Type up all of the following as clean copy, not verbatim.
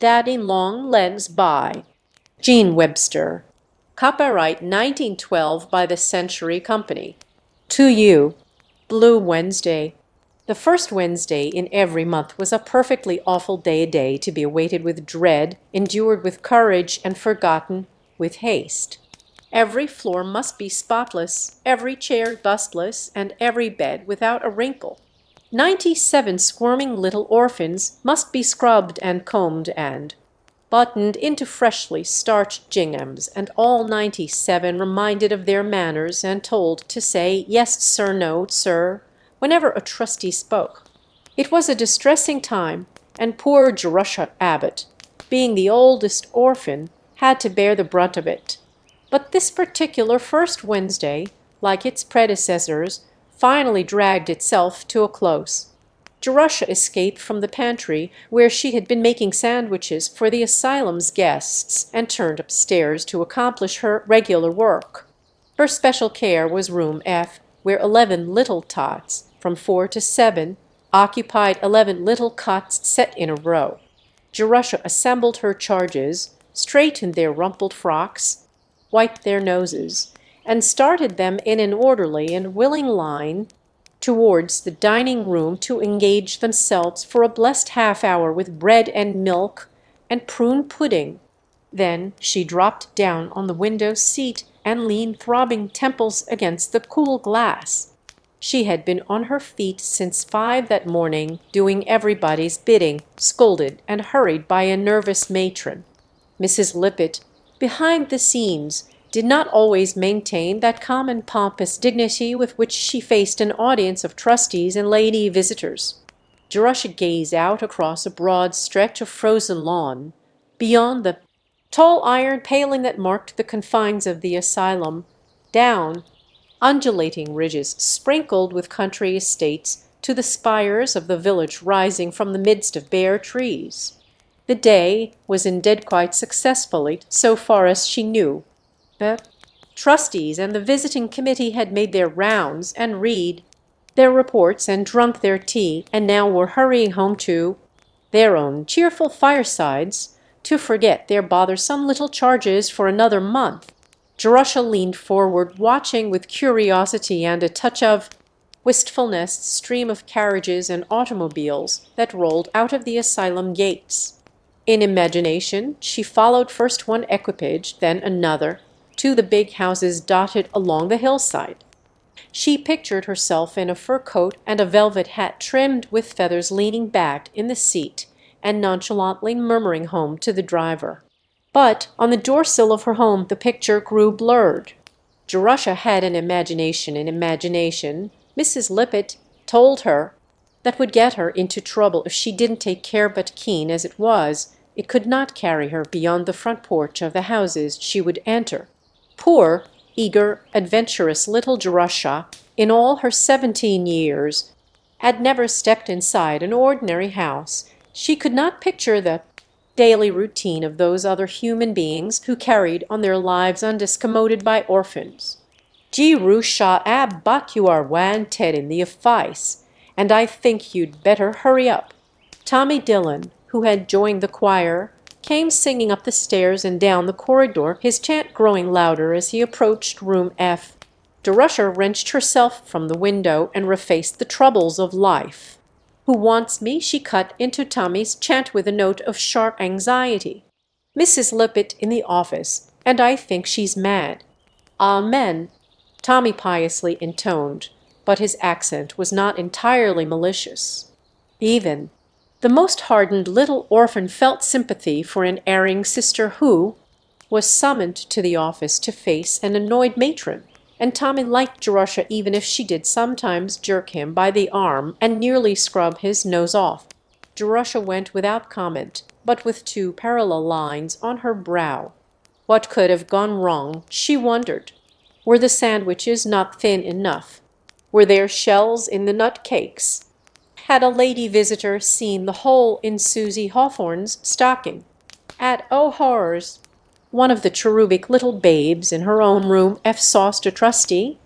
Daddy Long Legs by Gene Webster. Copyright 1912 by the Century Company. To you, Blue Wednesday. The first Wednesday in every month was a perfectly awful day to be awaited with dread, endured with courage, and forgotten with haste. Every floor must be spotless, every chair dustless, and every bed without a wrinkle. 97 squirming little orphans must be scrubbed and combed and buttoned into freshly starched ginghams, and all 97 reminded of their manners and told to say "Yes, sir," "No, sir," whenever a trustee spoke. It was a distressing time, and poor Jerusha Abbott, being the oldest orphan, had to bear the brunt of it. But this particular first Wednesday, like its predecessors, finally dragged itself to a close. Jerusha escaped from the pantry where she had been making sandwiches for the asylum's guests and turned upstairs to accomplish her regular work. Her special care was room F, where 11 little tots, from 4 to 7, occupied 11 little cots set in a row. Jerusha assembled her charges, straightened their rumpled frocks, wiped their noses, and started them in an orderly and willing line towards the dining room to engage themselves for a blessed half-hour with bread and milk and prune pudding. Then she dropped down on the window seat and leaned throbbing temples against the cool glass. She had been on her feet since 5 that morning, doing everybody's bidding, scolded and hurried by a nervous matron. Mrs. Lippett, behind the scenes, did not always maintain that calm and pompous dignity with which she faced an audience of trustees and lady visitors. Jerusha gazed out across a broad stretch of frozen lawn, beyond the tall iron paling that marked the confines of the asylum, down undulating ridges sprinkled with country estates to the spires of the village rising from the midst of bare trees. The day was ended quite successfully, so far as she knew. The trustees and the visiting committee had made their rounds and read their reports and drunk their tea, and now were hurrying home to their own cheerful firesides to forget their bothersome little charges for another month. Jerusha leaned forward, watching with curiosity and a touch of wistfulness the stream of carriages and automobiles that rolled out of the asylum gates. In imagination she followed first one equipage, then another, to the big houses dotted along the hillside. She pictured herself in a fur coat and a velvet hat trimmed with feathers, leaning back in the seat and nonchalantly murmuring home to the driver. But on the doorsill of her home the picture grew blurred. Jerusha had an imagination in imagination, Mrs. Lippett told her, that would get her into trouble if she didn't take care, but keen as it was, it could not carry her beyond the front porch of the houses she would enter. Poor, eager, adventurous little Jerusha, in all her 17 years, had never stepped inside an ordinary house. She could not picture the daily routine of those other human beings who carried on their lives undiscommoded by orphans. Jerusha Abbott, you are wanted in the office, and I think you'd better hurry up. Tommy Dillon, who had joined the choir, came singing up the stairs and down the corridor, his chant growing louder as he approached room F. Jerusha wrenched herself from the window and refaced the troubles of life. "Who wants me?" she cut into Tommy's chant with a note of sharp anxiety. "Mrs. Lippett in the office, and I think she's mad." "Amen," Tommy piously intoned, but his accent was not entirely malicious. Even the most hardened little orphan felt sympathy for an erring sister who was summoned to the office to face an annoyed matron, and Tommy liked Jerusha even if she did sometimes jerk him by the arm and nearly scrub his nose off. Jerusha went without comment, but with 2 parallel lines on her brow. What could have gone wrong, she wondered? Were the sandwiches not thin enough? Were there shells in the nut cakes? Had a lady visitor seen the hole in Susie Hawthorne's stocking? At, oh horrors, one of the cherubic little babes in her own room F sauced a trustee?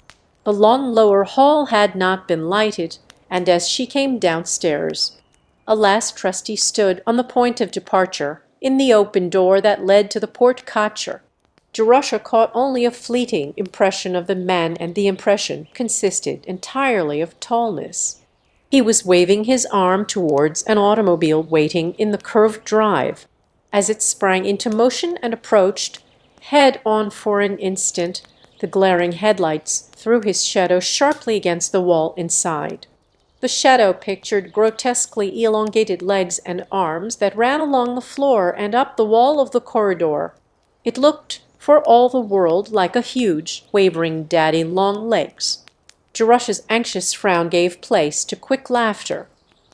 The long lower hall had not been lighted, and as she came downstairs, a last trustee stood on the point of departure, in the open door that led to the porte-cochere. Jerusha caught only a fleeting impression of the man, and the impression consisted entirely of tallness. He was waving his arm towards an automobile waiting in the curved drive. As it sprang into motion and approached, head on for an instant, the glaring headlights threw his shadow sharply against the wall inside. The shadow pictured grotesquely elongated legs and arms that ran along the floor and up the wall of the corridor. It looked for all the world like a huge, wavering daddy-long-legs. Jerusha's anxious frown gave place to quick laughter.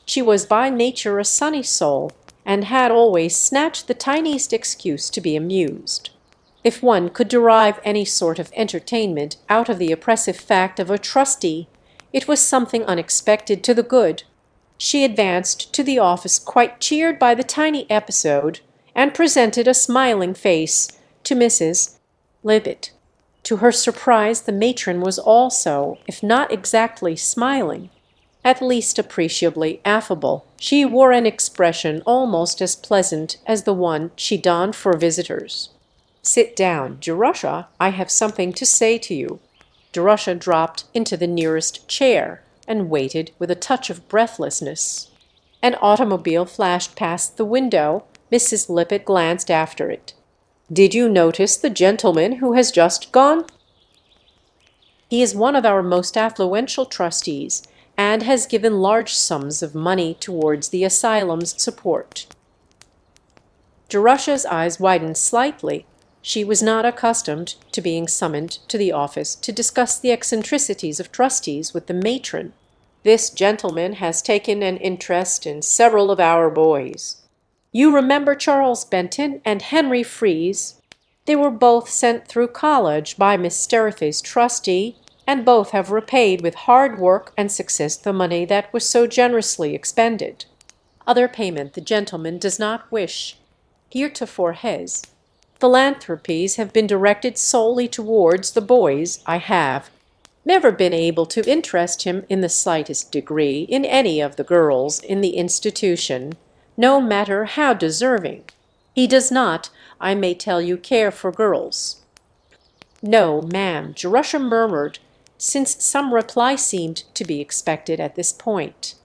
She was by nature a sunny soul, and had always snatched the tiniest excuse to be amused. If one could derive any sort of entertainment out of the oppressive fact of a trustee, it was something unexpected to the good. She advanced to the office quite cheered by the tiny episode, and presented a smiling face to Mrs. Lippett. To her surprise, the matron was also, if not exactly smiling, at least appreciably affable. She wore an expression almost as pleasant as the one she donned for visitors. "Sit down, Jerusha. I have something to say to you." Jerusha dropped into the nearest chair and waited with a touch of breathlessness. An automobile flashed past the window. Mrs. Lippett glanced after it. "Did you notice the gentleman who has just gone?" "He is one of our most affluential trustees, and has given large sums of money towards the asylum's support." Jerusha's eyes widened slightly. She was not accustomed to being summoned to the office to discuss the eccentricities of trustees with the matron. "This gentleman has taken an interest in several of our boys. You remember Charles Benton and Henry Fries? They were both sent through college by Miss Sterrethy's trustee, and both have repaid with hard work and success the money that was so generously expended. Other payment the gentleman does not wish. Heretofore his philanthropies have been directed solely towards the boys. I have never been able to interest him in the slightest degree in any of the girls in the institution, no matter how deserving. He does not, I may tell you, care for girls." "No, ma'am," Jerusha murmured, since some reply seemed to be expected at this point.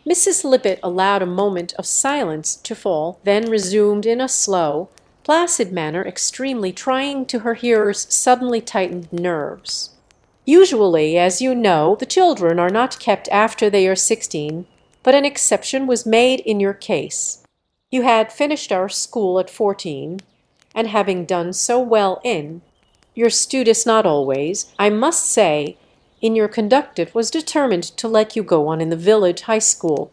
Mrs. Lippett allowed a moment of silence to fall, then resumed in a slow, placid manner extremely trying to her hearer's suddenly tightened nerves. "Usually, as you know, the children are not kept after they are 16, but an exception was made in your case. You had finished our school at 14, and having done so well in your studies, not always, I must say, in your conduct, it was determined to let you go on in the village high school.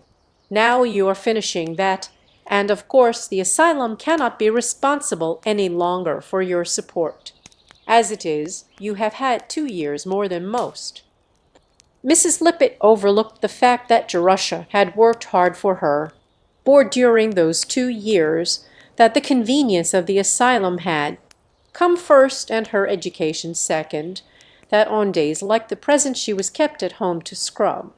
Now you are finishing that, and of course the asylum cannot be responsible any longer for your support. As it is, you have had 2 years more than most." Mrs. Lippett overlooked the fact that Jerusha had worked hard for her, bore during those 2 years, that the convenience of the asylum had come first and her education second, that on days like the present she was kept at home to scrub.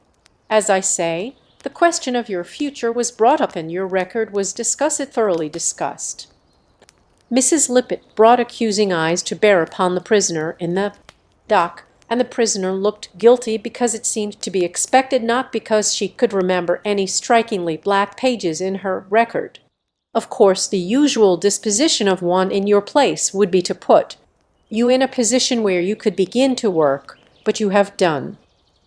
As I say, the question of your future was brought up and your record was thoroughly discussed. Mrs. Lippett brought accusing eyes to bear upon the prisoner in the dock, and the prisoner looked guilty because it seemed to be expected, not because she could remember any strikingly black pages in her record. Of course, the usual disposition of one in your place would be to put you in a position where you could begin to work, but you have done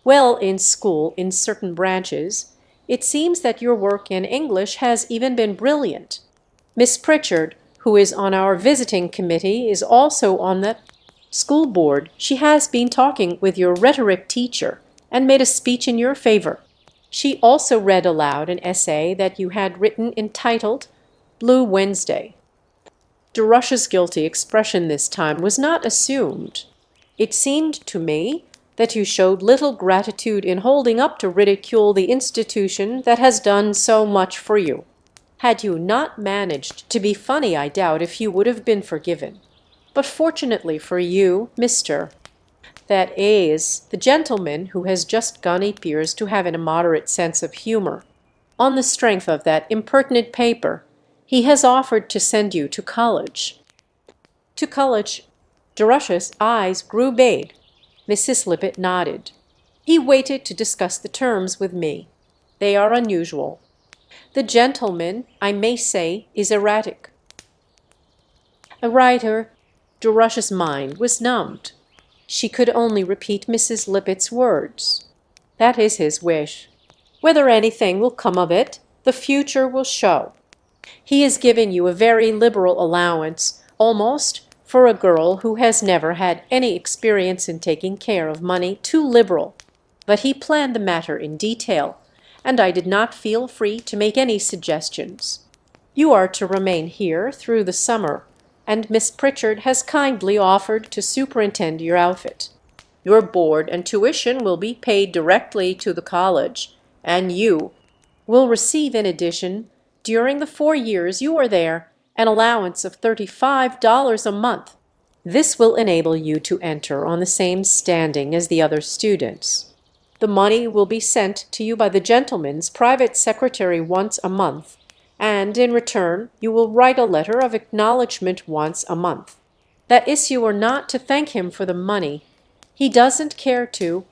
well in school in certain branches. It seems that your work in English has even been brilliant. Miss Pritchard, who is on our visiting committee, is also on the school board. She has been talking with your rhetoric teacher and made a speech in your favor. She also read aloud an essay that you had written entitled Blue Wednesday." Jerusha's guilty expression this time was not assumed. "It seemed to me that you showed little gratitude in holding up to ridicule the institution that has done so much for you. Had you not managed to be funny, I doubt if you would have been forgiven. But fortunately for you, Mr. that is, the gentleman who has just gone appears to have an immoderate sense of humor. On the strength of that impertinent paper, He has offered to send you to college. To college. Jerusha's eyes grew big. Mrs. Lippett nodded. He waited to discuss the terms with me. They are unusual. The gentleman, I may say, is erratic. A writer. Jerusha's mind was numbed. She could only repeat Mrs. Lippett's words. That is his wish. Whether anything will come of it, the future will show. He has given you a very liberal allowance, almost, for a girl who has never had any experience in taking care of money, too liberal. But he planned the matter in detail, and I did not feel free to make any suggestions. You are to remain here through the summer, and Miss Pritchard has kindly offered to superintend your outfit. Your board and tuition will be paid directly to the college, and you will receive in addition, during the 4 years you are there, an allowance of $35 a month. This will enable you to enter on the same standing as the other students. The money will be sent to you by the gentleman's private secretary once a month, and in return you will write a letter of acknowledgment once a month. That is, you are not to thank him for the money. He doesn't care to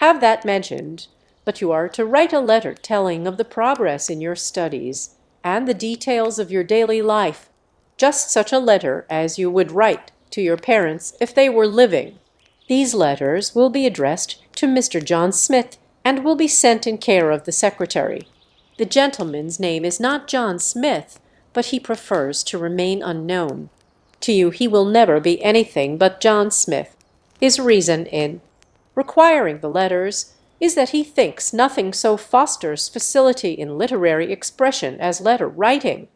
have that mentioned, but you are to write a letter telling of the progress in your studies and the details of your daily life, just such a letter as you would write to your parents if they were living. These letters will be addressed to Mr. John Smith and will be sent in care of the secretary. The gentleman's name is not John Smith, but he prefers to remain unknown. To you he will never be anything but John Smith. His reason in requiring the letters is that he thinks nothing so fosters facility in literary expression as letter writing.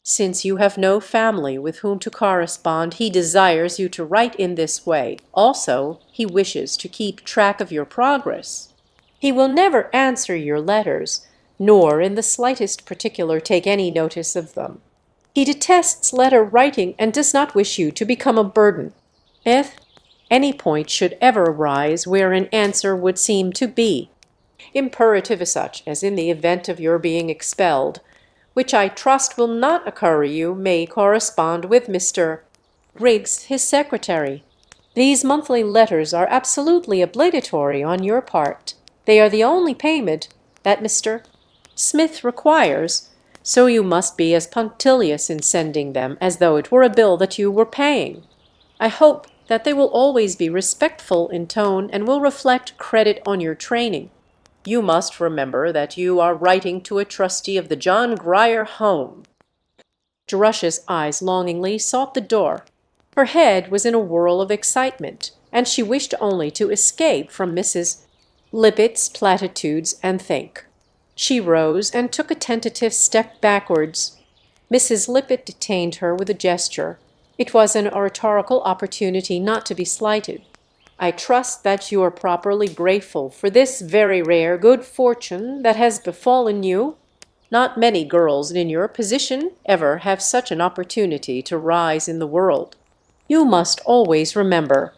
Since you have no family with whom to correspond, he desires you to write in this way. Also, he wishes to keep track of your progress. He will never answer your letters, nor in the slightest particular take any notice of them. He detests letter writing and does not wish you to become a burden. If any point should ever arise where an answer would seem to be imperative, such as in the event of your being expelled, which I trust will not occur, you may correspond with Mr. Riggs, his secretary. These monthly letters are absolutely obligatory on your part. They are the only payment that Mr. Smith requires, so you must be as punctilious in sending them as though it were a bill that you were paying. I hope that they will always be respectful in tone and will reflect credit on your training. You must remember that you are writing to a trustee of the John Grier Home. Jerusha's eyes longingly sought the door. Her head was in a whirl of excitement, and she wished only to escape from Mrs. Lippett's platitudes and think. She rose and took a tentative step backwards. Mrs. Lippett detained her with a gesture. It was an oratorical opportunity not to be slighted. I trust that you are properly grateful for this very rare good fortune that has befallen you. Not many girls in your position ever have such an opportunity to rise in the world. You must always remember.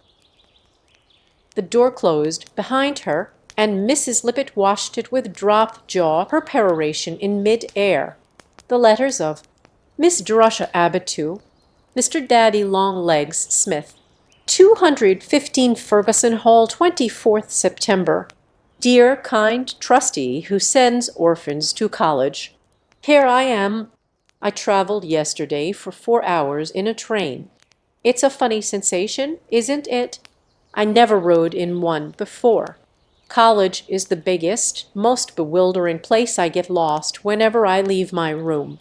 The door closed behind her, and Mrs. Lippett watched it with dropped jaw, her peroration in mid-air. The letters of Miss Jerusha Abbott to Mr. Daddy Longlegs Smith, 215 Ferguson Hall, 24th September. Dear kind trustee who sends orphans to college, here I am. I traveled yesterday for 4 hours in a train. It's a funny sensation, isn't it? I never rode in one before. College is the biggest, most bewildering place. I get lost whenever I leave my room.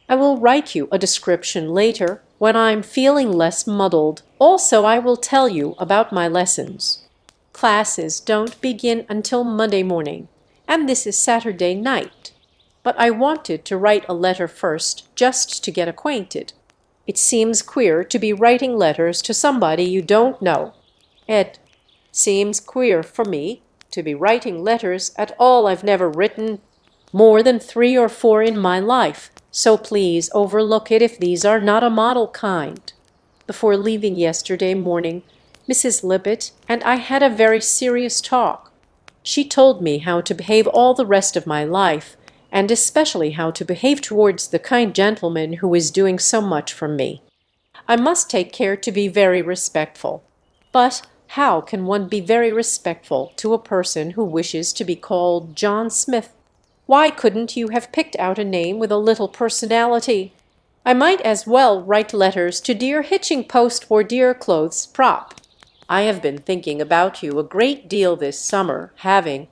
I will write you a description later when I'm feeling less muddled. Also, I will tell you about my lessons. Classes don't begin until Monday morning, and this is Saturday night. But I wanted to write a letter first, just to get acquainted. It seems queer to be writing letters to somebody you don't know. It seems queer for me to be writing letters at all. I've never written more than 3 or 4 in my life, so please overlook it if these are not a model kind. Before leaving yesterday morning, Mrs. Lippett and I had a very serious talk. She told me how to behave all the rest of my life, and especially how to behave towards the kind gentleman who is doing so much for me. I must take care to be very respectful. But how can one be very respectful to a person who wishes to be called John Smith? Why couldn't you have picked out a name with a little personality? I might as well write letters to dear Hitching Post or dear Clothes Prop. I have been thinking about you a great deal this summer, having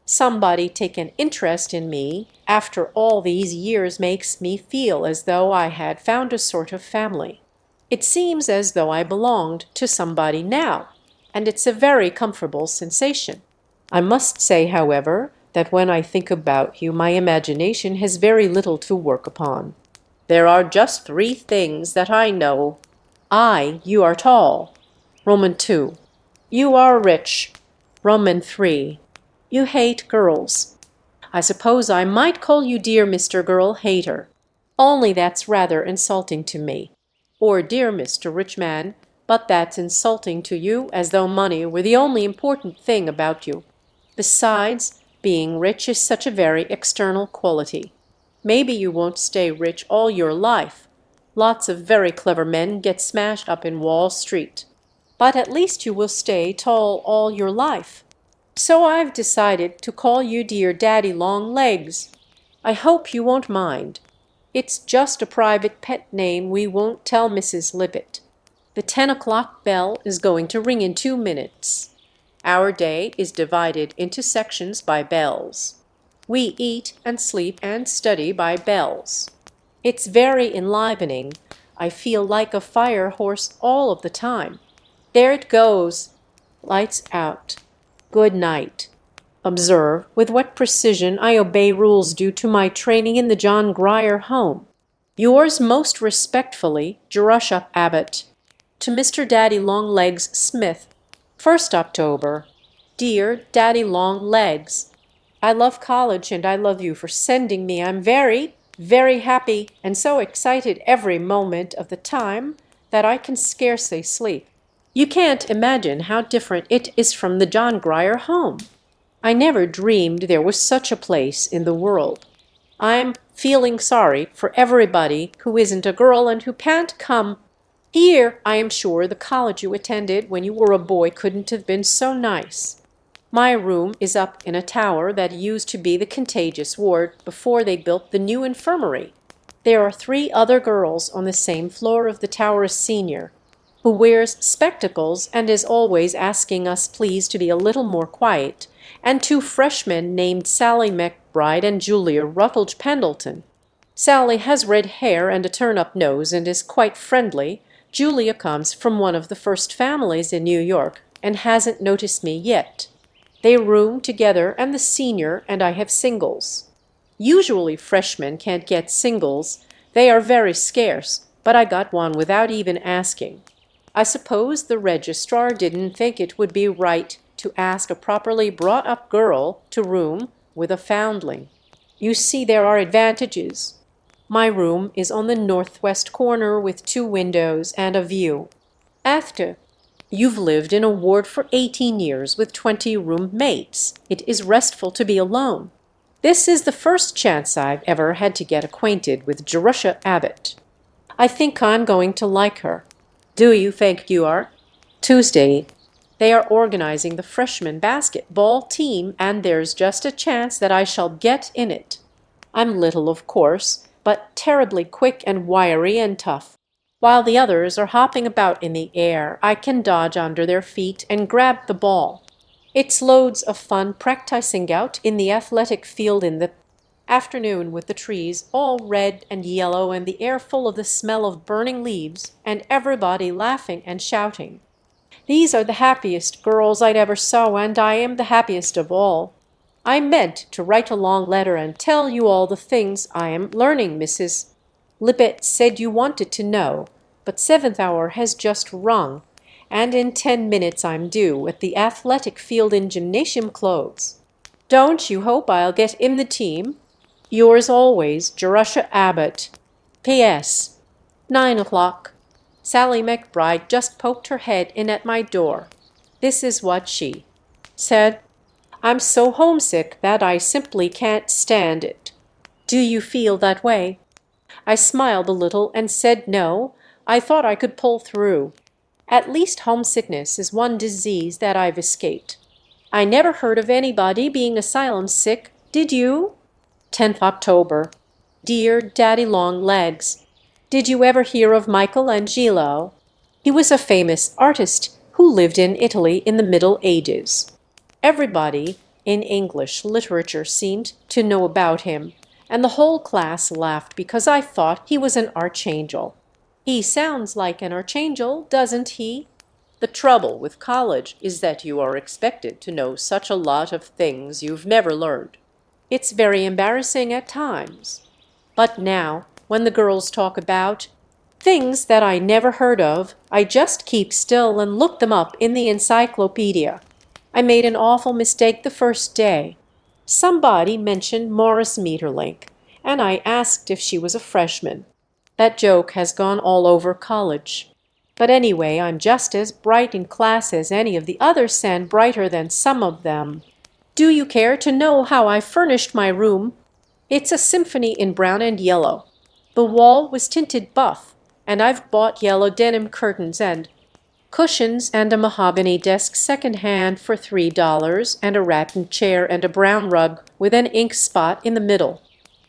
somebody take an interest in me after all these years makes me feel as though I had found a sort of family. It seems as though I belonged to somebody now, and it's a very comfortable sensation. I must say, however, that when I think about you, my imagination has very little to work upon. There are just three things that I know. You are tall. Roman 2. You are rich. Roman 3. You hate girls. I suppose I might call you dear Mr. Girl Hater, only that's rather insulting to me. Or dear Mr. Rich Man, but that's insulting to you as though money were the only important thing about you. Besides, being rich is such a very external quality. Maybe you won't stay rich all your life. Lots of very clever men get smashed up in Wall Street. But at least you will stay tall all your life. So I've decided to call you dear Daddy Long Legs. I hope you won't mind. It's just a private pet name we won't tell Mrs. Lippett. The 10 o'clock bell is going to ring in 2 minutes. Our day is divided into sections by bells. We eat and sleep and study by bells. It's very enlivening. I feel like a fire horse all of the time. There it goes. Lights out. Good night. Observe with what precision I obey rules due to my training in the John Grier home. Yours most respectfully, Jerusha Abbott. To Mr. Daddy Longlegs Smith, 1st October. Dear Daddy Longlegs, I love college and I love you for sending me. I'm very, very happy and so excited every moment of the time that I can scarcely sleep. You can't imagine how different it is from the John Grier home. I never dreamed there was such a place in the world. I'm feeling sorry for everybody who isn't a girl and who can't come. Here, I am sure the college you attended when you were a boy couldn't have been so nice. My room is up in a tower that used to be the contagious ward before they built the new infirmary. There are 3 other girls on the same floor of the tower senior, who wears spectacles and is always asking us please to be a little more quiet, and 2 freshmen named Sally McBride and Julia Rutledge Pendleton. Sally has red hair and a turn-up nose and is quite friendly. Julia comes from one of the first families in New York and hasn't noticed me yet. They room together and the senior and I have singles. Usually freshmen can't get singles. They are very scarce, but I got one without even asking. I suppose the registrar didn't think it would be right to ask a properly brought-up girl to room with a foundling. You see, there are advantages. My room is on the northwest corner with 2 windows and a view. After you've lived in a ward for 18 years with 20 room-mates, it is restful to be alone. This is the first chance I've ever had to get acquainted with Jerusha Abbott. I think I'm going to like her. Do you think you are? Tuesday. They are organizing the freshman basketball team, and there's just a chance that I shall get in it. I'm little, of course, but terribly quick and wiry and tough. While the others are hopping about in the air, I can dodge under their feet and grab the ball. It's loads of fun practicing out in the athletic field in the afternoon with the trees all red and yellow and the air full of the smell of burning leaves and everybody laughing and shouting. These are the happiest girls I'd ever saw, and I am the happiest of all. I meant to write a long letter and tell you all the things I am learning. Mrs. Lippett said you wanted to know, but 7th hour has just rung, and in 10 minutes I'm due at the athletic field in gymnasium clothes. Don't you hope I'll get in the team? Yours always, Jerusha Abbott. P.S. 9 o'clock. Sally McBride just poked her head in at my door. This is what she said. I'm so homesick that I simply can't stand it. Do you feel that way?" I smiled a little and said no, I thought I could pull through. At least homesickness is one disease that I've escaped. I never heard of anybody being asylum sick, did you? 10th October. Dear Daddy Long Legs, did you ever hear of Michelangelo? He was a famous artist who lived in Italy in the Middle Ages. Everybody in English literature seemed to know about him, and the whole class laughed because I thought he was an archangel. He sounds like an archangel, doesn't he? The trouble with college is that you are expected to know such a lot of things you've never learned. It's very embarrassing at times. But now, when the girls talk about things that I never heard of, I just keep still and look them up in the encyclopedia. I made an awful mistake the first day. Somebody mentioned Morris Maeterlinck, and I asked if she was a freshman. That joke has gone all over college. But anyway, I'm just as bright in class as any of the others and brighter than some of them. Do you care to know how I furnished my room? It's a symphony in brown and yellow. The wall was tinted buff, and I've bought yellow denim curtains and cushions and a mahogany desk second-hand for $3, and a rattan chair and a brown rug with an ink spot in the middle.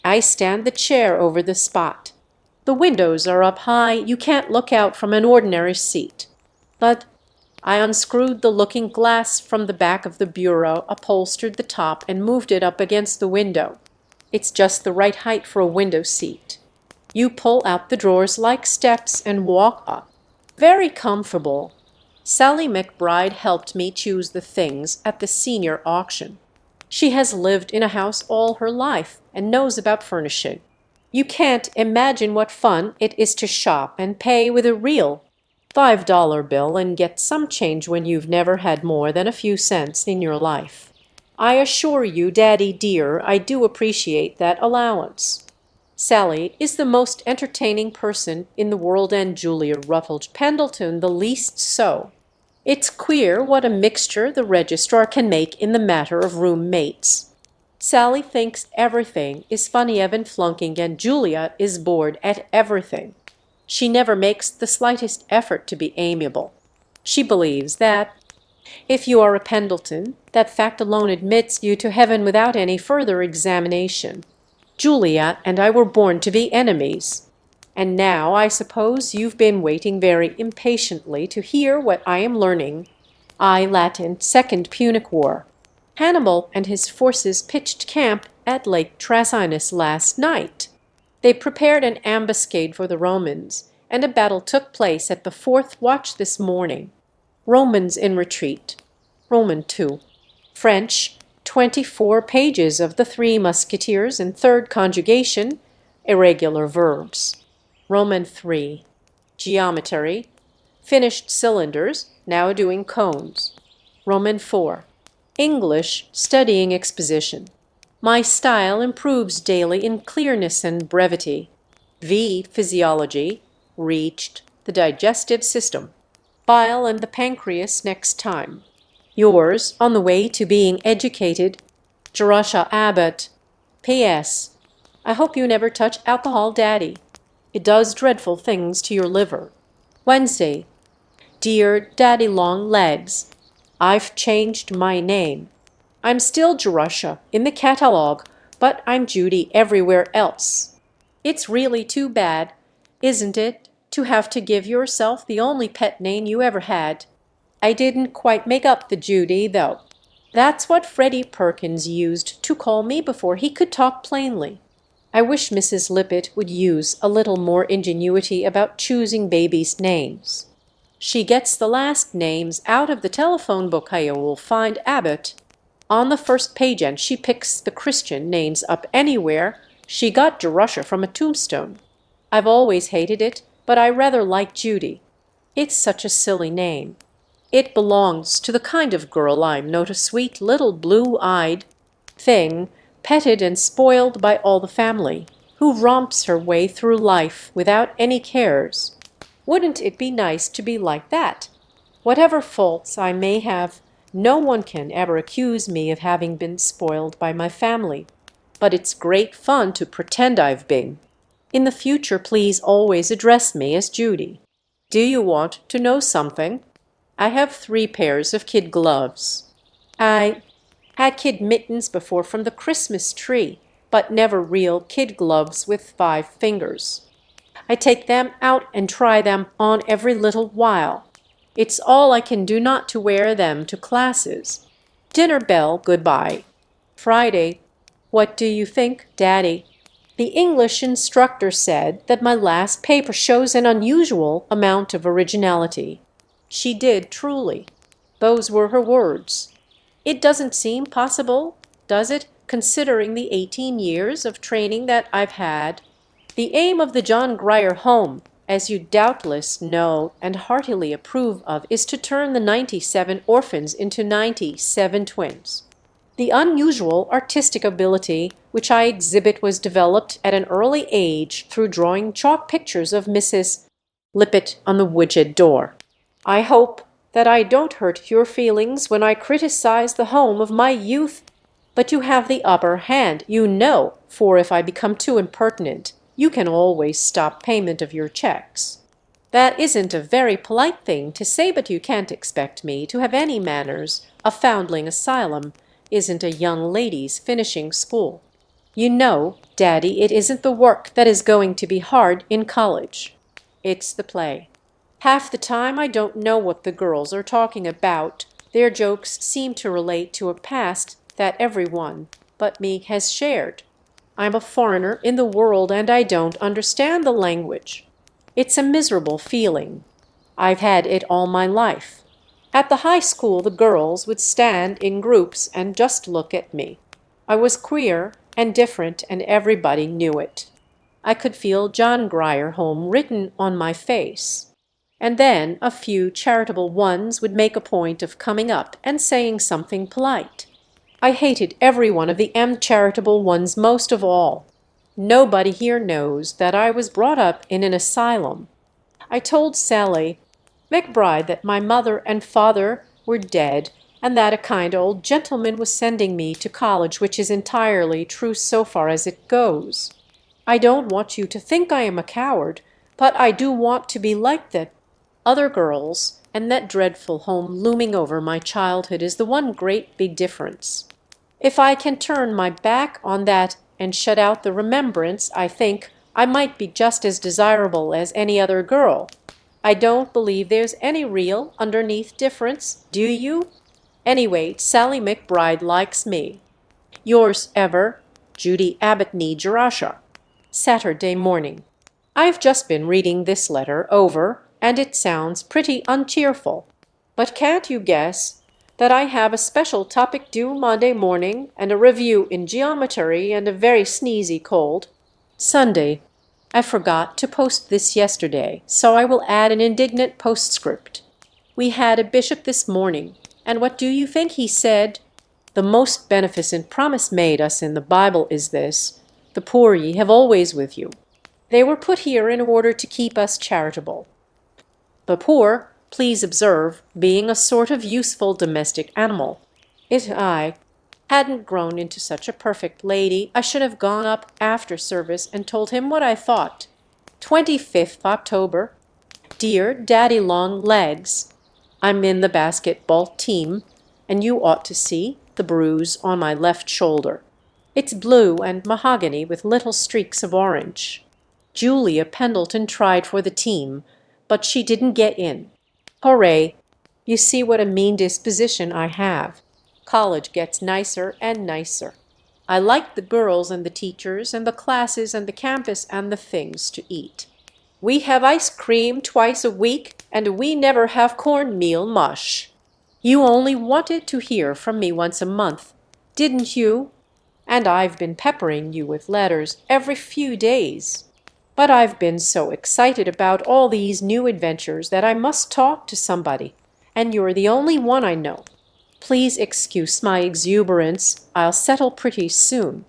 I stand the chair over the spot. The windows are up high, you can't look out from an ordinary seat. But I unscrewed the looking glass from the back of the bureau, upholstered the top, and moved it up against the window. It's just the right height for a window seat. You pull out the drawers like steps and walk up. Very comfortable. Sally McBride helped me choose the things at the senior auction. She has lived in a house all her life and knows about furnishing. You can't imagine what fun it is to shop and pay with a real $5 bill and get some change when you've never had more than a few cents in your life. I assure you, Daddy dear, I do appreciate that allowance. Sally is the most entertaining person in the world, and Julia Rutledge Pendleton the least so. It's queer what a mixture the registrar can make in the matter of room-mates. Sally thinks everything is funny and flunking, and Julia is bored at everything. She never makes the slightest effort to be amiable. She believes that if you are a Pendleton, that fact alone admits you to heaven without any further examination. Julia and I were born to be enemies. And now I suppose you've been waiting very impatiently to hear what I am learning. I Latin, Second Punic War. Hannibal and his forces pitched camp at Lake Trasimene last night. They prepared an ambuscade for the Romans, and a battle took place at the fourth watch this morning. Romans in retreat. Roman 2. French, 24 pages of the Three Musketeers in third conjugation, irregular verbs. Roman 3. Geometry. Finished cylinders, now doing cones. Roman 4. English, studying exposition. My style improves daily in clearness and brevity. V. Physiology. Reached the digestive system. Bile and the pancreas next time. Yours, on the way to being educated, Jerusha Abbott. P.S. I hope you never touch alcohol, Daddy. It does dreadful things to your liver. Wednesday. Dear Daddy Long Legs, I've changed my name. I'm still Jerusha in the catalog, but I'm Judy everywhere else. It's really too bad, isn't it, to have to give yourself the only pet name you ever had? I didn't quite make up the Judy, though. That's what Freddie Perkins used to call me before he could talk plainly. I wish Mrs. Lippett would use a little more ingenuity about choosing babies' names. She gets the last names out of the telephone book. I will find Abbott on the first page, and she picks the Christian names up anywhere. She got Jerusha from a tombstone. I've always hated it, but I rather like Judy. It's such a silly name. It belongs to the kind of girl I'm not, a sweet little blue-eyed thing, petted and spoiled by all the family, who romps her way through life without any cares. Wouldn't it be nice to be like that? Whatever faults I may have, no one can ever accuse me of having been spoiled by my family. but it's great fun to pretend I've been. In the future, please always address me as Judy. Do you want to know something? I have 3 pairs of kid gloves. I had kid mittens before from the Christmas tree, but never real kid gloves with 5 fingers. I take them out and try them on every little while. It's all I can do not to wear them to classes. Dinner bell, goodbye. Friday. What do you think, Daddy? The English instructor said that my last paper shows an unusual amount of originality. She did, truly. Those were her words. It doesn't seem possible, does it, considering the 18 years of training that I've had? The aim of the John Grier Home, as you doubtless know and heartily approve of, is to turn the 97 orphans into 97 twins. The unusual artistic ability which I exhibit was developed at an early age through drawing chalk pictures of Mrs. Lippett on the widget door. I hope that I don't hurt your feelings when I criticize the home of my youth, but you have the upper hand, you know, for if I become too impertinent, you can always stop payment of your checks. That isn't a very polite thing to say, but you can't expect me to have any manners. A foundling asylum isn't a young lady's finishing school. You know, Daddy, it isn't the work that is going to be hard in college. It's the play. Half the time I don't know what the girls are talking about. Their jokes seem to relate to a past that everyone but me has shared. I'm a foreigner in the world and I don't understand the language. It's a miserable feeling. I've had it all my life. At the high school, the girls would stand in groups and just look at me. I was queer and different, and everybody knew it. I could feel John Grier Home written on my face. And then a few charitable ones would make a point of coming up and saying something polite. I hated every one of the charitable ones most of all. Nobody here knows that I was brought up in an asylum. I told Sally McBride that my mother and father were dead and that a kind old gentleman was sending me to college, which is entirely true so far as it goes. I don't want you to think I am a coward, but I do want to be like the other girls, and that dreadful home looming over my childhood is the one great big difference. If I can turn my back on that and shut out the remembrance, I think I might be just as desirable as any other girl. I don't believe there's any real underneath difference, do you? Anyway, Sally McBride likes me. Yours ever, Judy Abbotney Jerusha. Saturday morning. I've just been reading this letter over, and it sounds pretty uncheerful. But can't you guess that I have a special topic due Monday morning, and a review in geometry, and a very sneezy cold? Sunday. I forgot to post this yesterday, so I will add an indignant postscript. We had a bishop this morning, and what do you think he said? The most beneficent promise made us in the Bible is this: the poor ye have always with you. They were put here in order to keep us charitable. The poor, please observe, being a sort of useful domestic animal. If I hadn't grown into such a perfect lady, I should have gone up after service and told him what I thought. 25th October. Dear Daddy Long Legs, I'm in the basketball team, and you ought to see the bruise on my left shoulder. It's blue and mahogany with little streaks of orange. Julia Pendleton tried for the team, but she didn't get in. Hooray! You see what a mean disposition I have. College gets nicer and nicer. I like the girls and the teachers and the classes and the campus and the things to eat. We have ice cream twice a week, and we never have cornmeal mush. You only wanted to hear from me once a month, didn't you? And I've been peppering you with letters every few days. But I've been so excited about all these new adventures that I must talk to somebody, and you're the only one I know. Please excuse my exuberance. I'll settle pretty soon.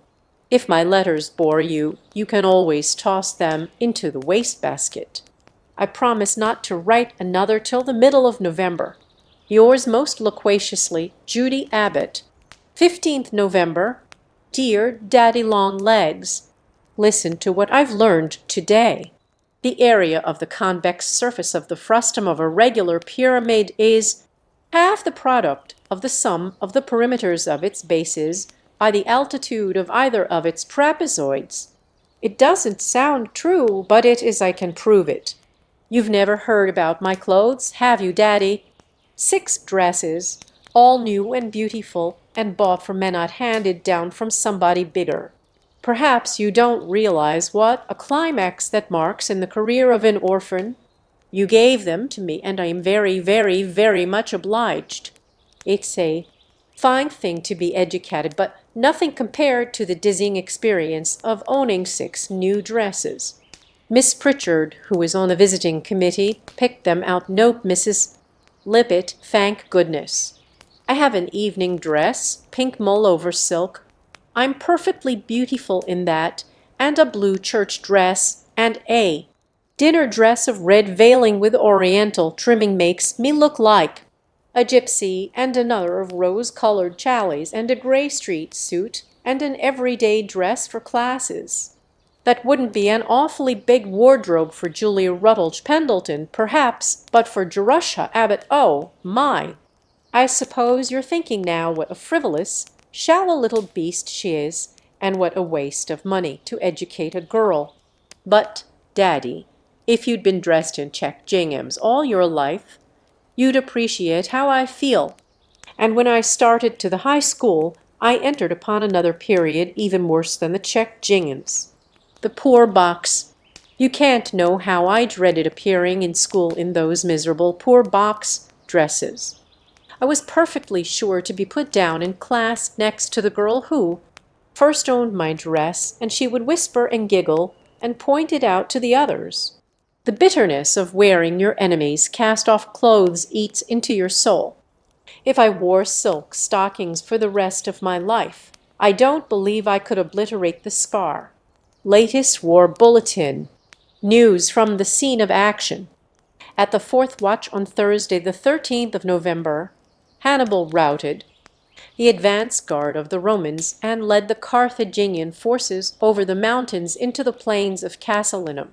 If my letters bore you, you can always toss them into the wastebasket. I promise not to write another till the middle of November. Yours most loquaciously, Judy Abbott. 15th November. Dear Daddy Long Legs, listen to what I've learned today. The area of the convex surface of the frustum of a regular pyramid is half the product of the sum of the perimeters of its bases by the altitude of either of its trapezoids. It doesn't sound true, but it is. I can prove it. You've never heard about my clothes, have you, Daddy? 6 dresses, all new and beautiful, and bought for men not handed down from somebody bigger. Perhaps you don't realize what a climax that marks in the career of an orphan. You gave them to me, and I am very, very, very much obliged. It's a fine thing to be educated, but nothing compared to the dizzying experience of owning 6 new dresses. Miss Pritchard, who is on the visiting committee, picked them out. Nope, Mrs. Lippett, thank goodness. I have an evening dress, pink mull over silk. I'm perfectly beautiful in that, and a blue church dress, and a dinner dress of red veiling with oriental trimming makes me look like a gypsy, and another of rose-colored challies, and a gray street suit, and an everyday dress for classes. That wouldn't be an awfully big wardrobe for Julia Rutledge Pendleton, perhaps, but for Jerusha Abbott, oh, my! I suppose you're thinking now what a frivolous, shallow little beast she is, and what a waste of money to educate a girl. But, Daddy, if you'd been dressed in check ginghams all your life, you'd appreciate how I feel. And when I started to the high school, I entered upon another period even worse than the check ginghams. The poor box. You can't know how I dreaded appearing in school in those miserable poor box dresses. I was perfectly sure to be put down in class next to the girl who first owned my dress, and she would whisper and giggle and point it out to the others. The bitterness of wearing your enemy's cast-off clothes eats into your soul. If I wore silk stockings for the rest of my life, I don't believe I could obliterate the scar. Latest war bulletin. News from the scene of action. At the 4th watch on Thursday, the 13th of November, Hannibal routed the advance guard of the Romans and led the Carthaginian forces over the mountains into the plains of Casilinum.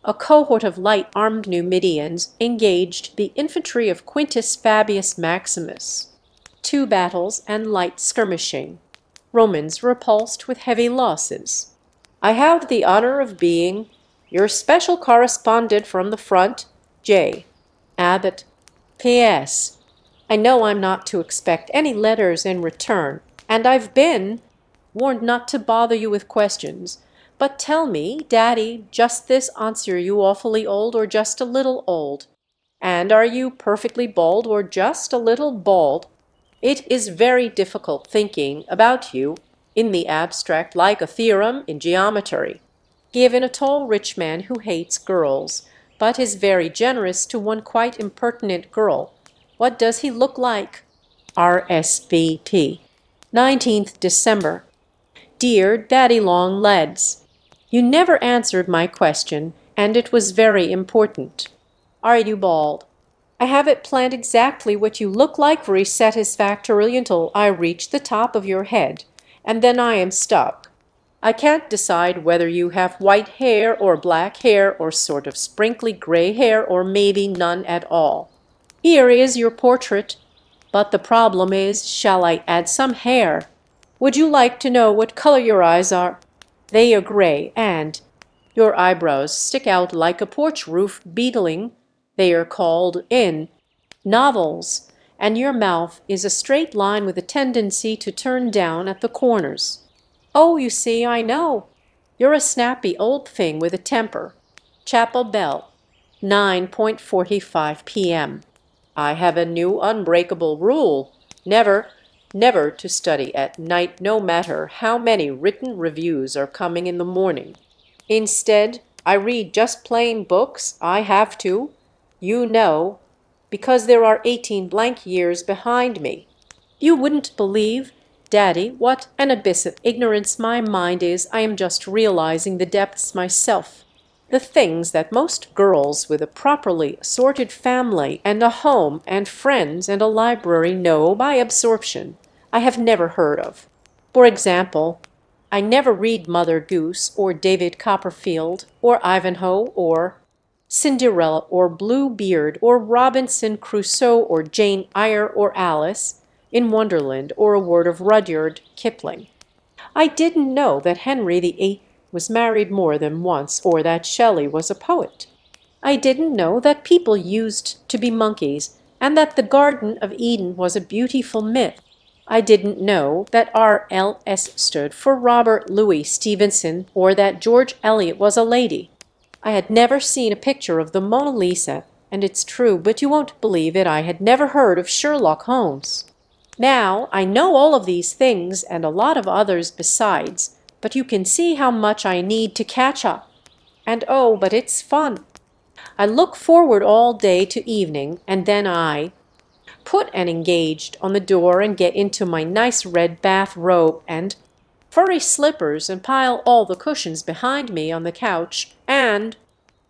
A cohort of light-armed Numidians engaged the infantry of Quintus Fabius Maximus. 2 battles and light skirmishing. Romans repulsed with heavy losses. I have the honor of being your special correspondent from the front, J. Abbott. P.S. I know I'm not to expect any letters in return, and I've been warned not to bother you with questions. But tell me, Daddy, just this answer, you awfully old or just a little old? And are you perfectly bald or just a little bald? It is very difficult thinking about you in the abstract, like a theorem in geometry. Given a tall rich man who hates girls, but is very generous to one quite impertinent girl, what does he look like? RSVP. 19th December. Dear Daddy Long Legs, you never answered my question, and it was very important. Are you bald? I have it planned exactly what you look like very satisfactorily until I reach the top of your head, and then I am stuck. I can't decide whether you have white hair or black hair or sort of sprinkly gray hair or maybe none at all. Here is your portrait, but the problem is, shall I add some hair? Would you like to know what color your eyes are? They are gray, and your eyebrows stick out like a porch roof beetling. They are called in novels, and your mouth is a straight line with a tendency to turn down at the corners. Oh, you see, I know. You're a snappy old thing with a temper. Chapel bell, 9:45 p.m. I have a new unbreakable rule. Never to study at night, no matter how many written reviews are coming in the morning. Instead, I read just plain books. I have to, you know, because there are 18 blank years behind me. You wouldn't believe, Daddy, what an abyss of ignorance my mind is. I am just realizing the depths myself. The things that most girls with a properly assorted family and a home and friends and a library know by absorption, I have never heard of. For example, I never read Mother Goose or David Copperfield or Ivanhoe or Cinderella or Blue Beard or Robinson Crusoe or Jane Eyre or Alice in Wonderland or a word of Rudyard Kipling. I didn't know that Henry VIII was married more than once or that Shelley was a poet. I didn't know that people used to be monkeys and that the Garden of Eden was a beautiful myth. I didn't know that RLS stood for Robert Louis Stevenson or that George Eliot was a lady. I had never seen a picture of the Mona Lisa, and it's true, but you won't believe it, I had never heard of Sherlock Holmes. Now, I know all of these things and a lot of others besides, but you can see how much I need to catch up. And oh, but it's fun. I look forward all day to evening, and then I put an engaged on the door and get into my nice red bath robe and furry slippers and pile all the cushions behind me on the couch and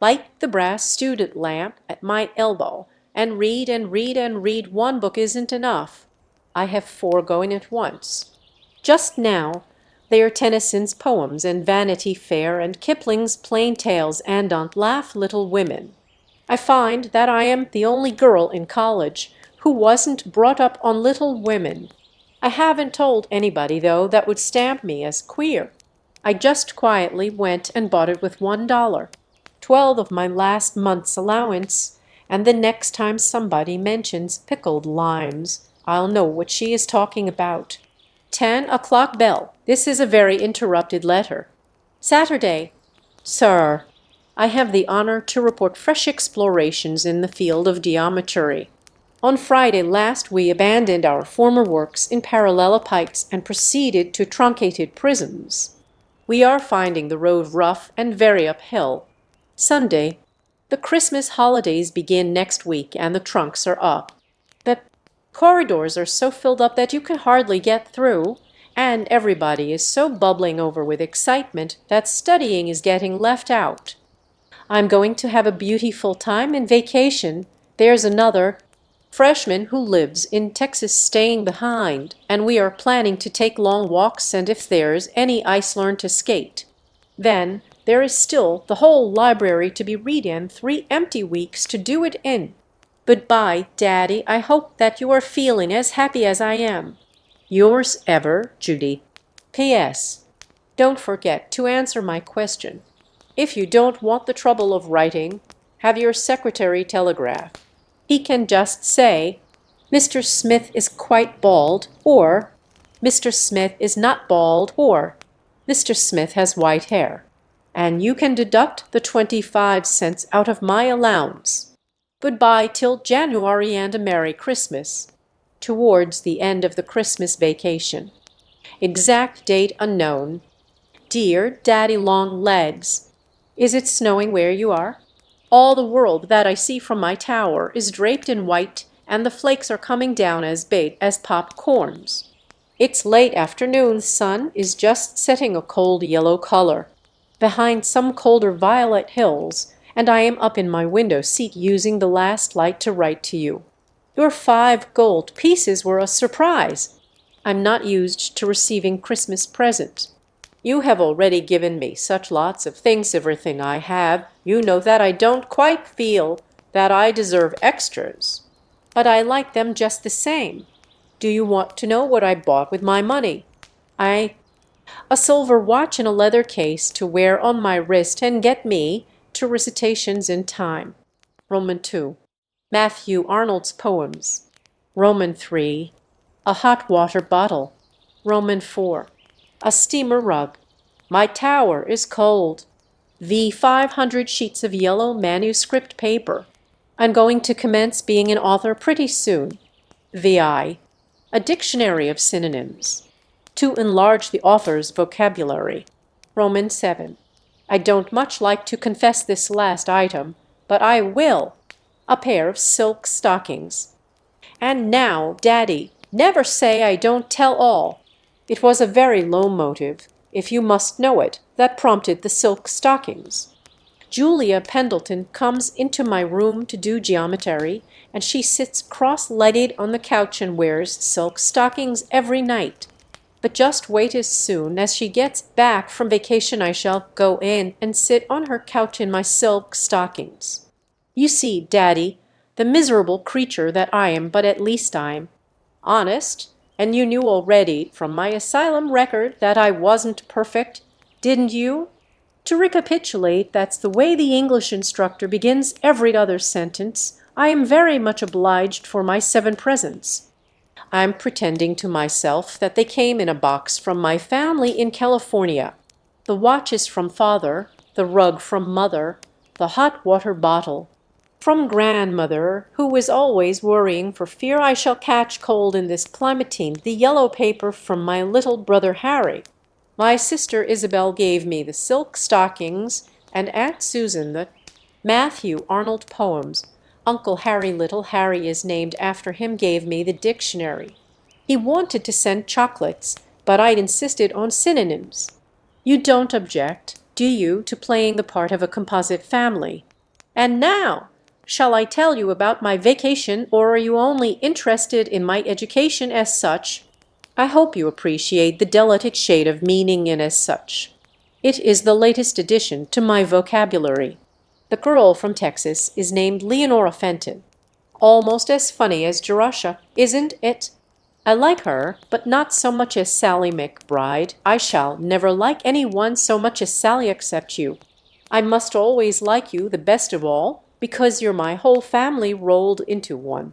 light the brass student lamp at my elbow and read and read and read. One book isn't enough. I have four going at once. Just now they are Tennyson's poems and Vanity Fair and Kipling's Plain Tales and Don't Laugh, Little Women. I find that I am the only girl in college who wasn't brought up on Little Women. I haven't told anybody, though, that would stamp me as queer. I just quietly went and bought it with $1, 12 of my last month's allowance, and the next time somebody mentions pickled limes, I'll know what she is talking about. 10 o'clock bell. This is a very interrupted letter. Saturday. Sir, I have the honor to report fresh explorations in the field of geometry. On Friday last we abandoned our former works in parallelepipes and proceeded to truncated prisms. We are finding the road rough and very uphill. Sunday. The Christmas holidays begin next week and the trunks are up. The corridors are so filled up that you can hardly get through, and everybody is so bubbling over with excitement that studying is getting left out. I'm going to have a beautiful time in vacation. There's another freshman who lives in Texas staying behind, and we are planning to take long walks and if there's any ice learn to skate. Then there is still the whole library to be read in, 3 empty weeks to do it in. Goodbye, Daddy. I hope that you are feeling as happy as I am. Yours ever, Judy. P.S. Don't forget to answer my question. If you don't want the trouble of writing, have your secretary telegraph. He can just say, Mr. Smith is quite bald, or Mr. Smith is not bald, or Mr. Smith has white hair, and you can deduct the 25 cents out of my allowance. Goodbye till January and a Merry Christmas. Towards the end of the Christmas vacation. Exact date unknown. Dear Daddy Long Legs, is it snowing where you are? All the world that I see from my tower is draped in white, and the flakes are coming down as big as popcorns. It's late afternoon, sun is just setting a cold yellow color behind some colder violet hills, and I am up in my window seat using the last light to write to you. Your 5 gold pieces were a surprise. I'm not used to receiving Christmas presents. You have already given me such lots of things, everything I have. You know that I don't quite feel that I deserve extras. But I like them just the same. Do you want to know what I bought with my money? A silver watch in a leather case to wear on my wrist and get me to recitations in time. Roman 2. Matthew Arnold's poems. Roman 3. A hot water bottle. Roman 4. A steamer rug. My tower is cold. The 500 sheets of yellow manuscript paper. I'm going to commence being an author pretty soon. VI. A dictionary of synonyms. To enlarge the author's vocabulary. Roman 7. I don't much like to confess this last item, but I will. A pair of silk stockings. And now, Daddy, never say I don't tell all. It was a very low motive, if you must know it, that prompted the silk stockings. Julia Pendleton comes into my room to do geometry, and she sits cross-legged on the couch and wears silk stockings every night. But just wait, as soon as she gets back from vacation I shall go in and sit on her couch in my silk stockings. You see, Daddy, the miserable creature that I am, but at least I'm honest, and you knew already from my asylum record that I wasn't perfect, didn't you? To recapitulate, that's the way the English instructor begins every other sentence. I am very much obliged for my 7 presents. I'm pretending to myself that they came in a box from my family in California. The watch is from father, the rug from mother, the hot water bottle from grandmother, who is always worrying for fear I shall catch cold in this climatine, the yellow paper from my little brother Harry. My sister Isabel gave me the silk stockings, and Aunt Susan the Matthew Arnold poems. Uncle Harry, little Harry is named after him, gave me the dictionary. He wanted to send chocolates, but I'd insisted on synonyms. You don't object, do you, to playing the part of a composite family? And now, shall I tell you about my vacation, or are you only interested in my education as such? I hope you appreciate the delicate shade of meaning in as such. It is the latest addition to my vocabulary. The girl from Texas is named Leonora Fenton. Almost as funny as Jerusha, isn't it? I like her, but not so much as Sally McBride. I shall never like any one so much as Sally except you. I must always like you the best of all, because you're my whole family rolled into one.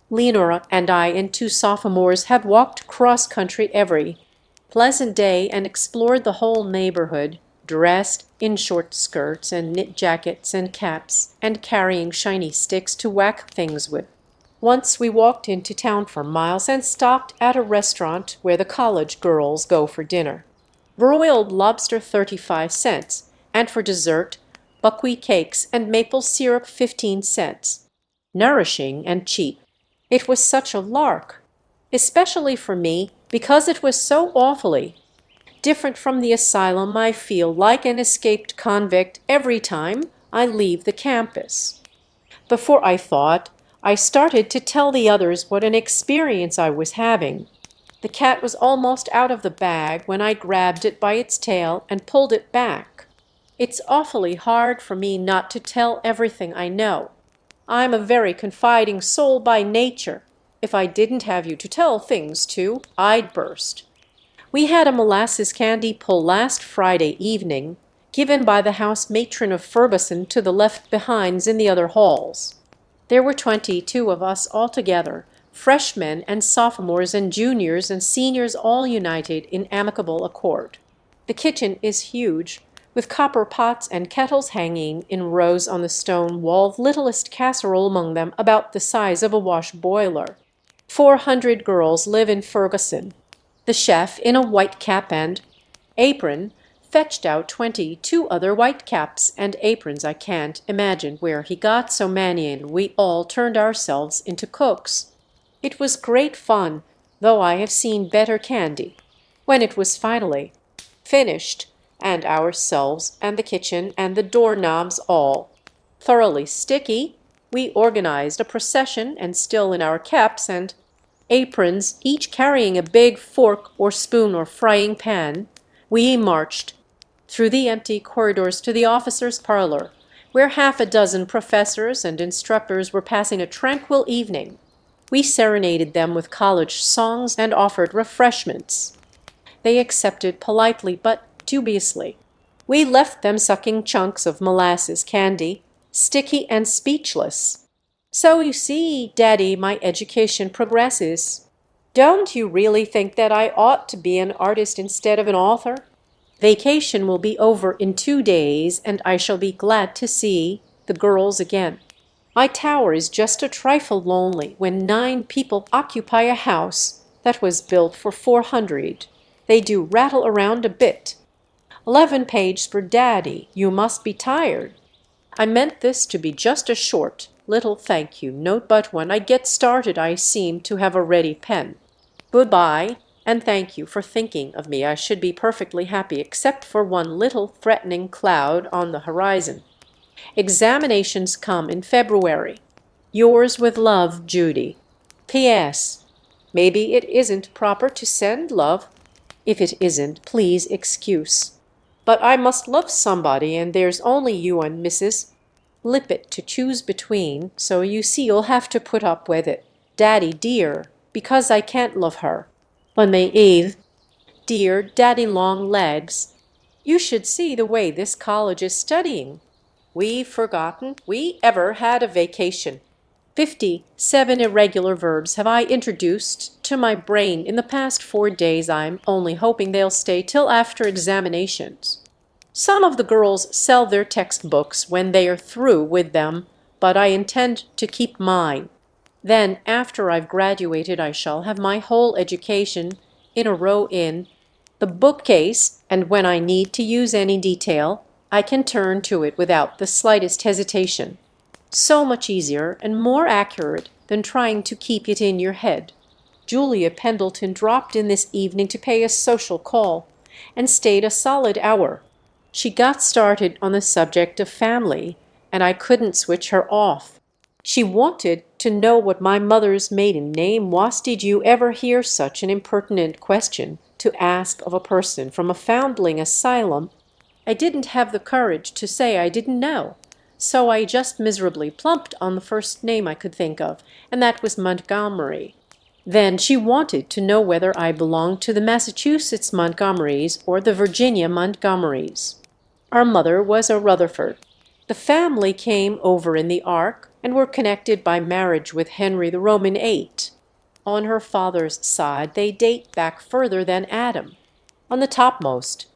Leonora and I and 2 sophomores have walked cross-country every pleasant day and explored the whole neighborhood, dressed in short skirts and knit jackets and caps, and carrying shiny sticks to whack things with. Once we walked into town for miles and stopped at a restaurant where the college girls go for dinner. Broiled lobster 35 cents, and for dessert, buckwheat cakes and maple syrup 15 cents. Nourishing and cheap. It was such a lark, especially for me, because it was so awfully different from the asylum. I feel like an escaped convict every time I leave the campus. Before I thought, I started to tell the others what an experience I was having. The cat was almost out of the bag when I grabbed it by its tail and pulled it back. It's awfully hard for me not to tell everything I know. I'm a very confiding soul by nature. If I didn't have you to tell things to, I'd burst. We had a molasses candy pull last Friday evening, given by the house matron of Ferguson to the left-behinds in the other halls. There were 22 of us altogether, freshmen and sophomores and juniors and seniors, all united in amicable accord. The kitchen is huge, with copper pots and kettles hanging in rows on the stone wall, the littlest casserole among them about the size of a wash boiler. 400 girls live in Ferguson. The chef, in a white cap and apron, fetched out 22 other white caps and aprons. I can't imagine where he got so many, and we all turned ourselves into cooks. It was great fun, though I have seen better candy. When it was finally finished, and ourselves and the kitchen and the doorknobs all thoroughly sticky, we organized a procession, and still in our caps and aprons, each carrying a big fork or spoon or frying pan, we marched through the empty corridors to the officers' parlor, where half a dozen professors and instructors were passing a tranquil evening. We serenaded them with college songs and offered refreshments. They accepted politely but dubiously. We left them sucking chunks of molasses candy, sticky and speechless. So you see, Daddy, my education progresses. Don't you really think that I ought to be an artist instead of an author? Vacation will be over in 2 days, and I shall be glad to see the girls again. My tower is just a trifle lonely when 9 people occupy a house that was built for 400. They do rattle around a bit. 11 pages for Daddy. You must be tired. I meant this to be just a short little thank you note, but when I get started I seem to have a ready pen. Goodbye, and thank you for thinking of me. I should be perfectly happy except for one little threatening cloud on the horizon. Examinations come in February. Yours with love, Judy. P.S. Maybe it isn't proper to send love. If it isn't, please excuse. But I must love somebody, and there's only you and Mrs. Lippett to choose between, so you see you'll have to put up with it. Daddy dear, because I can't love her. When may Eve, dear Daddy Long Legs, you should see the way this college is studying. We've forgotten we ever had a vacation. 57 irregular verbs have I introduced to my brain in the past 4 days. I'm only hoping they'll stay till after examinations. Some of the girls sell their textbooks when they are through with them, but I intend to keep mine. Then, after I've graduated, I shall have my whole education in a row in the bookcase, and when I need to use any detail, I can turn to it without the slightest hesitation. So much easier and more accurate than trying to keep it in your head. Julia Pendleton dropped in this evening to pay a social call, and stayed a solid hour. She got started on the subject of family, and I couldn't switch her off. She wanted to know what my mother's maiden name was. Did you ever hear such an impertinent question to ask of a person from a foundling asylum? I didn't have the courage to say I didn't know, so I just miserably plumped on the first name I could think of, and that was Montgomery. Then she wanted to know whether I belonged to the Massachusetts Montgomerys or the Virginia Montgomerys. Our mother was a Rutherford. The family came over in the Ark and were connected by marriage with Henry the Roman VIII. On her father's side they date back further than Adam. On the topmost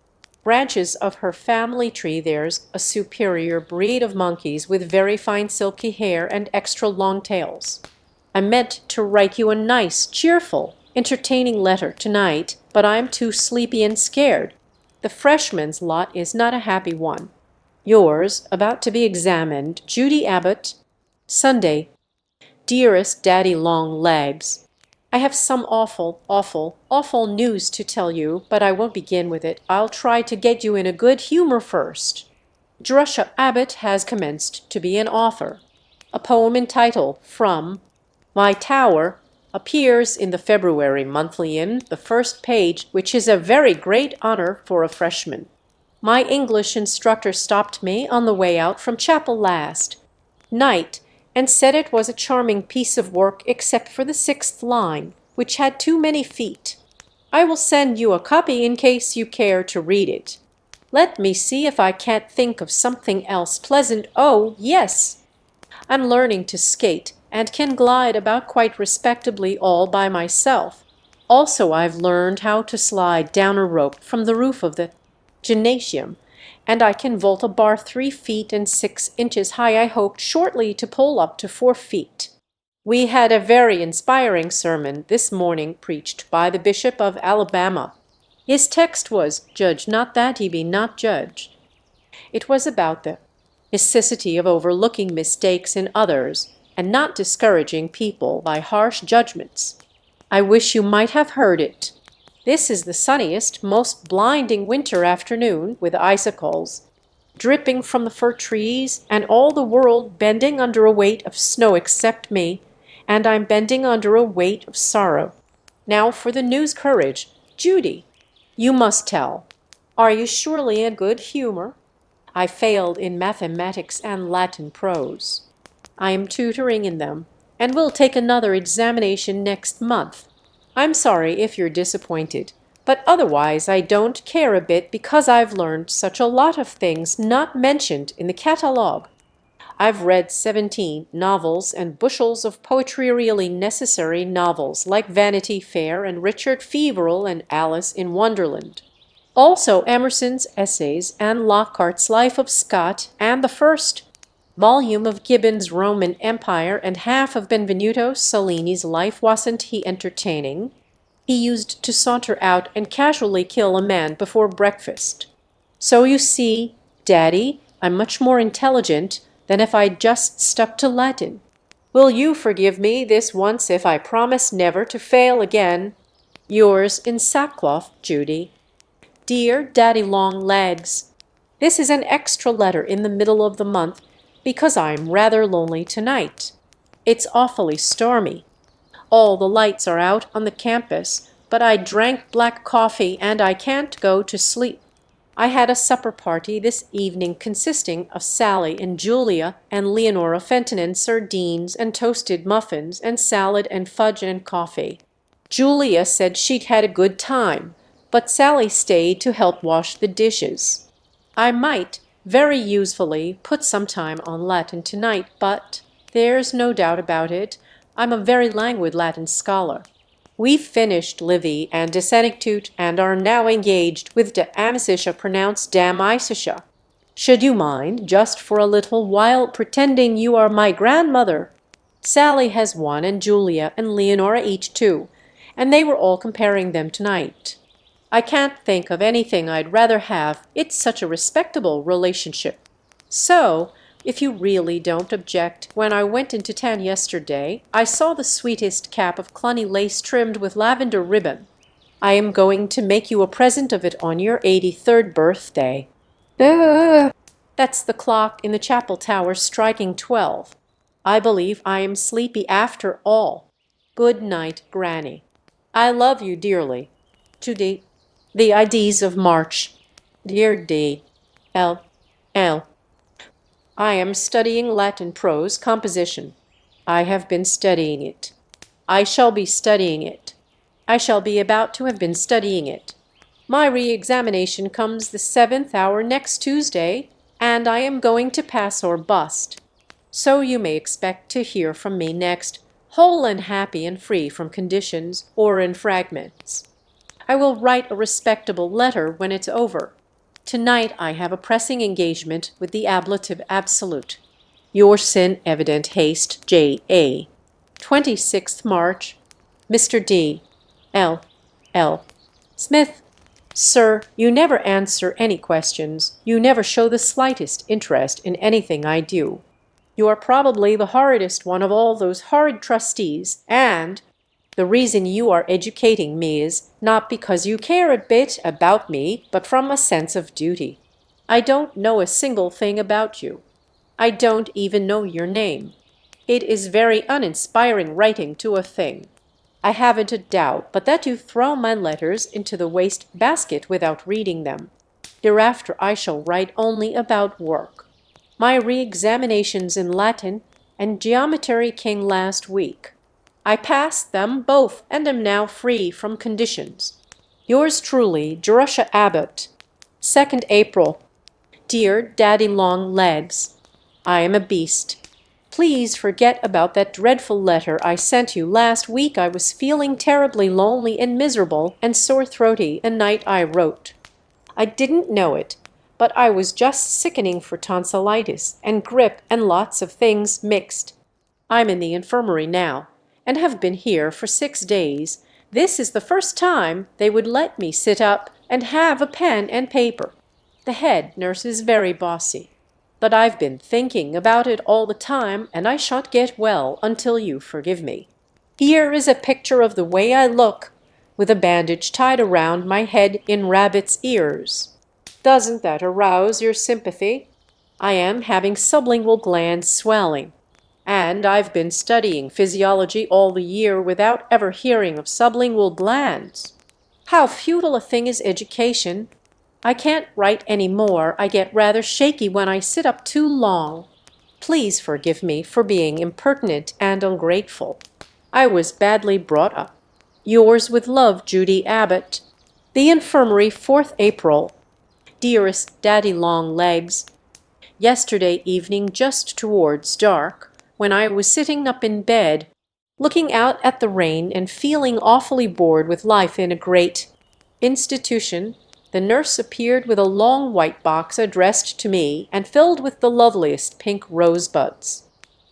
branches of her family tree there's a superior breed of monkeys with very fine silky hair and extra long tails. I meant to write you a nice, cheerful, entertaining letter tonight, but I'm too sleepy and scared. The freshman's lot is not a happy one. Yours, about to be examined, Judy Abbott. Sunday. Dearest Daddy Long Legs, I have some awful news to tell you, but I won't begin with it. I'll try to get you in a good humor first. Jerusha Abbott has commenced to be an author. A poem entitled From My Tower appears in the February Monthly in the first page, which is a very great honor for a freshman. My English instructor stopped me on the way out from chapel last night and said it was a charming piece of work except for the 6th line, which had too many feet. I will send you a copy in case you care to read it. Let me see if I can't think of something else pleasant. Oh, yes! I'm learning to skate and can glide about quite respectably all by myself. Also, I've learned how to slide down a rope from the roof of the gymnasium, and I can vault a bar 3 feet and 6 inches high. I hope shortly to pull up to 4 feet. We had a very inspiring sermon this morning preached by the Bishop of Alabama. His text was, "Judge not that ye be not judged." It was about the necessity of overlooking mistakes in others and not discouraging people by harsh judgments. I wish you might have heard it. This is the sunniest, most blinding winter afternoon, with icicles dripping from the fir trees and all the world bending under a weight of snow except me, and I'm bending under a weight of sorrow. Now for the news. Courage. Judy, you must tell. Are you surely in good humor? I failed in mathematics and Latin prose. I am tutoring in them, and will take another examination next month. I'm sorry if you're disappointed, but otherwise I don't care a bit because I've learned such a lot of things not mentioned in the catalogue. I've read 17 novels and bushels of poetry, really necessary novels like Vanity Fair and Richard Feverel and Alice in Wonderland. Also Emerson's Essays and Lockhart's Life of Scott and the first volume of Gibbon's Roman Empire and half of Benvenuto Cellini's Life. Wasn't he entertaining? He used to saunter out and casually kill a man before breakfast. So you see, Daddy, I'm much more intelligent than if I'd just stuck to Latin. Will you forgive me this once if I promise never to fail again? Yours in sackcloth, Judy. Dear Daddy Long Legs, this is an extra letter in the middle of the month because I'm rather lonely tonight. It's awfully stormy. All the lights are out on the campus, but I drank black coffee and I can't go to sleep. I had a supper party this evening consisting of Sally and Julia and Leonora Fenton and sardines and toasted muffins and salad and fudge and coffee. Julia said she'd had a good time, but Sally stayed to help wash the dishes. I might, very usefully, put some time on Latin tonight, but there's no doubt about it, I'm a very languid Latin scholar. We've finished Livy and De Senectute and are now engaged with De Amicitia pronounced Damicitia. Should you mind, just for a little while, pretending you are my grandmother? Sally has one, and Julia and Leonora each two, and they were all comparing them tonight. I can't think of anything I'd rather have. It's such a respectable relationship. So, if you really don't object, when I went into town yesterday, I saw the sweetest cap of Cluny lace trimmed with lavender ribbon. I am going to make you a present of it on your 83rd birthday. That's the clock in the chapel tower striking 12. I believe I am sleepy after all. Good night, Granny. I love you dearly. To the Ides of March. Dear D. L. L. I am studying Latin prose composition. I have been studying it. I shall be studying it. I shall be about to have been studying it. My re-examination comes the 7th hour next Tuesday, and I am going to pass or bust. So you may expect to hear from me next, whole and happy and free from conditions or in fragments. I will write a respectable letter when it's over. Tonight I have a pressing engagement with the ablative absolute. Your sin evident haste, J.A. 26th March. Mr. D. L. L. Smith. Sir, you never answer any questions. You never show the slightest interest in anything I do. You are probably the horridest one of all those horrid trustees, and the reason you are educating me is not because you care a bit about me, but from a sense of duty. I don't know a single thing about you. I don't even know your name. It is very uninspiring writing to a thing. I haven't a doubt but that you throw my letters into the waste basket without reading them. Hereafter I shall write only about work. My re-examinations in Latin and geometry came last week. I passed them both and am now free from conditions. Yours truly, Jerusha Abbott. 2nd April. Dear Daddy Long Legs, I am a beast. Please forget about that dreadful letter I sent you last week. I was feeling terribly lonely and miserable and sore-throaty the night I wrote. I didn't know it, but I was just sickening for tonsillitis and grippe and lots of things mixed. I'm in the infirmary now, and have been here for 6 days. This is the first time they would let me sit up and have a pen and paper. The head nurse is very bossy. But I've been thinking about it all the time, and I shan't get well until you forgive me. Here is a picture of the way I look, with a bandage tied around my head in rabbit's ears. Doesn't that arouse your sympathy? I am having sublingual gland swelling. And I've been studying physiology all the year without ever hearing of sublingual glands. How futile a thing is education! I can't write any more. I get rather shaky when I sit up too long. Please forgive me for being impertinent and ungrateful. I was badly brought up. Yours with love, Judy Abbott. The Infirmary, 4th April. Dearest Daddy Long Legs, yesterday evening just towards dark, when I was sitting up in bed, looking out at the rain and feeling awfully bored with life in a great institution, the nurse appeared with a long white box addressed to me and filled with the loveliest pink rosebuds.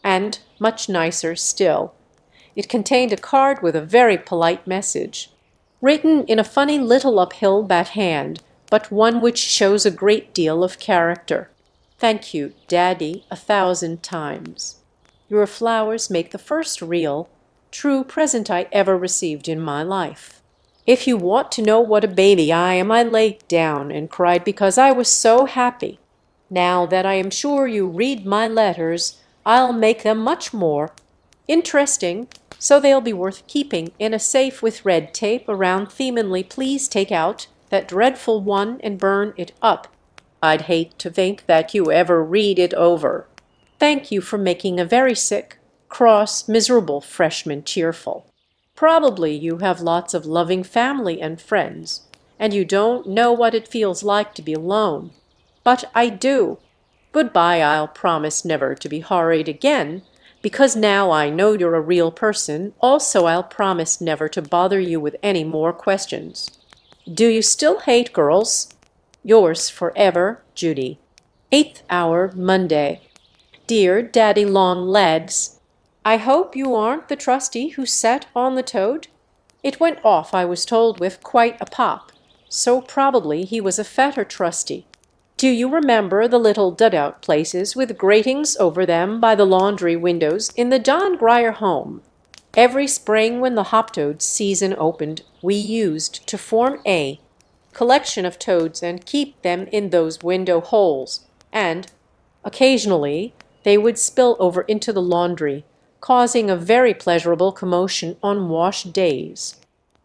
And, much nicer still, it contained a card with a very polite message, written in a funny little uphill bat hand, but one which shows a great deal of character. Thank you, Daddy, 1,000 times. Your flowers make the first real, true present I ever received in my life. If you want to know what a baby I am, I lay down and cried because I was so happy. Now that I am sure you read my letters, I'll make them much more interesting, so they'll be worth keeping in a safe with red tape around themanly. Please take out that dreadful one and burn it up. I'd hate to think that you ever read it over. Thank you for making a very sick, cross, miserable freshman cheerful. Probably you have lots of loving family and friends, and you don't know what it feels like to be alone. But I do. Goodbye. I'll promise never to be horrid again, because now I know you're a real person. Also, I'll promise never to bother you with any more questions. Do you still hate girls? Yours forever, Judy. 8th hour, Monday. Dear Daddy Long Legs, I hope you aren't the trustee who sat on the toad? It went off, I was told, with quite a pop, so probably he was a fatter trustee. Do you remember the little dugout places with gratings over them by the laundry windows in the John Grier home? Every spring when the hoptoad season opened, we used to form a collection of toads and keep them in those window holes, and occasionally they would spill over into the laundry, causing a very pleasurable commotion on wash days.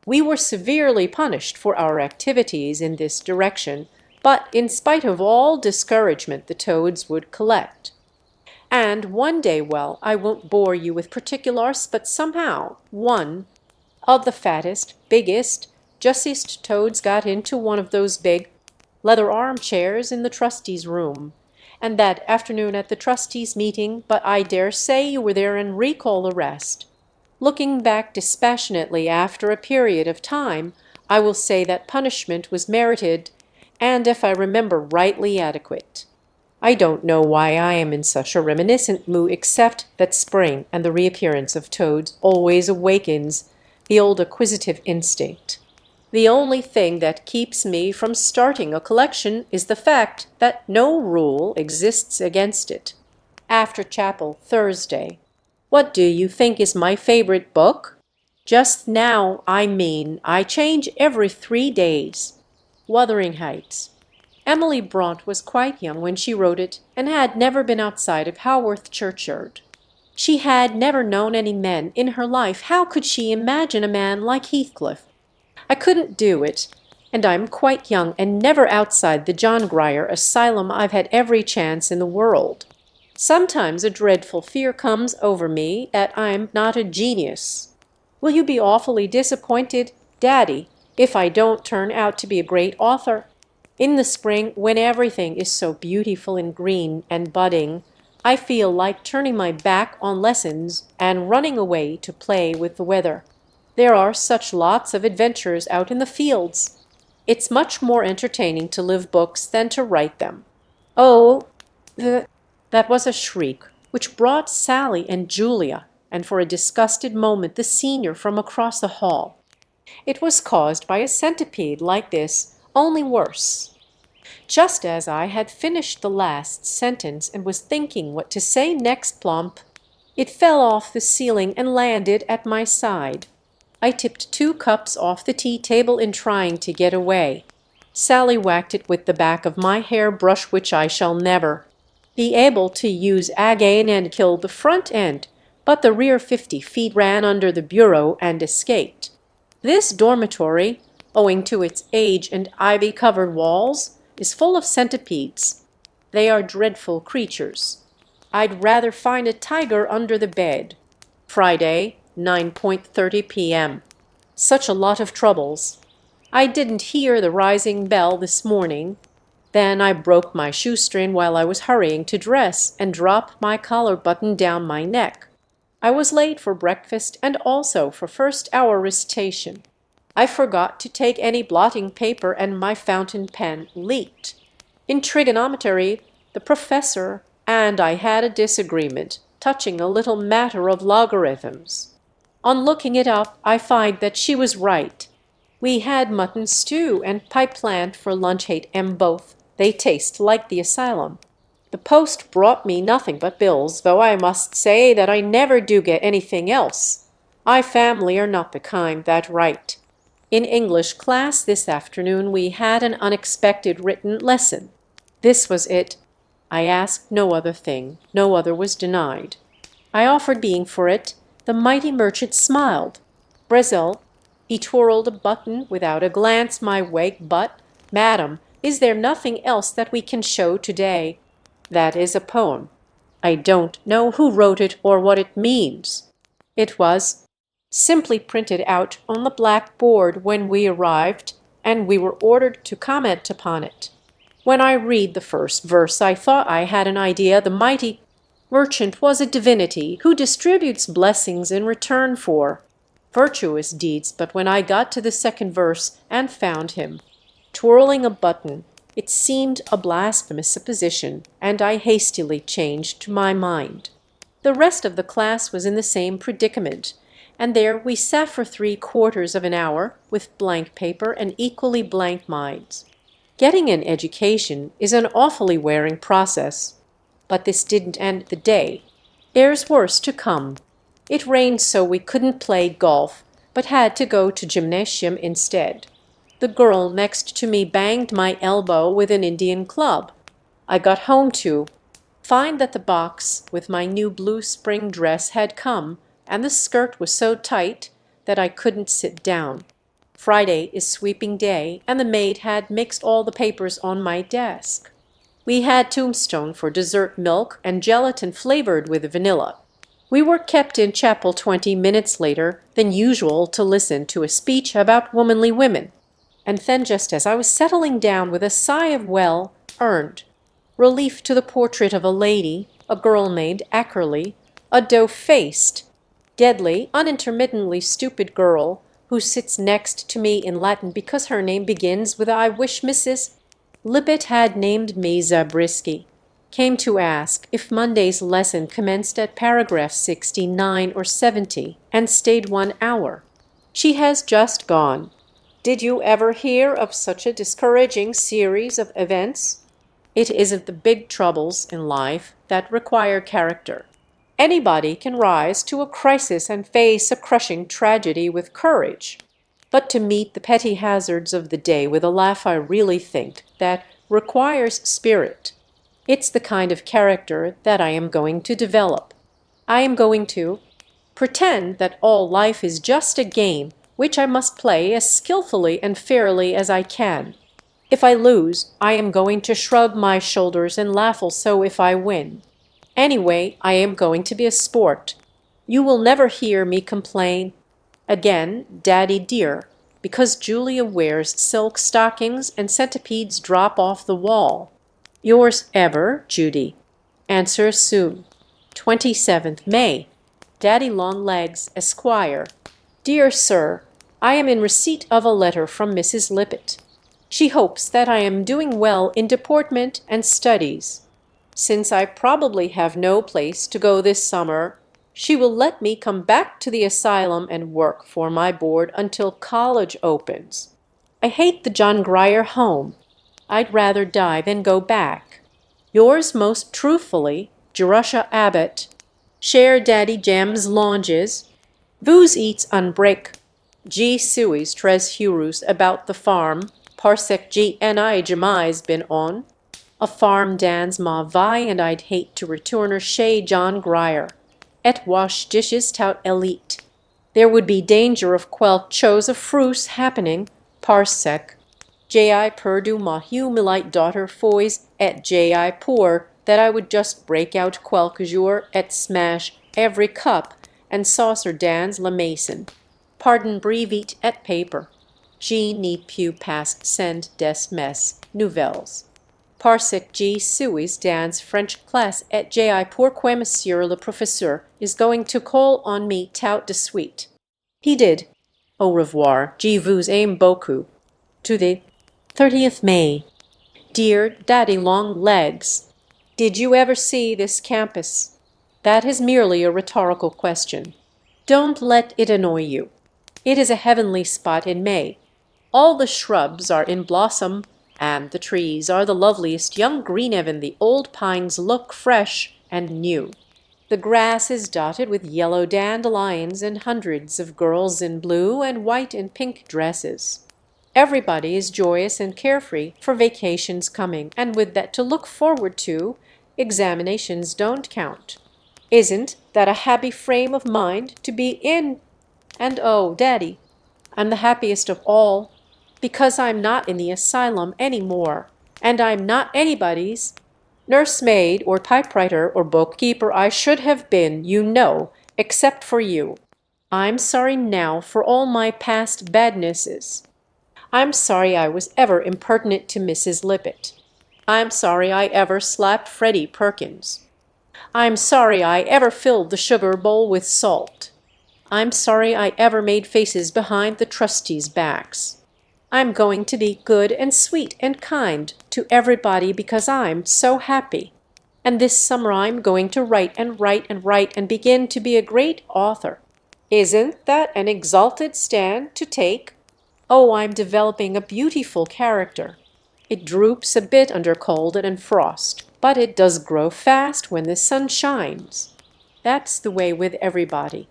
We were severely punished for our activities in this direction, but in spite of all discouragement the toads would collect. And one day, well, I won't bore you with particulars, but somehow one of the fattest, biggest, juiciest toads got into one of those big leather armchairs in the trustees' room, and that afternoon at the trustees' meeting, but I dare say you were there and recall the rest. Looking back dispassionately after a period of time, I will say that punishment was merited, and if I remember rightly, adequate. I don't know why I am in such a reminiscent mood, except that spring and the reappearance of toads always awakens the old acquisitive instinct. The only thing that keeps me from starting a collection is the fact that no rule exists against it. After chapel, Thursday. What do you think is my favorite book? Just now, I mean, I change every 3 days. Wuthering Heights. Emily Bront was quite young when she wrote it and had never been outside of Haworth churchyard. She had never known any men in her life. How could she imagine a man like Heathcliff? I couldn't do it, and I'm quite young and never outside the John Grier asylum. I've had every chance in the world. Sometimes a dreadful fear comes over me that I'm not a genius. Will you be awfully disappointed, Daddy, if I don't turn out to be a great author? In the spring, when everything is so beautiful and green and budding, I feel like turning my back on lessons and running away to play with the weather. There are such lots of adventures out in the fields. It's much more entertaining to live books than to write them. Oh, that was a shriek which brought Sally and Julia, and for a disgusted moment the senior, from across the hall. It was caused by a centipede like this, only worse. Just as I had finished the last sentence and was thinking what to say next, plump, it fell off the ceiling and landed at my side. I tipped 2 cups off the tea table in trying to get away. Sally whacked it with the back of my hair brush, which I shall never be able to use again, and killed the front end, but the rear 50 feet ran under the bureau and escaped. This dormitory, owing to its age and ivy-covered walls, is full of centipedes. They are dreadful creatures. I'd rather find a tiger under the bed. Friday, 9:30 p.m. Such a lot of troubles. I didn't hear the rising bell this morning. Then I broke my shoestring while I was hurrying to dress and dropped my collar button down my neck. I was late for breakfast and also for first hour recitation. I forgot to take any blotting paper and my fountain pen leaked. In trigonometry, the professor and I had a disagreement touching a little matter of logarithms. On looking it up, I find that she was right. We had mutton stew and pie plant for lunch. Hate 'em both. They taste like the asylum. The post brought me nothing but bills, though I must say that I never do get anything else. I family are not the kind that write. In English class this afternoon we had an unexpected written lesson. This was it. I asked no other thing. No other was denied. I offered being for it. The mighty merchant smiled. Brazil, he twirled a button without a glance my way, but, "Madam, is there nothing else that we can show today?" "That is a poem. I don't know who wrote it or what it means." It was simply printed out on the blackboard when we arrived, and we were ordered to comment upon it. When I read the first verse, I thought I had an idea the mighty merchant was a divinity who distributes blessings in return for virtuous deeds, but when I got to the second verse and found him twirling a button, it seemed a blasphemous supposition, and I hastily changed my mind. The rest of the class was in the same predicament, and there we sat for 3/4 of an hour with blank paper and equally blank minds. Getting an education is an awfully wearing process. But this didn't end the day. There's worse to come. It rained so we couldn't play golf, but had to go to gymnasium instead. The girl next to me banged my elbow with an Indian club. I got home to find that the box with my new blue spring dress had come, and the skirt was so tight that I couldn't sit down. Friday is sweeping day, and the maid had mixed all the papers on my desk. We had tombstone for dessert, milk and gelatin flavored with vanilla. We were kept in chapel 20 minutes later than usual to listen to a speech about womanly women. And then, just as I was settling down with a sigh of well-earned relief to the portrait of a lady, a girl named Ackerley, a doe-faced, deadly, unintermittently stupid girl who sits next to me in Latin because her name begins with "I wish Mrs. Lippett had named me Zabriskie," came to ask if Monday's lesson commenced at paragraph 69 or 70 and stayed 1 hour. She has just gone. Did you ever hear of such a discouraging series of events? It isn't the big troubles in life that require character. Anybody can rise to a crisis and face a crushing tragedy with courage. But to meet the petty hazards of the day with a laugh, I really think that requires spirit. It's the kind of character that I am going to develop. I am going to pretend that all life is just a game which I must play as skillfully and fairly as I can. If I lose, I am going to shrug my shoulders and laugh also if I win. Anyway, I am going to be a sport. You will never hear me complain again, "Daddy dear," because Julia wears silk stockings and centipedes drop off the wall. Yours ever, Judy. Answer soon. 27th May. Daddy Longlegs, Esquire. Dear Sir, I am in receipt of a letter from Mrs. Lippett. She hopes that I am doing well in deportment and studies. Since I probably have no place to go this summer, she will let me come back to the asylum and work for my board until college opens. I hate the John Grier home. I'd rather die than go back. Yours most truthfully, Jerusha Abbott. Share Daddy Jam's launges. Vooz eats unbreak. G. Suey's tres hurus about the farm. Parsec G. N.I. Jamai's been on. A farm dans ma vie, and I'd hate to return her chez John Grier. Et wash dishes tout elite. There would be danger of quelques chose of frus happening. Parsec. J.I. perdu ma humilite daughter fois et J.I. poor that I would just break out quelques jours et smash every cup and saucer dans la mason. Pardon brevet et paper. Je n'y puis pas send des mes nouvelles. Parsec G. Suey's dance French class et J.I. pourquoi monsieur le professeur is going to call on me tout de suite. He did. Au revoir. Je vous aime beaucoup. To the 30th May. Dear Daddy Longlegs, did you ever see this campus? That is merely a rhetorical question. Don't let it annoy you. It is a heavenly spot in May. All the shrubs are in blossom, and the trees are the loveliest young green even the old pines look fresh and new. The grass is dotted with yellow dandelions and hundreds of girls in blue and white and pink dresses. Everybody is joyous and carefree, for vacation's coming, and with that to look forward to, examinations don't count. Isn't that a happy frame of mind to be in? And oh, Daddy, I'm the happiest of all, because I'm not in the asylum any more, and I'm not anybody's nursemaid or typewriter or bookkeeper. I should have been, you know, except for you. I'm sorry now for all my past badnesses. I'm sorry I was ever impertinent to Mrs. Lippett. I'm sorry I ever slapped Freddie Perkins. I'm sorry I ever filled the sugar bowl with salt. I'm sorry I ever made faces behind the trustees' backs. I'm going to be good and sweet and kind to everybody because I'm so happy. And this summer I'm going to write and write and write and begin to be a great author. Isn't that an exalted stand to take? Oh, I'm developing a beautiful character. It droops a bit under cold and frost, but it does grow fast when the sun shines. That's the way with everybody.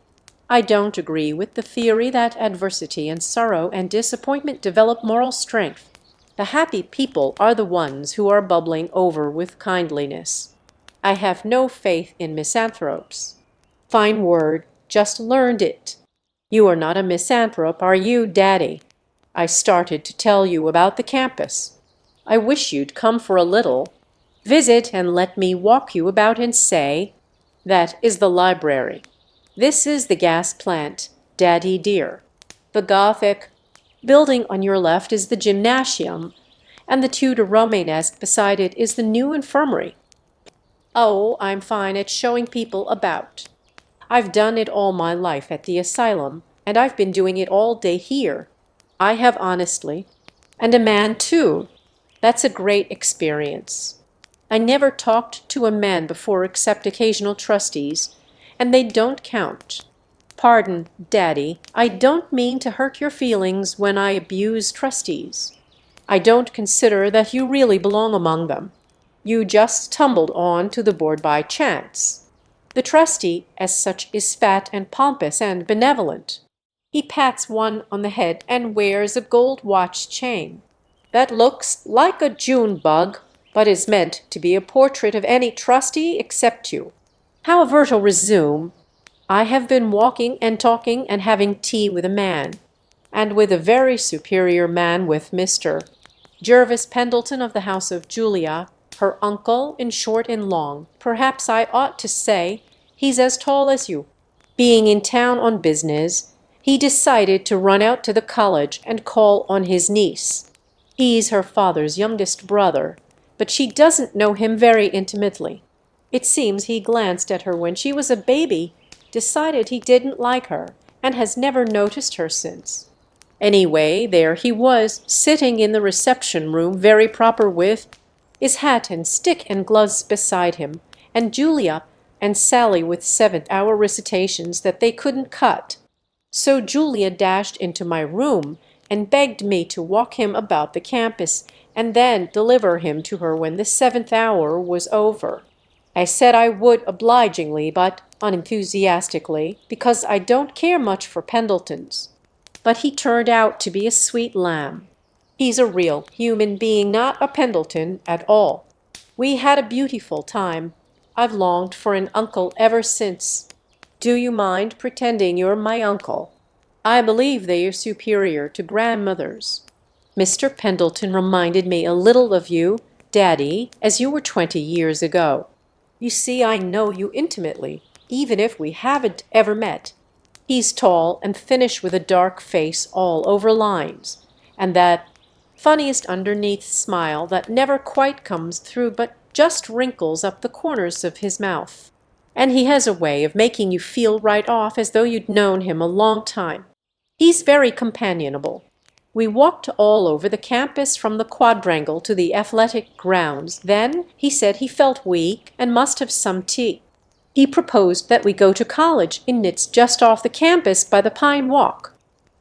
I don't agree with the theory that adversity and sorrow and disappointment develop moral strength. The happy people are the ones who are bubbling over with kindliness. I have no faith in misanthropes. Fine word, just learned it. You are not a misanthrope, are you, Daddy? I started to tell you about the campus. I wish you'd come for a little. Visit and let me walk you about and say, that is the library. This is the gas plant, Daddy dear. The Gothic building on your left is the gymnasium, and the Tudor Romanesque beside it is the new infirmary. Oh, I'm fine at showing people about. I've done it all my life at the asylum, and I've been doing it all day here. I have honestly. And a man, too. That's a great experience. I never talked to a man before except occasional trustees, and they don't count. Pardon, Daddy, I don't mean to hurt your feelings when I abuse trustees. I don't consider that you really belong among them. You just tumbled on to the board by chance. The trustee, as such, is fat and pompous and benevolent. He pats one on the head and wears a gold watch chain. That looks like a June bug, but is meant to be a portrait of any trustee except you. However, to resume, I have been walking and talking and having tea with a man, and with a very superior man, with Mr. Jervis Pendleton of the house of Julia, her uncle, in short and long. Perhaps I ought to say he's as tall as you. Being in town on business, he decided to run out to the college and call on his niece. He's her father's youngest brother, but she doesn't know him very intimately. It seems he glanced at her when she was a baby, decided he didn't like her, and has never noticed her since. Anyway, there he was, sitting in the reception room, very proper, with his hat and stick and gloves beside him, and Julia and Sally with seventh-hour recitations that they couldn't cut. So Julia dashed into my room and begged me to walk him about the campus and then deliver him to her when the seventh hour was over. I said I would obligingly, but unenthusiastically, because I don't care much for Pendletons. But he turned out to be a sweet lamb. He's a real human being, not a Pendleton at all. We had a beautiful time. I've longed for an uncle ever since. Do you mind pretending you're my uncle? I believe they are superior to grandmothers. Mr. Pendleton reminded me a little of you, Daddy, as you were 20 years ago. You see, I know you intimately, even if we haven't ever met. He's tall and thinnish with a dark face all over lines, and that funniest underneath smile that never quite comes through but just wrinkles up the corners of his mouth. And he has a way of making you feel right off as though you'd known him a long time. He's very companionable. We walked all over the campus from the quadrangle to the athletic grounds. Then he said he felt weak and must have some tea. He proposed that we go to college in Nits just off the campus by the Pine Walk.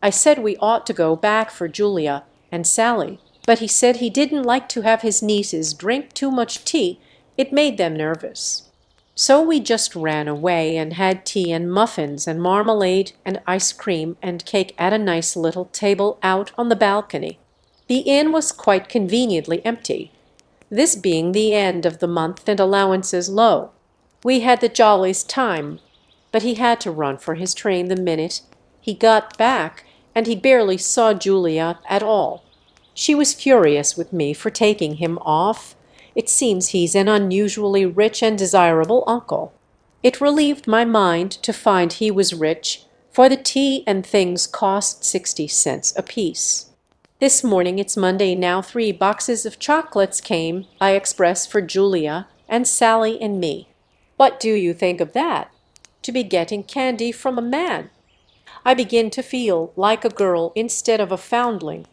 I said we ought to go back for Julia and Sally, but he said he didn't like to have his nieces drink too much tea. It made them nervous. So we just ran away and had tea and muffins and marmalade and ice cream and cake at a nice little table out on the balcony. The inn was quite conveniently empty, this being the end of the month and allowances low. We had the jolliest time, but he had to run for his train the minute he got back, and he barely saw Julia at all. She was furious with me for taking him off. It seems he's an unusually rich and desirable uncle. It relieved my mind to find he was rich, for the tea and things cost 60 cents apiece. This morning, it's Monday now, 3 boxes of chocolates came by express for Julia and Sally and me. What do you think of that? To be getting candy from a man! I begin to feel like a girl instead of a foundling.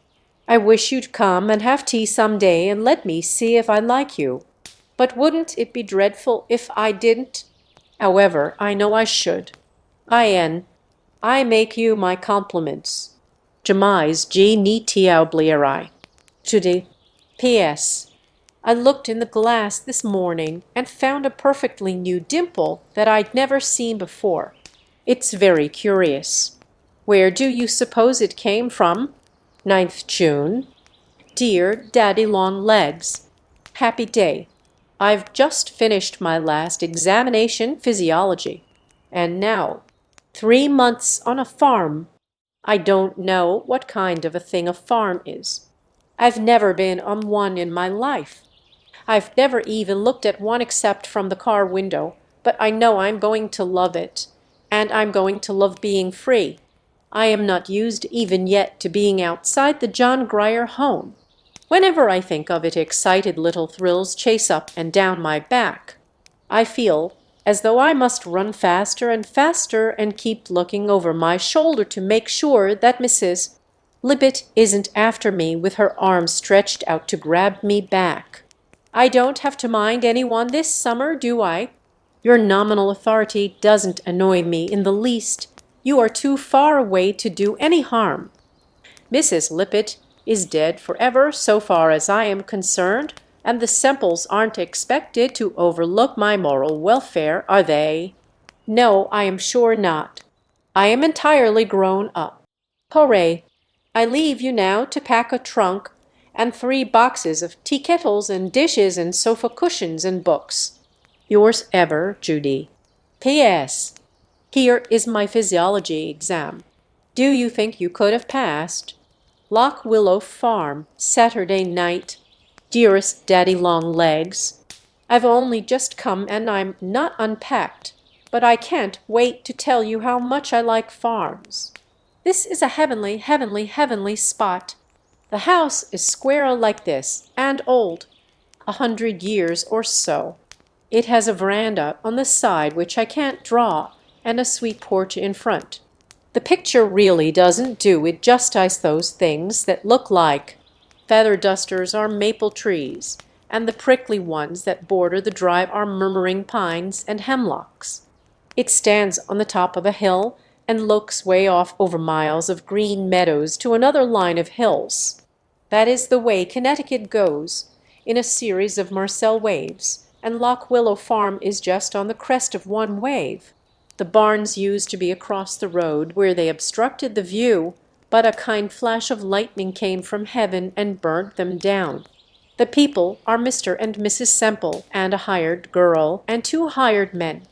I wish you'd come and have tea some day and let me see if I like you. But wouldn't it be dreadful if I didn't? However, I know I should. I make you my compliments. Jamais G ni t'oublierai. Judy. P.S. I looked in the glass this morning and found a perfectly new dimple that I'd never seen before. It's very curious. Where do you suppose it came from? 9th June. Dear Daddy Long Legs, happy day. I've just finished my last examination physiology. And now, 3 months on a farm. I don't know what kind of a thing a farm is. I've never been on one in my life. I've never even looked at one except from the car window, but I know I'm going to love it, and I'm going to love being free. I am not used even yet to being outside the John Grier home. Whenever I think of it, excited little thrills chase up and down my back. I feel as though I must run faster and faster and keep looking over my shoulder to make sure that Mrs. Libbet isn't after me with her arms stretched out to grab me back. I don't have to mind anyone this summer, do I? Your nominal authority doesn't annoy me in the least. You are too far away to do any harm. Mrs. Lippett is dead forever so far as I am concerned, and the Semples aren't expected to overlook my moral welfare, are they? No, I am sure not. I am entirely grown up. Hooray! I leave you now to pack a trunk and 3 boxes of tea kettles and dishes and sofa cushions and books. Yours ever, Judy. P.S. Here is my physiology exam. Do you think you could have passed? Lock Willow Farm, Saturday night. Dearest Daddy Long Legs, I've only just come and I'm not unpacked, but I can't wait to tell you how much I like farms. This is a heavenly, heavenly, heavenly spot. The house is square like this, and old, 100 years or so. It has a veranda on the side which I can't draw, and a sweet porch in front. The picture really doesn't do it justice. Those things that look like feather dusters are maple trees, and the prickly ones that border the drive are murmuring pines and hemlocks. It stands on the top of a hill and looks way off over miles of green meadows to another line of hills. That is the way Connecticut goes, in a series of Marcel waves, and Lock Willow Farm is just on the crest of one wave. The barns used to be across the road where they obstructed the view, but a kind flash of lightning came from heaven and burnt them down. The people are Mr. and Mrs. Semple and a hired girl and 2 hired men.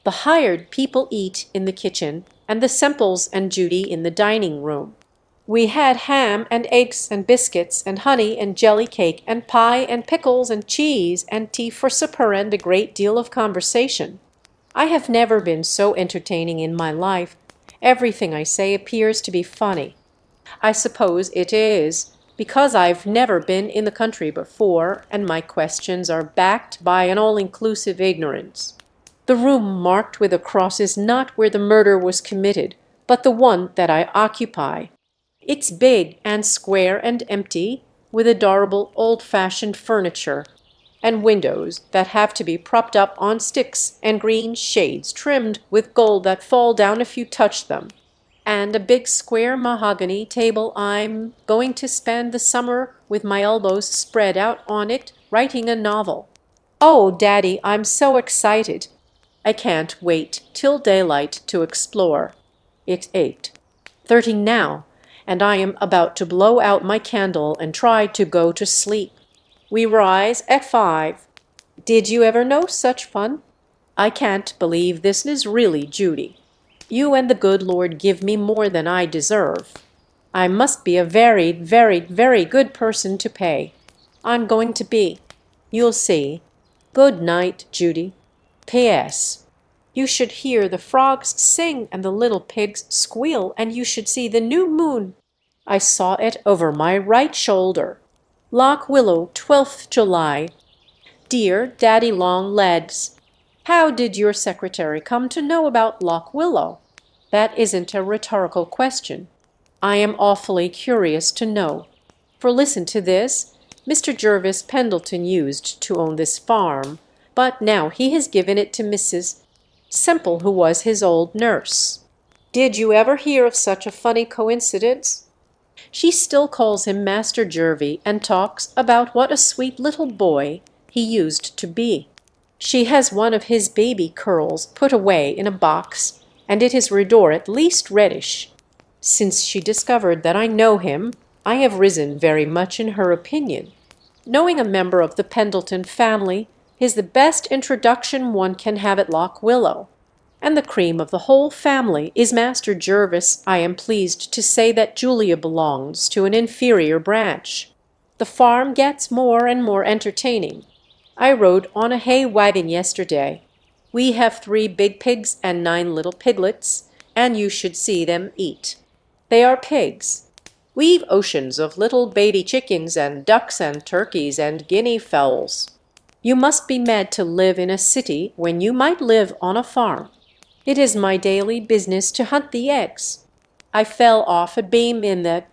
The hired people eat in the kitchen, and the Semples and Judy in the dining room. We had ham and eggs and biscuits and honey and jelly cake and pie and pickles and cheese and tea for supper and a great deal of conversation. I have never been so entertaining in my life. Everything I say appears to be funny. I suppose it is, because I've never been in the country before, and my questions are backed by an all-inclusive ignorance. The room marked with a cross is not where the murder was committed, but the one that I occupy. It's big and square and empty, with adorable old-fashioned furniture, and windows that have to be propped up on sticks, and green shades trimmed with gold that fall down if you touch them, and a big square mahogany table. I'm going to spend the summer with my elbows spread out on it, writing a novel. Oh, Daddy, I'm so excited. I can't wait till daylight to explore. It's 8:30 now, and I am about to blow out my candle and try to go to sleep. We rise at 5. Did you ever know such fun? I can't believe this is really Judy. You and the good Lord give me more than I deserve. I must be a very, very, very good person to pay. I'm going to be. You'll see. Good night, Judy. P.S. You should hear the frogs sing and the little pigs squeal, and you should see the new moon. I saw it over my right shoulder. Lock Willow, 12th July. Dear Daddy Long Legs, how did your secretary come to know about Lock Willow? That isn't a rhetorical question. I am awfully curious to know. For listen to this. Mr. Jervis Pendleton used to own this farm, but now he has given it to Mrs. Semple, who was his old nurse. Did you ever hear of such a funny coincidence? She still calls him Master Jervy and talks about what a sweet little boy he used to be. She has one of his baby curls put away in a box, and it is redor at least reddish. Since she discovered that I know him, I have risen very much in her opinion. Knowing a member of the Pendleton family is the best introduction one can have at Lock Willow, and the cream of the whole family is Master Jervis. I am pleased to say that Julia belongs to an inferior branch. The farm gets more and more entertaining. I rode on a hay wagon yesterday. We have 3 big pigs and 9 little piglets, and you should see them eat. They are pigs. We've oceans of little baby chickens and ducks and turkeys and guinea fowls. You must be mad to live in a city when you might live on a farm. It is my daily business to hunt the eggs. I fell off a beam in the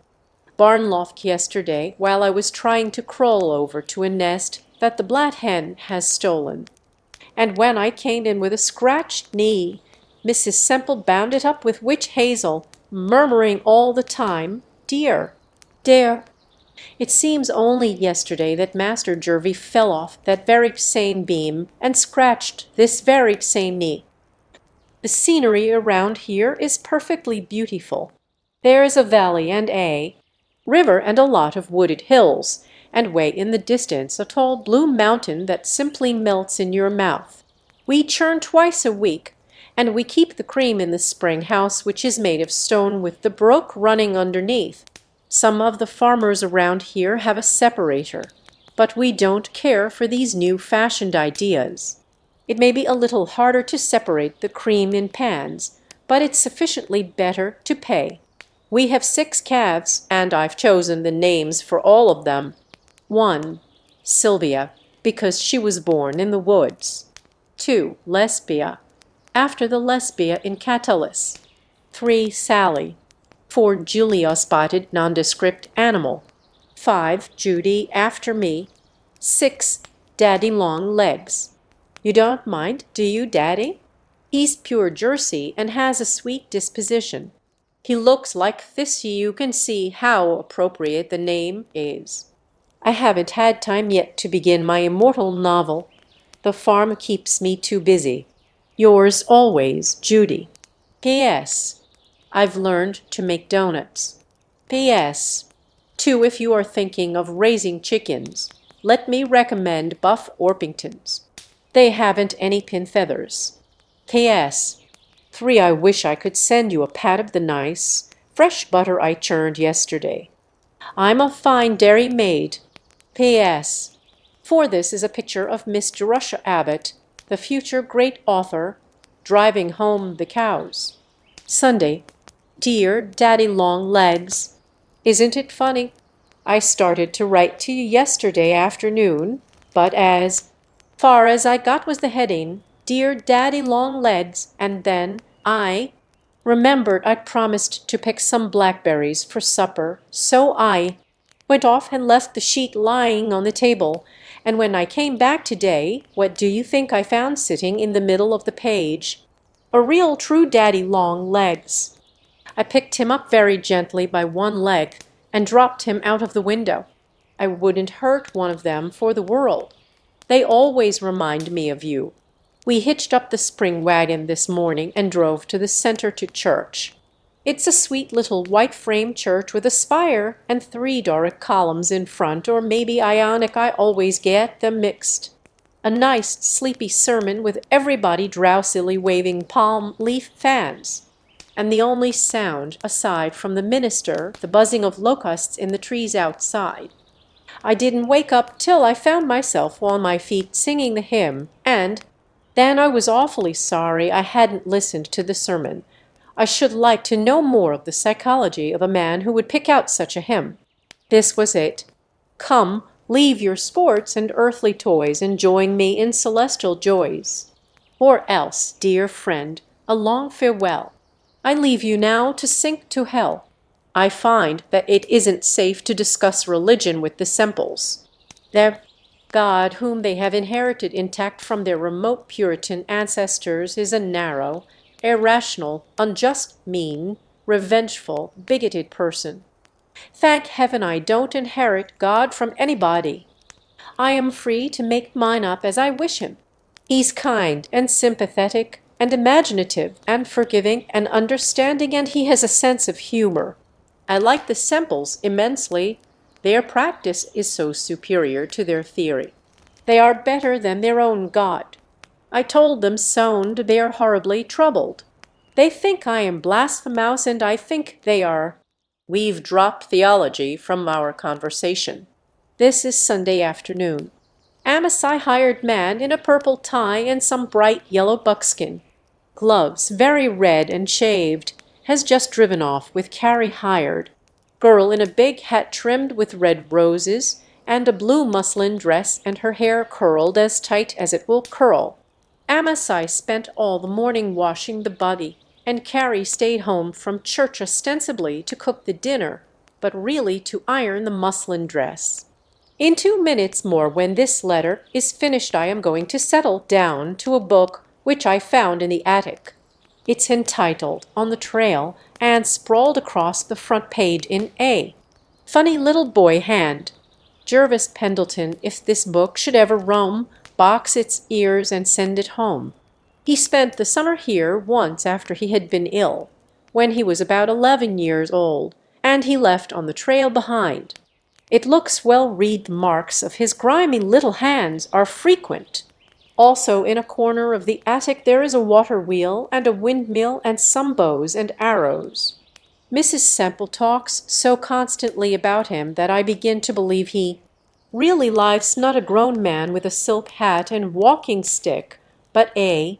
barn loft yesterday while I was trying to crawl over to a nest that the Black Hen has stolen. And when I came in with a scratched knee, Mrs. Semple bound it up with witch hazel, murmuring all the time, "Dear, dear." It seems only yesterday that Master Jervy fell off that very same beam and scratched this very same knee. The scenery around here is perfectly beautiful. There is a valley and a river and a lot of wooded hills, and way in the distance a tall blue mountain that simply melts in your mouth. We churn twice a week, and we keep the cream in the spring house, which is made of stone with the brook running underneath. Some of the farmers around here have a separator, but we don't care for these new-fashioned ideas. It may be a little harder to separate the cream in pans, but it's sufficiently better to pay. We have 6 calves, and I've chosen the names for all of them. 1. Sylvia, because she was born in the woods. 2. Lesbia, after the Lesbia in Catullus. 3. Sally, for Julia spotted nondescript animal. 5. Judy, after me. 6. Daddy Long Legs. You don't mind, do you, Daddy? He's pure Jersey and has a sweet disposition. He looks like this. You can see how appropriate the name is. I haven't had time yet to begin my immortal novel. The farm keeps me too busy. Yours always, Judy. P.S. I've learned to make donuts. P.S. 2. If you are thinking of raising chickens, let me recommend Buff Orpingtons. They haven't any pin feathers. P.S. 3. I wish I could send you a pat of the nice, fresh butter I churned yesterday. I'm a fine dairy maid. P.S. 4. This is a picture of Miss Jerusha Abbott, the future great author, driving home the cows. Sunday. Dear Daddy Long Legs, isn't it funny? I started to write to you yesterday afternoon, but as far as I got was the heading, Dear Daddy Long Legs, and then I remembered I'd promised to pick some blackberries for supper, so I went off and left the sheet lying on the table, and when I came back today, what do you think I found sitting in the middle of the page? A real true Daddy Long Legs. I picked him up very gently by one leg and dropped him out of the window. I wouldn't hurt one of them for the world. They always remind me of you. We hitched up the spring wagon this morning and drove to the center to church. It's a sweet little white-frame church with a spire and 3 Doric columns in front, or maybe Ionic. I always get them mixed. A nice sleepy sermon with everybody drowsily waving palm leaf fans, and the only sound, aside from the minister, the buzzing of locusts in the trees outside. I didn't wake up till I found myself on my feet singing the hymn, and then I was awfully sorry I hadn't listened to the sermon. I should like to know more of the psychology of a man who would pick out such a hymn. This was it. Come, leave your sports and earthly toys, and join me in celestial joys. Or else, dear friend, a long farewell. I leave you now to sink to hell. I find that it isn't safe to discuss religion with the Semples. Their God, whom they have inherited intact from their remote Puritan ancestors, is a narrow, irrational, unjust, mean, revengeful, bigoted person. Thank heaven I don't inherit God from anybody. I am free to make mine up as I wish him. He's kind and sympathetic and imaginative and forgiving and understanding, and he has a sense of humor. I like the Semples immensely. Their practice is so superior to their theory. They are better than their own God. I told them so, they are horribly troubled. They think I am blasphemous, and I think they are. We've dropped theology from our conversation. This is Sunday afternoon. Amasai hired man in a purple tie and some bright yellow buckskin. Gloves, very red and shaved, has just driven off with carry hired. Girl in a big hat trimmed with red roses, and a blue muslin dress, and her hair curled as tight as it will curl. Amasai spent all the morning washing the buggy, and Carrie stayed home from church ostensibly to cook the dinner, but really to iron the muslin dress. In 2 minutes more, when this letter is finished, I am going to settle down to a book which I found in the attic. It's entitled On the Trail, and sprawled across the front page in A. Funny little boy hand. Jervis Pendleton, if this book should ever roam, box its ears and send it home. He spent the summer here once after he had been ill, when he was about 11 years old, and he left on the trail behind. It looks well read. The marks of his grimy little hands are frequent. Also in a corner of the attic there is a water wheel and a windmill and some bows and arrows. Mrs. Semple talks so constantly about him that I begin to believe he really life's not a grown man with a silk hat and walking stick, but a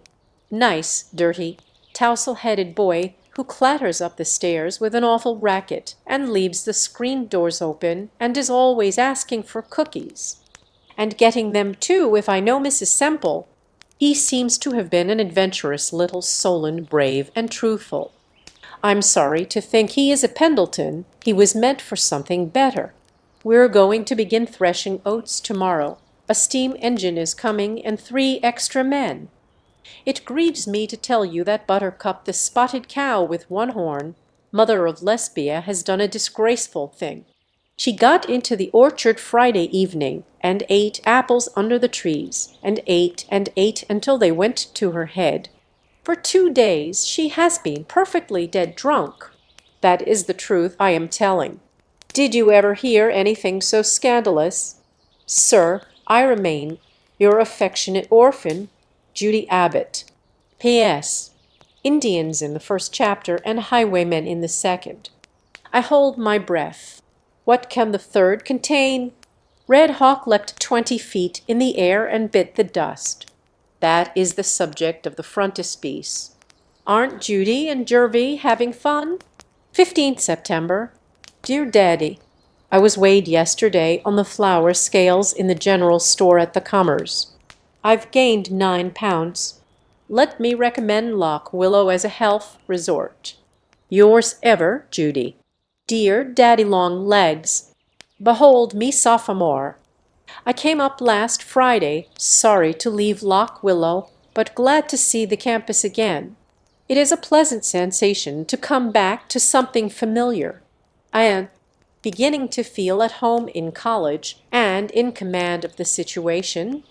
nice, dirty, tousle-headed boy who clatters up the stairs with an awful racket and leaves the screen doors open and is always asking for cookies. And getting them too, if I know Mrs. Semple. He seems to have been an adventurous little Solon, brave and truthful. I'm sorry to think he is a Pendleton. He was meant for something better. We're going to begin threshing oats tomorrow. A steam engine is coming and 3 extra men. It grieves me to tell you that Buttercup, the spotted cow with one horn, mother of Lesbia, has done a disgraceful thing. She got into the orchard Friday evening and ate apples under the trees, and ate until they went to her head. For 2 days she has been perfectly dead drunk. That is the truth I am telling. Did you ever hear anything so scandalous? Sir, I remain your affectionate orphan, Judy Abbott. P.S. Indians in the first chapter and highwaymen in the second. I hold my breath. What can the third contain? Red Hawk leapt 20 feet in the air and bit the dust. That is the subject of the frontispiece. Aren't Judy and Jervie having fun? 15th September. Dear Daddy, I was weighed yesterday on the flour scales in the general store at the Commerce. I've gained 9 pounds. Let me recommend Lock Willow as a health resort. Yours ever, Judy. Dear Daddy Long Legs, behold me sophomore. I came up last Friday, sorry to leave Lock Willow, but glad to see the campus again. It is a pleasant sensation to come back to something familiar. I am beginning to feel at home in college and in command of the situation.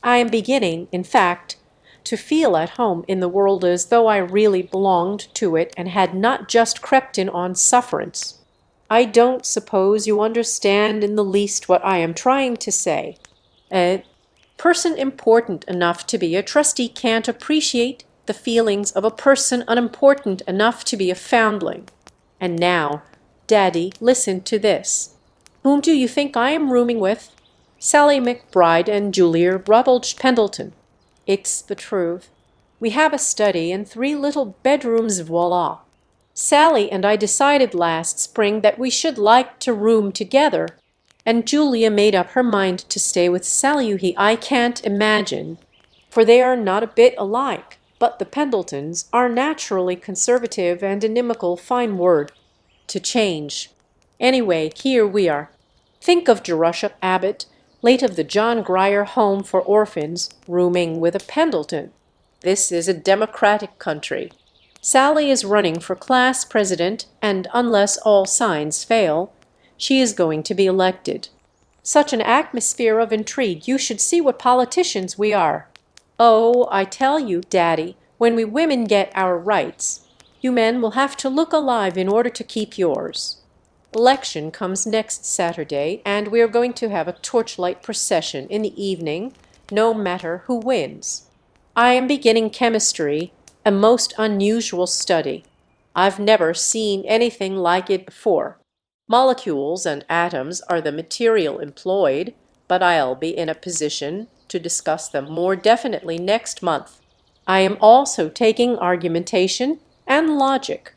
I am beginning, in fact, to feel at home in the world as though I really belonged to it and had not just crept in on sufferance. I don't suppose you understand in the least what I am trying to say. Person important enough to be a trustee can't appreciate the feelings of a person unimportant enough to be a foundling. And now, Daddy, listen to this. Whom do you think I am rooming with? Sally McBride and Julia Rutledge Pendleton. It's the truth. We have a study and 3 little bedrooms, voila. Sally and I decided last spring that we should like to room together, and Julia made up her mind to stay with Sally. I can't imagine, for they are not a bit alike, but the Pendletons are naturally conservative and inimical, fine word, to change. Anyway, here we are. Think of Jerusha Abbott, late of the John Grier Home for Orphans, rooming with a Pendleton. This is a democratic country. Sally is running for class president, and unless all signs fail, she is going to be elected. Such an atmosphere of intrigue. You should see what politicians we are. Oh, I tell you, Daddy, when we women get our rights, you men will have to look alive in order to keep yours. Election comes next Saturday, and we are going to have a torchlight procession in the evening, no matter who wins. I am beginning chemistry, a most unusual study. I've never seen anything like it before. Molecules and atoms are the material employed, but I'll be in a position to discuss them more definitely next month. I am also taking argumentation and logic,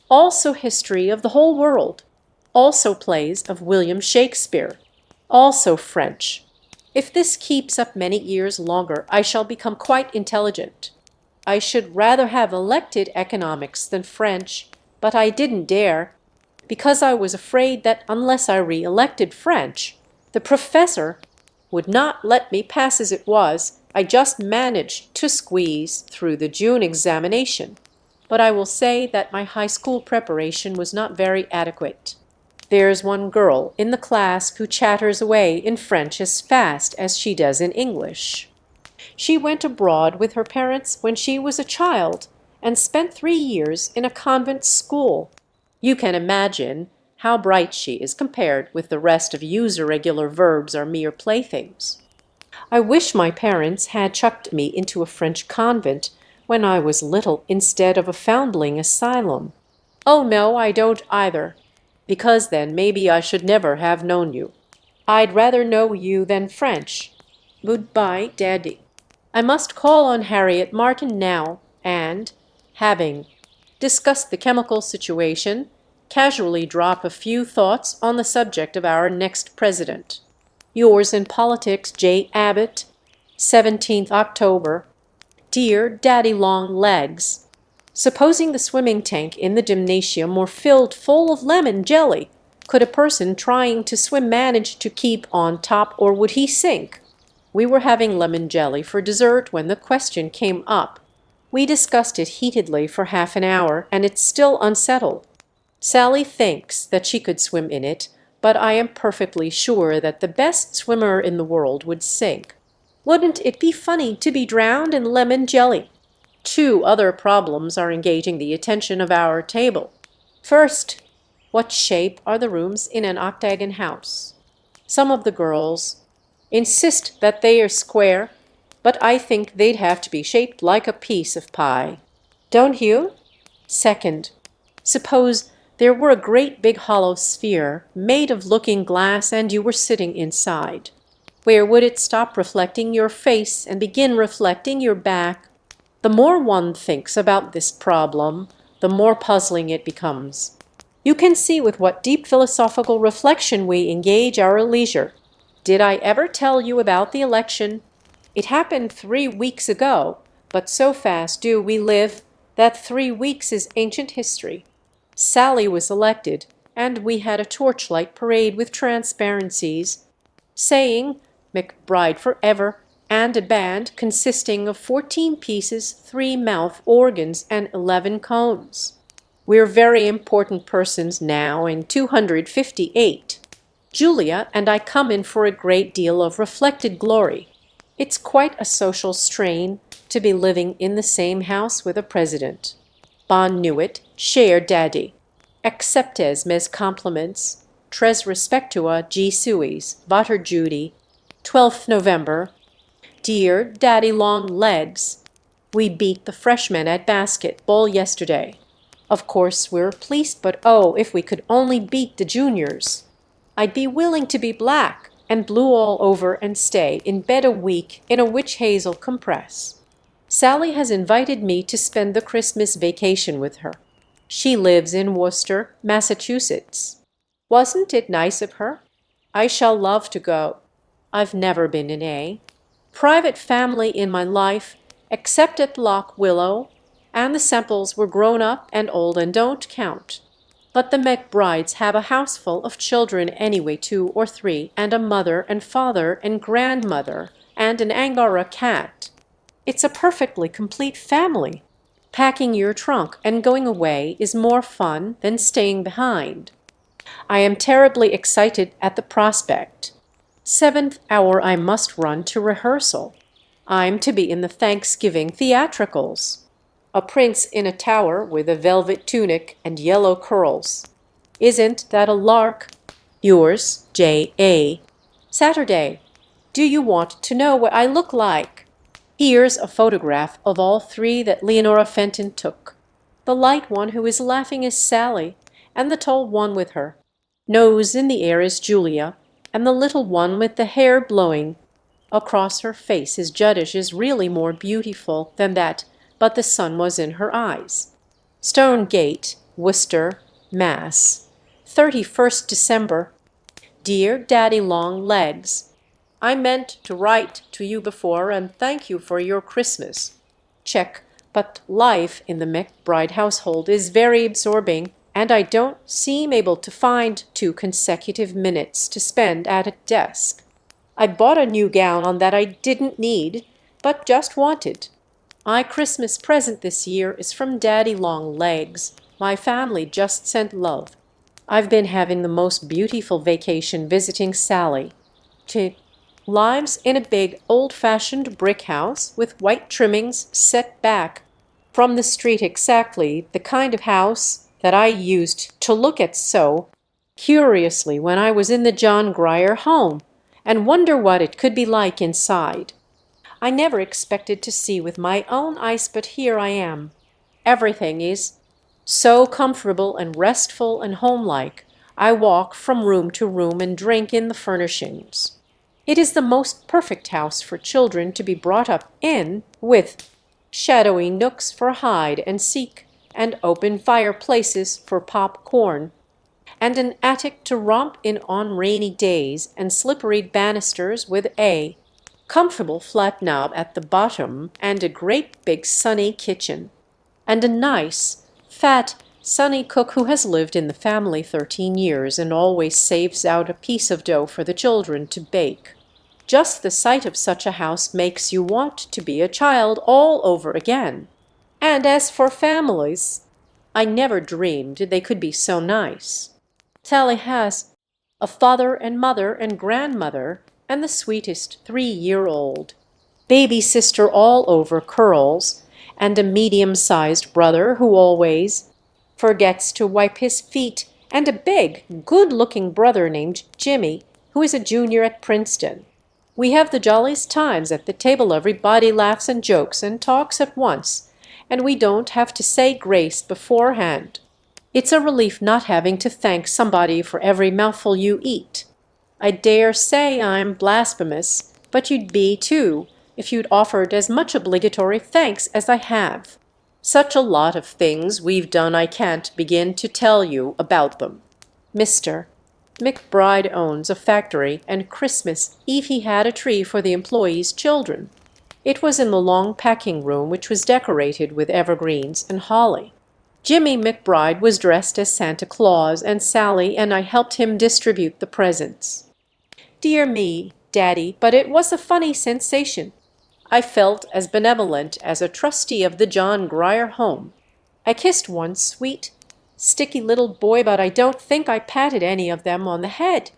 also history of the whole world, also plays of William Shakespeare, also French. If this keeps up many years longer, I shall become quite intelligent. I should rather have elected economics than French, but I didn't dare, because I was afraid that unless I re-elected French, the professor would not let me pass as it was. I just managed to squeeze through the June examination, but I will say that my high school preparation was not very adequate. There's one girl in the class who chatters away in French as fast as she does in English. She went abroad with her parents when she was a child and spent 3 years in a convent school. You can imagine how bright she is compared with the rest of you. Irregular verbs are mere playthings. I wish my parents had chucked me into a French convent when I was little instead of a foundling asylum. Oh no, I don't either, because then maybe I should never have known you. I'd rather know you than French. Goodbye, Daddy. I must call on Harriet Martin now, and, having discussed the chemical situation, casually drop a few thoughts on the subject of our next president. Yours in politics, J. Abbott, 17th October. Dear Daddy Long Legs, supposing the swimming tank in the gymnasium were filled full of lemon jelly, could a person trying to swim manage to keep on top, or would he sink? We were having lemon jelly for dessert when the question came up. We discussed it heatedly for half an hour, and it's still unsettled. Sally thinks that she could swim in it, but I am perfectly sure that the best swimmer in the world would sink. Wouldn't it be funny to be drowned in lemon jelly? 2 other problems are engaging the attention of our table. First, what shape are the rooms in an octagon house? Some of the girls insist that they are square, but I think they'd have to be shaped like a piece of pie. Don't you? Second, suppose there were a great big hollow sphere made of looking glass and you were sitting inside. Where would it stop reflecting your face and begin reflecting your back? The more one thinks about this problem, the more puzzling it becomes. You can see with what deep philosophical reflection we engage our leisure. Did I ever tell you about the election? It happened 3 weeks ago, but so fast do we live that 3 weeks is ancient history. Sally was elected, and we had a torchlight parade with transparencies, saying McBride forever, and a band consisting of 14 pieces, 3 mouth organs, and 11 cones. We're very important persons now in 258. Julia and I come in for a great deal of reflected glory. It's quite a social strain to be living in the same house with a president. Bon nuit, cher Daddy. Acceptes mes compliments. Tres respectua G. Suis, Vater Judy, 12th November, Dear Daddy Long Legs, we beat the freshmen at basketball yesterday. Of course we're pleased, but oh, if we could only beat the juniors. I'd be willing to be black and blue all over and stay in bed a week in a witch hazel compress. Sally has invited me to spend the Christmas vacation with her. She lives in Worcester, Massachusetts. Wasn't it nice of her? I shall love to go. I've never been in a private family in my life, except at Lock Willow, and the Semples were grown up and old and don't count. But the McBrides have a house full of children anyway, 2 or 3, and a mother and father and grandmother and an Angora cat. It's a perfectly complete family. Packing your trunk and going away is more fun than staying behind. I am terribly excited at the prospect. 7th hour I must run to rehearsal. I'm to be in the Thanksgiving theatricals. A prince in a tower with a velvet tunic and yellow curls. Isn't that a lark? Yours, J.A. Saturday. Do you want to know what I look like? Here's a photograph of all 3 that Leonora Fenton took. The light one who is laughing is Sally, and the tall one with her. Nose in the air is Julia, and the little one with the hair blowing across her face is Juddish is really more beautiful than that, but the sun was in her eyes. Stone Gate, Worcester, Mass. 31st December. Dear Daddy Long Legs, I meant to write to you before and thank you for your Christmas. Check, but life in the McBride household is very absorbing, and I don't seem able to find 2 consecutive minutes to spend at a desk. I bought a new gown on that I didn't need, but just wanted. My Christmas present this year is from Daddy Long Legs. My family just sent love. I've been having the most beautiful vacation visiting Sally. She lives in a big, old-fashioned brick house with white trimmings set back from the street, exactly the kind of house that I used to look at so curiously when I was in the John Grier home and wonder what it could be like inside. I never expected to see with my own eyes, but here I am. Everything is so comfortable and restful and homelike. I walk from room to room and drink in the furnishings. It is the most perfect house for children to be brought up in, with shadowy nooks for hide and seek, and open fireplaces for popcorn, and an attic to romp in on rainy days, and slippery banisters with a comfortable flat knob at the bottom, and a great big sunny kitchen, and a nice, fat, sunny cook who has lived in the family 13 years and always saves out a piece of dough for the children to bake. Just the sight of such a house makes you want to be a child all over again. And as for families, I never dreamed they could be so nice. Sally has a father and mother and grandmother, and the sweetest 3-year-old. Baby sister all over curls, and a medium-sized brother who always forgets to wipe his feet, and a big, good-looking brother named Jimmy, who is a junior at Princeton. We have the jolliest times at the table. Everybody laughs and jokes and talks at once, and we don't have to say grace beforehand. It's a relief not having to thank somebody for every mouthful you eat. I dare say I'm blasphemous, but you'd be too if you'd offered as much obligatory thanks as I have. Such a lot of things we've done I can't begin to tell you about them. Mr. McBride owns a factory, and Christmas Eve he had a tree for the employees' children. It was in the long packing room, which was decorated with evergreens and holly. Jimmy McBride was dressed as Santa Claus, and Sally and I helped him distribute the presents. Dear me, Daddy, but it was a funny sensation. I felt as benevolent as a trustee of the John Grier home. I kissed one sweet, sticky little boy, but I don't think I patted any of them on the head.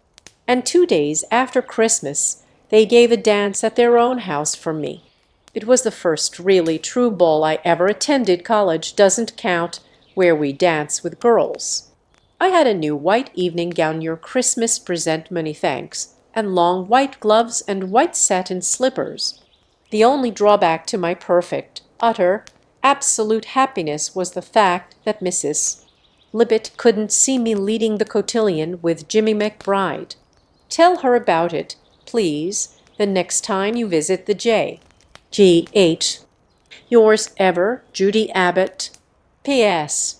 And 2 days after Christmas, they gave a dance at their own house for me. It was the first really true ball I ever attended. College doesn't count where we dance with girls. I had a new white evening gown, your Christmas present, many thanks, and long white gloves and white satin slippers. The only drawback to my perfect, utter, absolute happiness was the fact that Mrs. Libbet couldn't see me leading the cotillion with Jimmy McBride. Tell her about it, please, the next time you visit the J. G.H. Yours ever, Judy Abbott. P.S.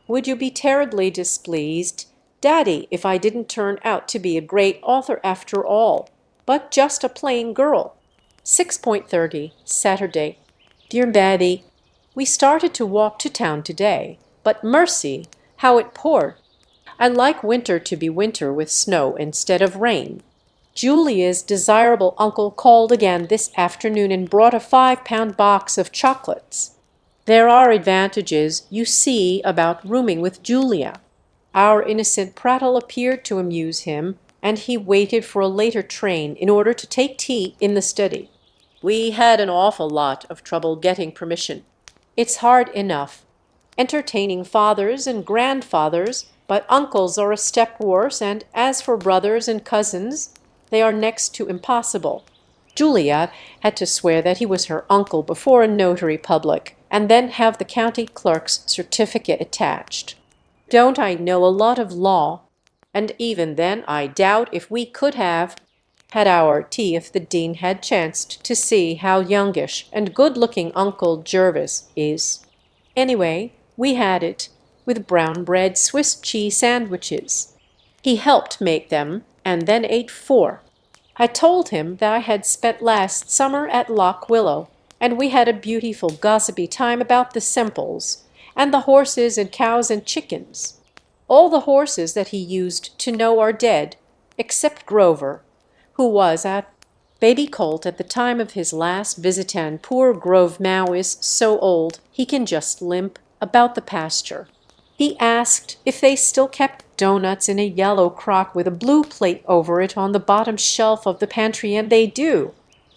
Would you be terribly displeased, Daddy, if I didn't turn out to be a great author after all, but just a plain girl? 6.30, Saturday. Dear Daddy, we started to walk to town today, but mercy, how it poured! I like winter to be winter with snow instead of rain. Julia's desirable uncle called again this afternoon and brought a 5-pound box of chocolates. There are advantages, you see, about rooming with Julia. Our innocent prattle appeared to amuse him, and he waited for a later train in order to take tea in the study. We had an awful lot of trouble getting permission. It's hard enough entertaining fathers and grandfathers, but uncles are a step worse, and as for brothers and cousins, they are next to impossible. Julia had to swear that he was her uncle before a notary public, and then have the county clerk's certificate attached. Don't I know a lot of law? And even then I doubt if we could have had our tea if the dean had chanced to see how youngish and good-looking Uncle Jervis is. Anyway, we had it, with brown bread Swiss cheese sandwiches. He helped make them, and then ate 4. I told him that I had spent last summer at Lock Willow, and we had a beautiful gossipy time about the Semples, and the horses and cows and chickens. All the horses that he used to know are dead, except Grover, who was a baby colt at the time of his last visit, and poor Grove now is so old he can just limp about the pasture. He asked if they still kept doughnuts in a yellow crock with a blue plate over it on the bottom shelf of the pantry, and they do.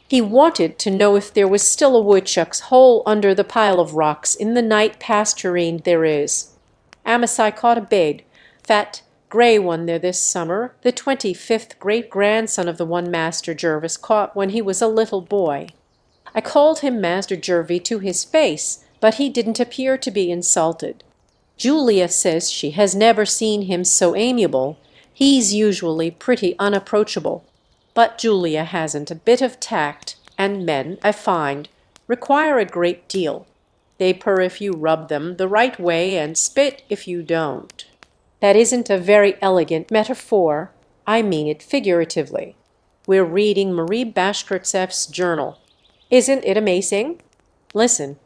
He wanted to know if there was still a woodchuck's hole under the pile of rocks in the night pasturine there is. Amasai caught a big, fat, gray one there this summer, the 25th great-grandson of the one Master Jervis caught when he was a little boy. I called him Master Jervy to his face, but he didn't appear to be insulted. Julia says she has never seen him so amiable. He's usually pretty unapproachable. But Julia hasn't a bit of tact, and men, I find, require a great deal. They purr if you rub them the right way and spit if you don't. That isn't a very elegant metaphor. I mean it figuratively. We're reading Marie Bashkirtseff's journal. Isn't it amazing? Listen.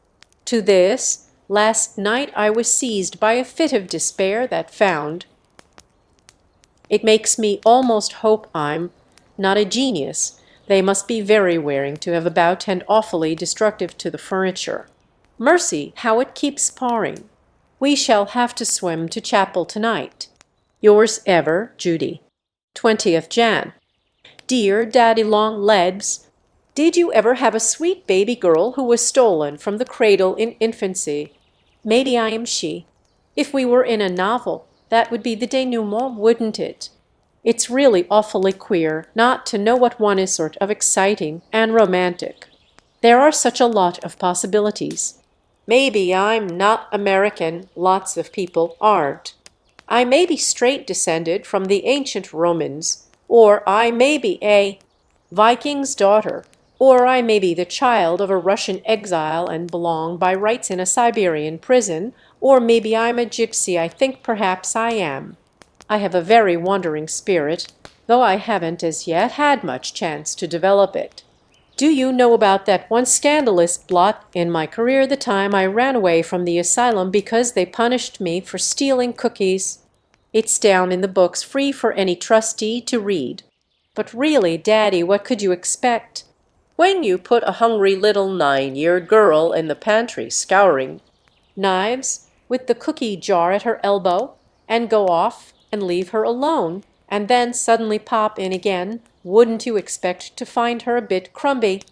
To this, last night I was seized by a fit of despair that found. It makes me almost hope I'm not a genius. They must be very wearing to have about and awfully destructive to the furniture. Mercy, how it keeps pouring. We shall have to swim to chapel tonight. Yours ever, Judy. 20th Jan. Dear Daddy Long Legs, did you ever have a sweet baby girl who was stolen from the cradle in infancy? Maybe I am she. If we were in a novel, that would be the denouement, wouldn't it? It's really awfully queer not to know what one is sort of exciting and romantic. There are such a lot of possibilities. Maybe I'm not American, lots of people aren't. I may be straight descended from the ancient Romans, or I may be a Viking's daughter, or I may be the child of a Russian exile and belong by rights in a Siberian prison, or maybe I'm a gypsy. I think perhaps I am. I have a very wandering spirit, though I haven't as yet had much chance to develop it. Do you know about that one scandalous blot in my career, the time I ran away from the asylum because they punished me for stealing cookies? It's down in the books, free for any trustee to read. But really, Daddy, what could you expect? When you put a hungry little 9-year girl in the pantry scouring knives with the cookie jar at her elbow, and go off and leave her alone, and then suddenly pop in again, wouldn't you expect to find her a bit crumby?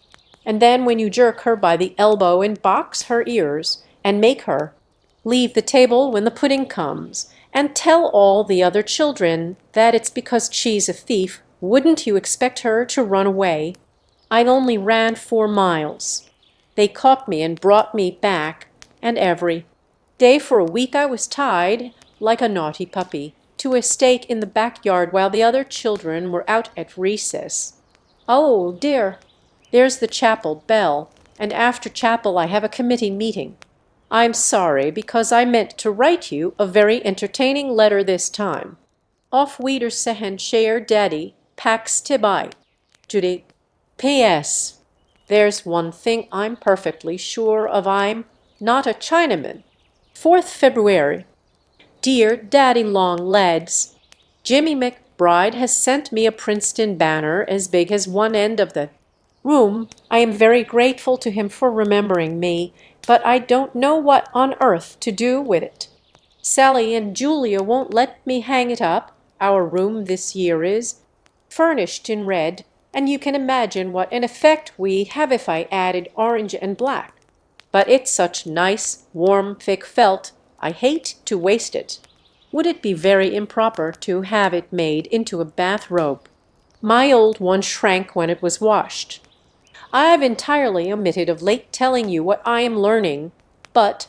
And then when you jerk her by the elbow and box her ears, and make her leave the table when the pudding comes, and tell all the other children that it's because she's a thief, wouldn't you expect her to run away? I only ran 4 miles. They caught me and brought me back, and every day for a week I was tied, like a naughty puppy, to a stake in the backyard while the other children were out at recess. Oh, dear, there's the chapel bell, and after chapel I have a committee meeting. I'm sorry, because I meant to write you a very entertaining letter this time. Auf Wiedersehen, cher Daddy, Pax Tibi. Judy. P.S. There's one thing I'm perfectly sure of, I'm not a Chinaman. 4th February. Dear Daddy Long Legs, Jimmy McBride has sent me a Princeton banner as big as one end of the room. I am very grateful to him for remembering me, but I don't know what on earth to do with it. Sally and Julia won't let me hang it up. Our room this year is furnished in red, and you can imagine what an effect we have if I added orange and black. But it's such nice, warm, thick felt, I hate to waste it. Would it be very improper to have it made into a bathrobe? My old one shrank when it was washed. I have entirely omitted of late telling you what I am learning, but,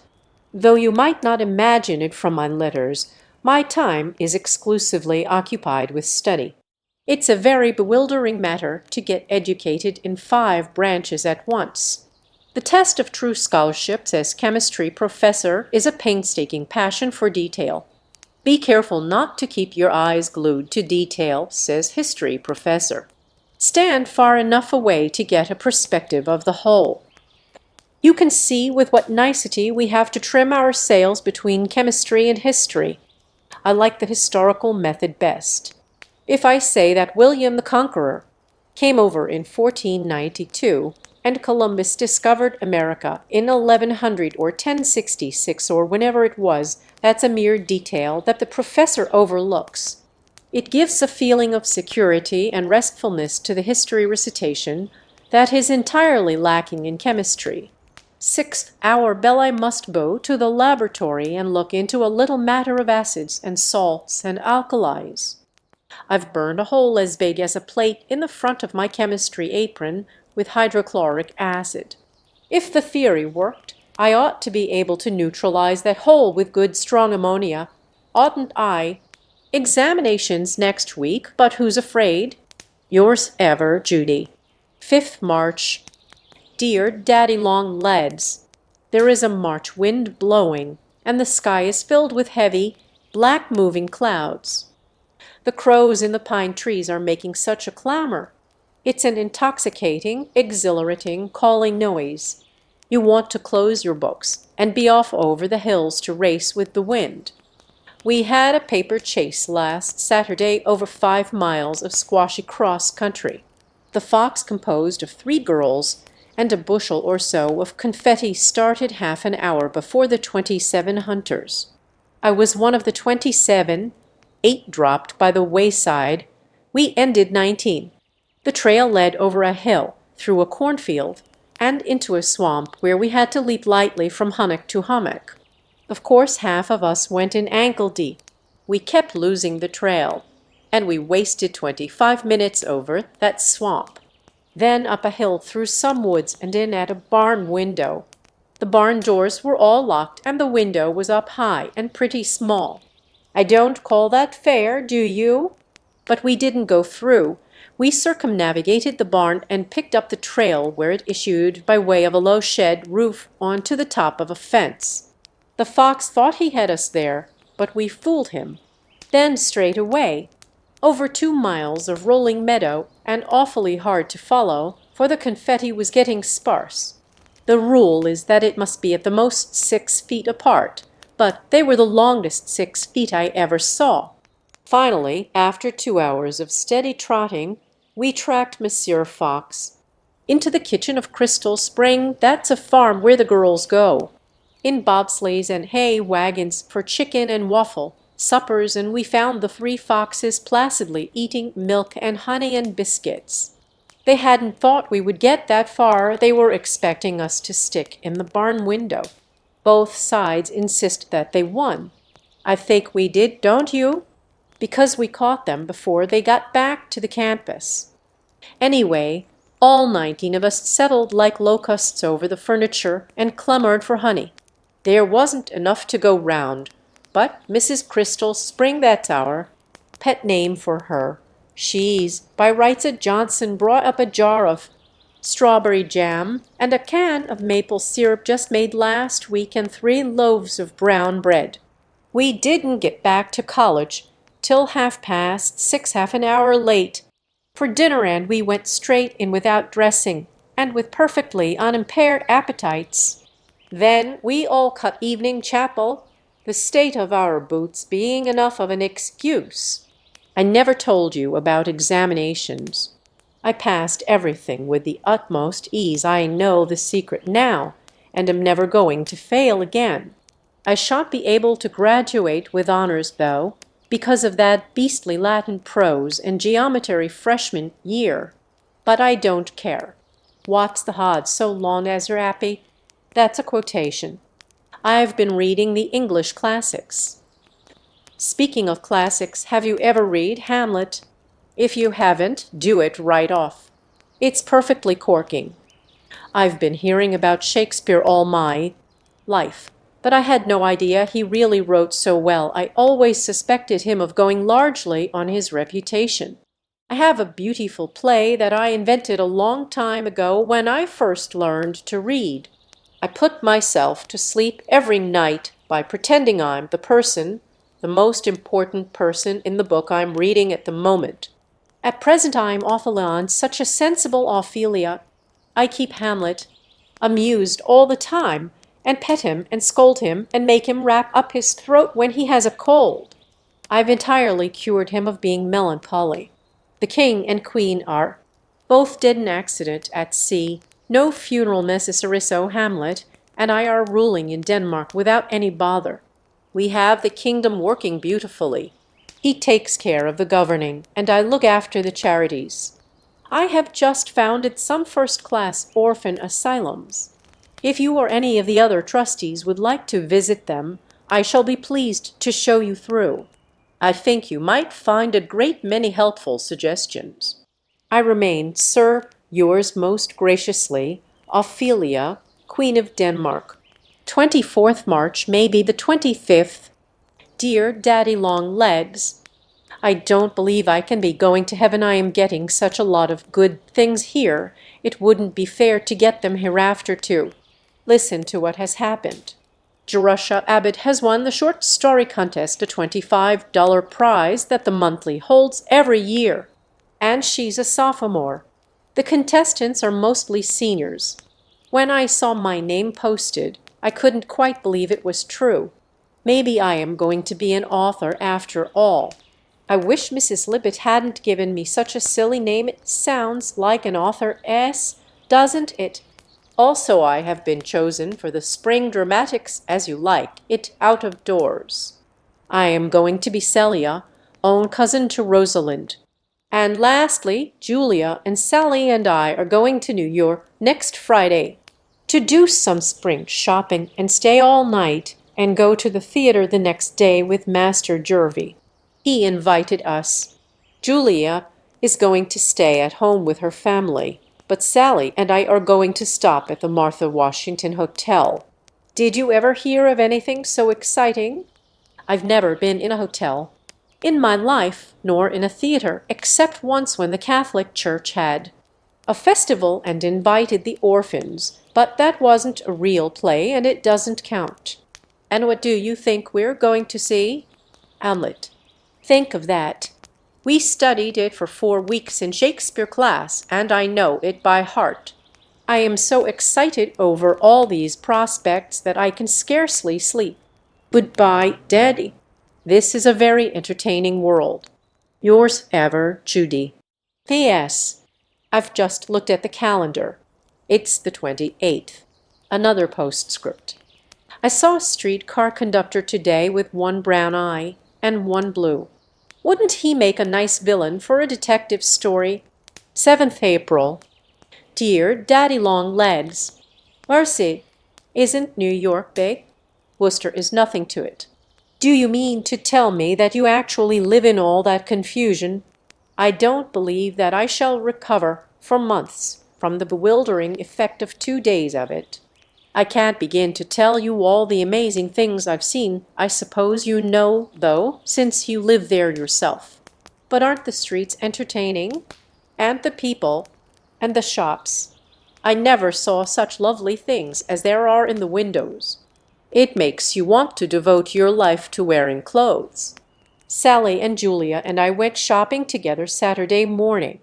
though you might not imagine it from my letters, my time is exclusively occupied with study. It's a very bewildering matter to get educated in 5 branches at once. The test of true scholarship as chemistry professor is a painstaking passion for detail. Be careful not to keep your eyes glued to detail, says history professor. Stand far enough away to get a perspective of the whole. You can see with what nicety we have to trim our sails between chemistry and history. I like the historical method best. If I say that William the Conqueror came over in 1492, and Columbus discovered America in 1100 or 1066 or whenever it was, that's a mere detail that the professor overlooks. It gives a feeling of security and restfulness to the history recitation that is entirely lacking in chemistry. 6th hour bell, I must go to the laboratory and look into a little matter of acids and salts and alkalis. I've burned a hole as big as a plate in the front of my chemistry apron with hydrochloric acid. If the theory worked, I ought to be able to neutralize that hole with good strong ammonia, oughtn't I? Examinations next week, but who's afraid? Yours ever, Judy. 5th March. Dear Daddy Long Legs, there is a March wind blowing, and the sky is filled with heavy, black moving clouds. The crows in the pine trees are making such a clamor. It's an intoxicating, exhilarating, calling noise. You want to close your books and be off over the hills to race with the wind. We had a paper chase last Saturday over 5 miles of squashy cross country. The fox, composed of 3 girls and a bushel or so of confetti, started half an hour before the 27 hunters. I was one of the 27. 8 dropped by the wayside. We ended 19. The trail led over a hill, through a cornfield, and into a swamp where we had to leap lightly from hummock to hummock. Of course, half of us went in ankle deep. We kept losing the trail, and we wasted 25 minutes over that swamp. Then up a hill through some woods and in at a barn window. The barn doors were all locked, and the window was up high and pretty small. I don't call that fair, do you? But we didn't go through. We circumnavigated the barn and picked up the trail where it issued by way of a low shed roof onto the top of a fence. The fox thought he had us there, but we fooled him. Then straight away, over 2 miles of rolling meadow, and awfully hard to follow, for the confetti was getting sparse. The rule is that it must be at the most 6 feet apart, but they were the longest 6 feet I ever saw. Finally, after 2 hours of steady trotting, we tracked Monsieur Fox into the kitchen of Crystal Spring. That's a farm where the girls go, in bobsleighs and hay wagons for chicken and waffle suppers, and we found the 3 foxes placidly eating milk and honey and biscuits. They hadn't thought we would get that far. They were expecting us to stick in the barn window. Both sides insist that they won. I think we did, don't you? Because we caught them before they got back to the campus. Anyway, All 19 of us settled like locusts over the furniture and clamored for honey. There wasn't enough to go round, but Mrs. Crystal Spring, that's our pet name for her. She's by rights a Johnson, brought up a jar of strawberry jam and a can of maple syrup just made last week and 3 loaves of brown bread. We didn't get back to college till 6:30, half an hour late, for dinner, and we went straight in without dressing, and with perfectly unimpaired appetites. Then we all cut evening chapel, the state of our boots being enough of an excuse. I never told you about examinations. I passed everything with the utmost ease. I know the secret now, and am never going to fail again. I shan't be able to graduate with honors, though, because of that beastly Latin prose and geometry freshman year. But I don't care. What's the odds so long as you're happy? That's a quotation. I've been reading the English classics. Speaking of classics, have you ever read Hamlet? If you haven't, do it right off. It's perfectly corking. I've been hearing about Shakespeare all my life, but I had no idea he really wrote so well. I always suspected him of going largely on his reputation. I have a beautiful play that I invented a long time ago when I first learned to read. I put myself to sleep every night by pretending I'm the most important person in the book I'm reading at the moment. At present I'm Othelon, such a sensible Ophelia. I keep Hamlet amused all the time, and pet him and scold him and make him wrap up his throat when he has a cold. I've entirely cured him of being melancholy. The king and queen are both dead in accident at sea, no funeral necessary, so Hamlet and I are ruling in Denmark without any bother. We have the kingdom working beautifully. He takes care of the governing, and I look after the charities. I have just founded some first-class orphan asylums. If you or any of the other trustees would like to visit them, I shall be pleased to show you through. I think you might find a great many helpful suggestions. I remain, sir, yours most graciously, Ophelia, Queen of Denmark. 24th March, maybe the 25th. Dear Daddy-long-legs, I don't believe I can be going to heaven. I am getting such a lot of good things here, it wouldn't be fair to get them hereafter too. Listen to what has happened. Jerusha Abbott has won the short story contest, a $25 prize that the Monthly holds every year. And she's a sophomore. The contestants are mostly seniors. When I saw my name posted, I couldn't quite believe it was true. Maybe I am going to be an author after all. I wish Mrs. Libbet hadn't given me such a silly name. It sounds like an author doesn't it? Also, I have been chosen for the spring dramatics, as you like it, out of doors. I am going to be Celia, own cousin to Rosalind. And lastly, Julia and Sally and I are going to New York next Friday to do some spring shopping and stay all night and go to the theater the next day with Master Jervy. He invited us. Julia is going to stay at home with her family, but Sally and I are going to stop at the Martha Washington Hotel. Did you ever hear of anything so exciting? I've never been in a hotel in my life, nor in a theater, except once when the Catholic Church had a festival and invited the orphans, but that wasn't a real play, and it doesn't count. And what do you think we're going to see? Hamlet. Think of that. We studied it for 4 weeks in Shakespeare class, and I know it by heart. I am so excited over all these prospects that I can scarcely sleep. Goodbye, Daddy. This is a very entertaining world. Yours ever, Judy. P.S. I've just looked at the calendar. It's the 28th. Another postscript. I saw a streetcar conductor today with one brown eye and one blue. Wouldn't he make a nice villain for a detective story? 7th April. Dear Daddy-long-legs, Mercy, isn't New York big? Worcester is nothing to it. Do you mean to tell me that you actually live in all that confusion? I don't believe that I shall recover for months. from the bewildering effect of 2 days of it. I can't begin to tell you all the amazing things I've seen. I suppose you know, though, since you live there yourself. But aren't the streets entertaining? And the people, and the shops. I never saw such lovely things as there are in the windows. It makes you want to devote your life to wearing clothes. Sally and Julia and I went shopping together Saturday morning.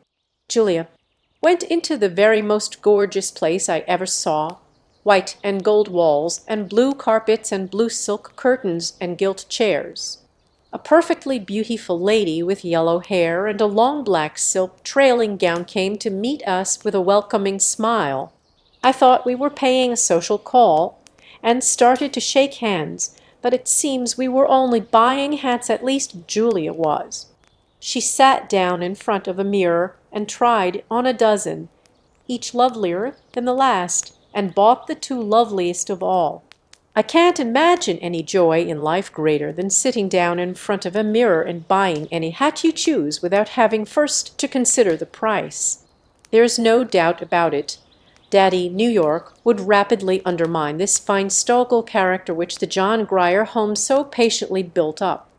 Julia: went into the very most gorgeous place I ever saw. White and gold walls, and blue carpets, and blue silk curtains, and gilt chairs. A perfectly beautiful lady with yellow hair and a long black silk trailing gown came to meet us with a welcoming smile. I thought we were paying a social call, and started to shake hands, but it seems we were only buying hats, at least Julia was. She sat down in front of a mirror and tried on a dozen, each lovelier than the last, and bought the two loveliest of all. I can't imagine any joy in life greater than sitting down in front of a mirror and buying any hat you choose without having first to consider the price. There's no doubt about it. Daddy New York would rapidly undermine this fine stoical character which the John Grier home so patiently built up.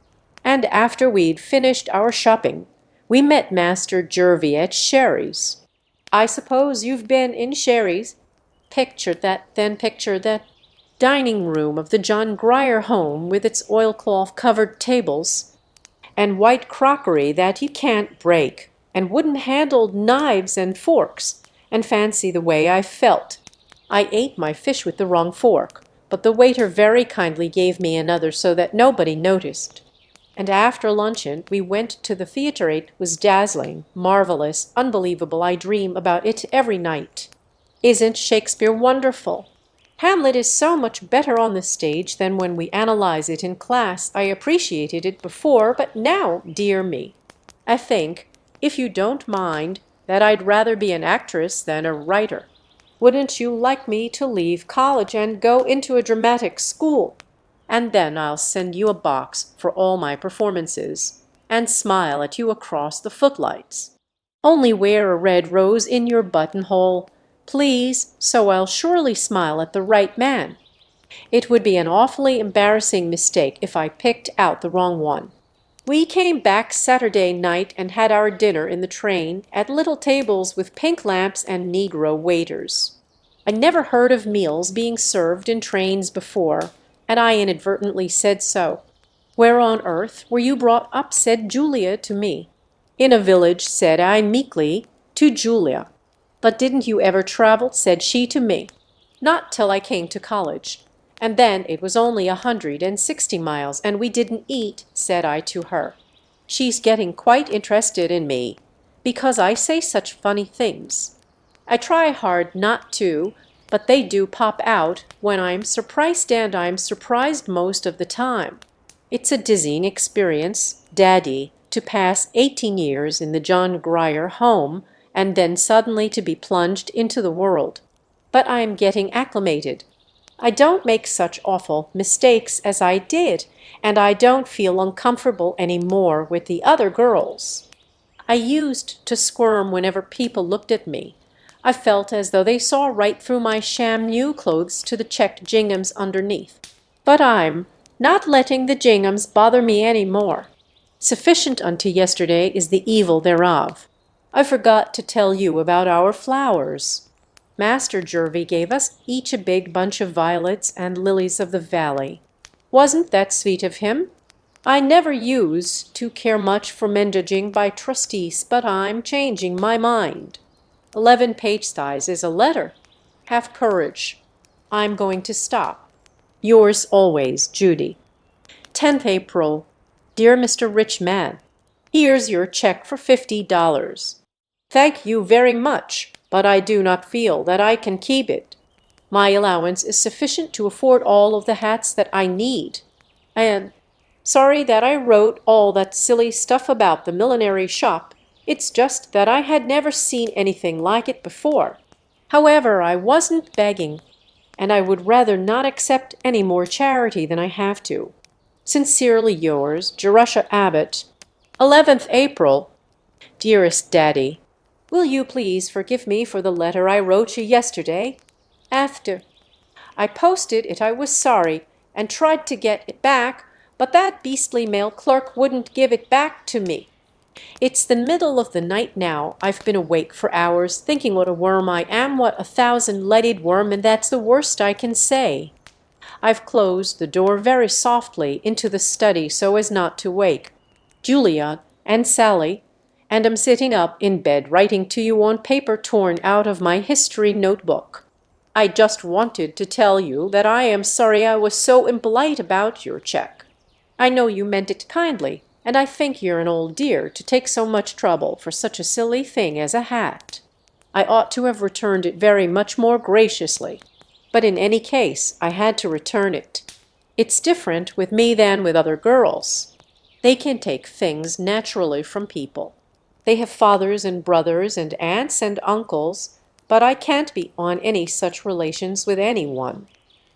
And after we'd finished our shopping, we met Master Jervie at Sherry's. I suppose you've been in Sherry's. Picture that dining room of the John Grier home with its oilcloth covered tables and white crockery that you can't break, and wooden handled knives and forks, and fancy the way I felt. I ate my fish with the wrong fork, but the waiter very kindly gave me another so that nobody noticed. And after luncheon we went to the theatre. It was dazzling, marvelous, unbelievable. I dream about it every night. Isn't Shakespeare wonderful? Hamlet is so much better on the stage than when we analyze it in class. I appreciated it before, but now, dear me, I think, if you don't mind, that I'd rather be an actress than a writer. Wouldn't you like me to leave college and go into a dramatic school? And then I'll send you a box for all my performances, and smile at you across the footlights. Only wear a red rose in your buttonhole, please, so I'll surely smile at the right man. It would be an awfully embarrassing mistake if I picked out the wrong one. We came back Saturday night and had our dinner in the train at little tables with pink lamps and Negro waiters. I never heard of meals being served in trains before, and I inadvertently said so. Where on earth were you brought up? Said Julia to me. In a village, said I meekly to Julia. But didn't you ever travel? Said she to me. Not till I came to college, and then it was only 160 miles, and we didn't eat, said I to her. She's getting quite interested in me, because I say such funny things. I try hard not to, but they do pop out when I'm surprised, and I'm surprised most of the time. It's a dizzying experience, Daddy, to pass 18 years in the John Grier home, and then suddenly to be plunged into the world. But I am getting acclimated. I don't make such awful mistakes as I did, and I don't feel uncomfortable any more with the other girls. I used to squirm whenever people looked at me. I felt as though they saw right through my sham new clothes to the checked ginghams underneath. But I'm not letting the ginghams bother me any more. Sufficient unto yesterday is the evil thereof. I forgot to tell you about our flowers. Master Jervie gave us each a big bunch of violets and lilies of the valley. Wasn't that sweet of him? I never used to care much for mendaging by trustees, but I'm changing my mind. 11 page size is a letter. Have courage. I'm going to stop. Yours always, Judy. 10th April. Dear Mr. Rich Man, here's your check for $50. Thank you very much, but I do not feel that I can keep it. My allowance is sufficient to afford all of the hats that I need. And sorry that I wrote all that silly stuff about the millinery shop. It's just that I had never seen anything like it before. However, I wasn't begging, and I would rather not accept any more charity than I have to. Sincerely yours, Jerusha Abbott. 11th April. Dearest Daddy, Will you please forgive me for the letter I wrote you yesterday? After I posted it I was sorry, and tried to get it back, but that beastly mail clerk wouldn't give it back to me. It's the middle of the night now. I've been awake for hours, thinking what a worm I am, what a thousand-legged worm, and that's the worst I can say. I've closed the door very softly into the study so as not to wake Julia and Sally, and am sitting up in bed writing to you on paper torn out of my history notebook. I just wanted to tell you that I am sorry I was so impolite about your check. I know you meant it kindly, and I think you're an old dear to take so much trouble for such a silly thing as a hat. I ought to have returned it very much more graciously, but in any case I had to return it. It's different with me than with other girls. They can take things naturally from people. They have fathers and brothers and aunts and uncles, but I can't be on any such relations with anyone.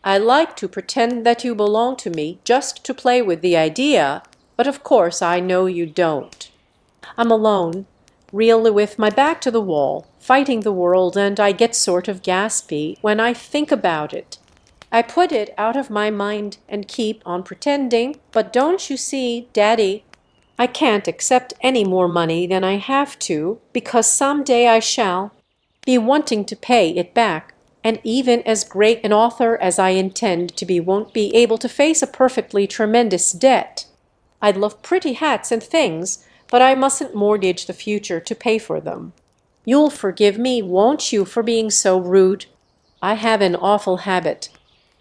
I like to pretend that you belong to me just to play with the idea, but of course I know you don't. I'm alone, really with my back to the wall, fighting the world, and I get sort of gaspy when I think about it. I put it out of my mind and keep on pretending, but don't you see, Daddy, I can't accept any more money than I have to, because some day I shall be wanting to pay it back, and even as great an author as I intend to be won't be able to face a perfectly tremendous debt. I'd love pretty hats and things, but I mustn't mortgage the future to pay for them. You'll forgive me, won't you, for being so rude? I have an awful habit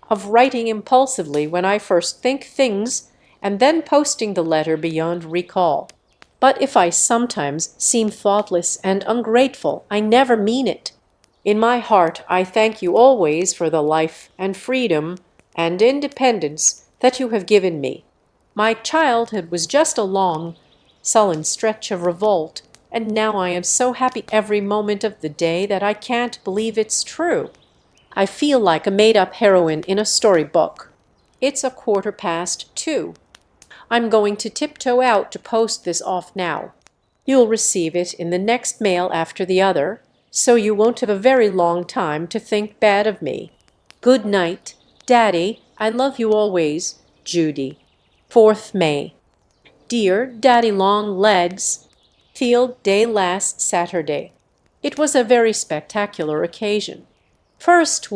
of writing impulsively when I first think things, and then posting the letter beyond recall. But if I sometimes seem thoughtless and ungrateful, I never mean it. In my heart I thank you always for the life and freedom and independence that you have given me. My childhood was just a long, sullen stretch of revolt, and now I am so happy every moment of the day that I can't believe it's true. I feel like a made-up heroine in a storybook. It's 2:15. I'm going to tiptoe out to post this off now. You'll receive it in the next mail after the other, so you won't have a very long time to think bad of me. Good night, Daddy. I love you always, Judy. 4th May. Dear Daddy Long Legs, Field Day last Saturday. It was a very spectacular occasion. First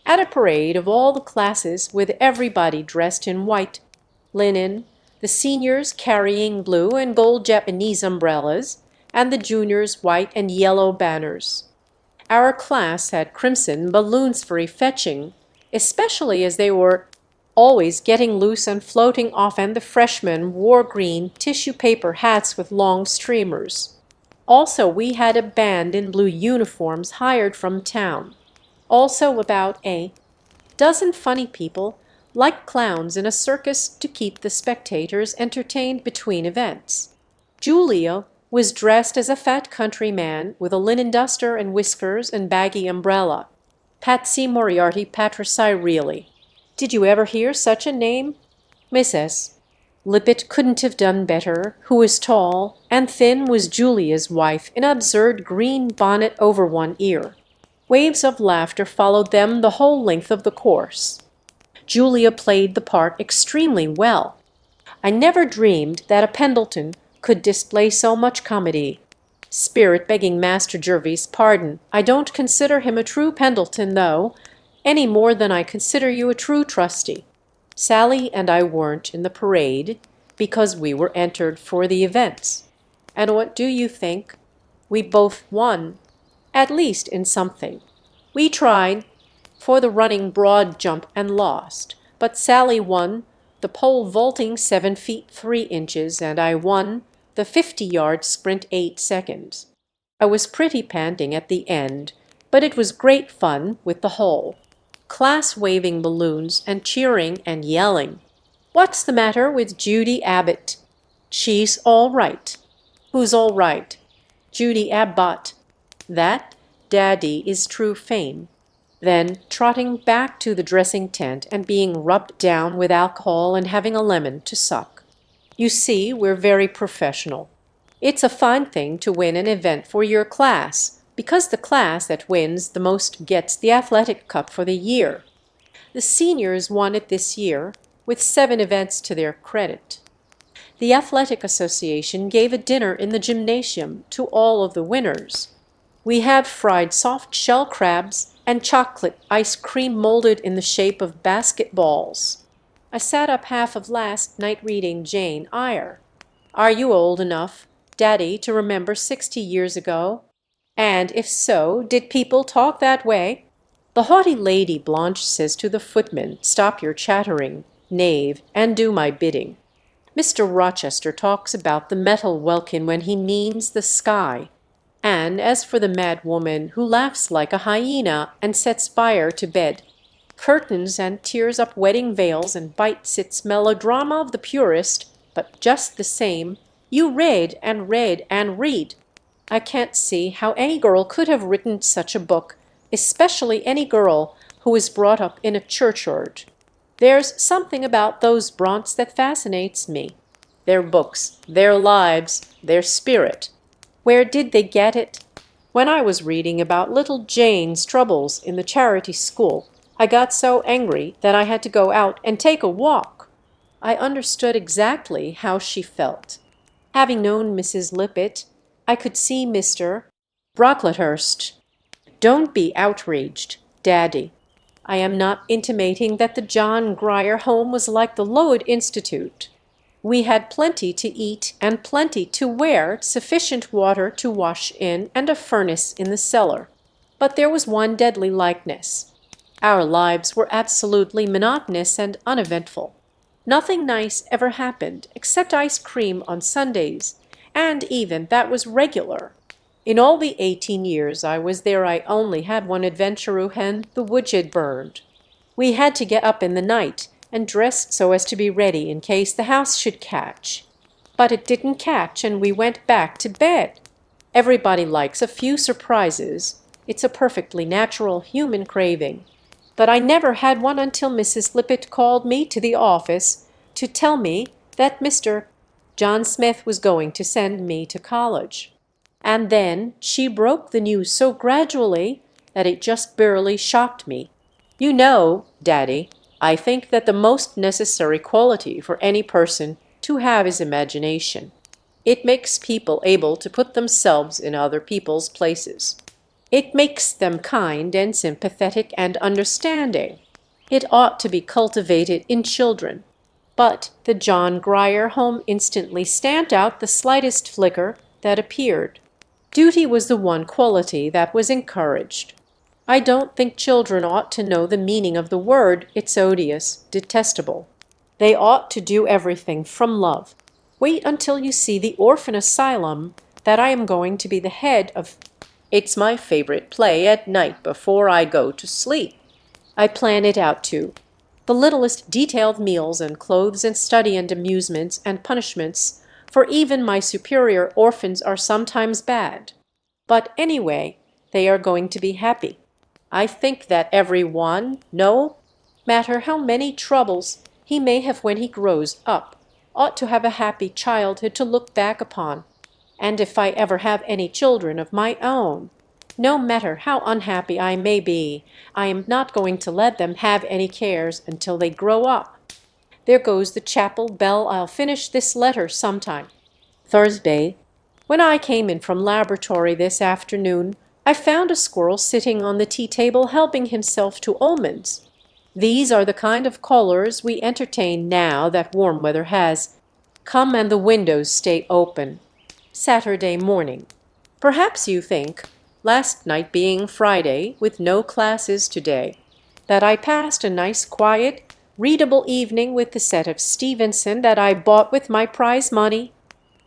at a parade of all the classes with everybody dressed in white linen, the seniors carrying blue and gold Japanese umbrellas, and the juniors white and yellow banners. Our class had crimson balloons for fetching, especially as they were always getting loose and floating off, and the freshmen wore green tissue paper hats with long streamers. Also we had a band in blue uniforms hired from town. Also about a dozen funny people, like clowns in a circus, to keep the spectators entertained between events. Julia was dressed as a fat country man with a linen duster and whiskers and baggy umbrella. Patsy Moriarty Patrici really. Did you ever hear such a name? Mrs. Lippett couldn't have done better, who was tall and thin, was Julia's wife, in absurd green bonnet over one ear. Waves of laughter followed them the whole length of the course. Julia played the part extremely well. I never dreamed that a Pendleton could display so much comedy. Spirit begging Master Jervie's pardon, I don't consider him a true Pendleton, though, any more than I consider you a true trustee. Sally and I weren't in the parade because we were entered for the events. And what do you think? We both won, at least in something. We tried for the running broad jump and lost, but Sally won the pole vaulting 7 feet 3 inches, and I won the 50-yard sprint 8 seconds. I was pretty panting at the end, but it was great fun with the whole class waving balloons and cheering and yelling. What's the matter with Judy Abbott? She's all right. Who's all right? Judy Abbott. That, Daddy, is true fame. Then trotting back to the dressing tent and being rubbed down with alcohol and having a lemon to suck. You see, we're very professional. It's a fine thing to win an event for your class, because the class that wins the most gets the athletic cup for the year. The seniors won it this year, with 7 events to their credit. The Athletic Association gave a dinner in the gymnasium to all of the winners. We had fried soft shell crabs and chocolate ice cream molded in the shape of basketballs. I sat up half of last night reading Jane Eyre. Are you old enough, Daddy, to remember 60 years ago? And if so, did people talk that way? The haughty Lady Blanche says to the footman, "Stop your chattering, knave, and do my bidding." Mr. Rochester talks about the metal welkin when he means the sky. And as for the mad woman who laughs like a hyena and sets fire to bed, curtains and tears up wedding veils and bites its melodrama of the purest, but just the same, you read and read and read. I can't see how any girl could have written such a book, especially any girl who was brought up in a churchyard. There's something about those Brontes that fascinates me. Their books, their lives, their spirit. Where did they get it? When I was reading about little Jane's troubles in the charity school, I got so angry that I had to go out and take a walk. I understood exactly how she felt. Having known Mrs. Lippett, I could see Mr. Brocklehurst. Don't be outraged, Daddy. I am not intimating that the John Grier home was like the Lowood Institute. We had plenty to eat and plenty to wear, sufficient water to wash in, and a furnace in the cellar. But there was one deadly likeness. Our lives were absolutely monotonous and uneventful. Nothing nice ever happened except ice cream on Sundays, and even that was regular. In all the 18 years I was there I only had one adventure when the woodshed burned. We had to get up in the night and dress so as to be ready in case the house should catch. But it didn't catch, and we went back to bed. Everybody likes a few surprises. It's a perfectly natural human craving. But I never had one until Mrs. Lippett called me to the office to tell me that Mr. John Smith was going to send me to college. And then she broke the news so gradually that it just barely shocked me. You know, Daddy, I think that the most necessary quality for any person to have is imagination. It makes people able to put themselves in other people's places. It makes them kind and sympathetic and understanding. It ought to be cultivated in children. But the John Grier home instantly stamped out the slightest flicker that appeared. Duty was the one quality that was encouraged. I don't think children ought to know the meaning of the word. It's odious, detestable. They ought to do everything from love. Wait until you see the orphan asylum that I am going to be the head of. It's my favorite play at night before I go to sleep. I plan it out too. The littlest detailed meals and clothes and study and amusements and punishments, for even my superior orphans are sometimes bad. But anyway, they are going to be happy. I think that every one, no matter how many troubles he may have when he grows up, ought to have a happy childhood to look back upon. And if I ever have any children of my own, no matter how unhappy I may be, I am not going to let them have any cares until they grow up. There goes the chapel bell. I'll finish this letter sometime. Thursday. When I came in from laboratory this afternoon, I found a squirrel sitting on the tea table helping himself to almonds. These are the kind of callers we entertain now that warm weather has come and the windows stay open. Saturday morning. Perhaps you think, last night being Friday, with no classes today, that I passed a nice, quiet, readable evening with the set of Stevenson that I bought with my prize money.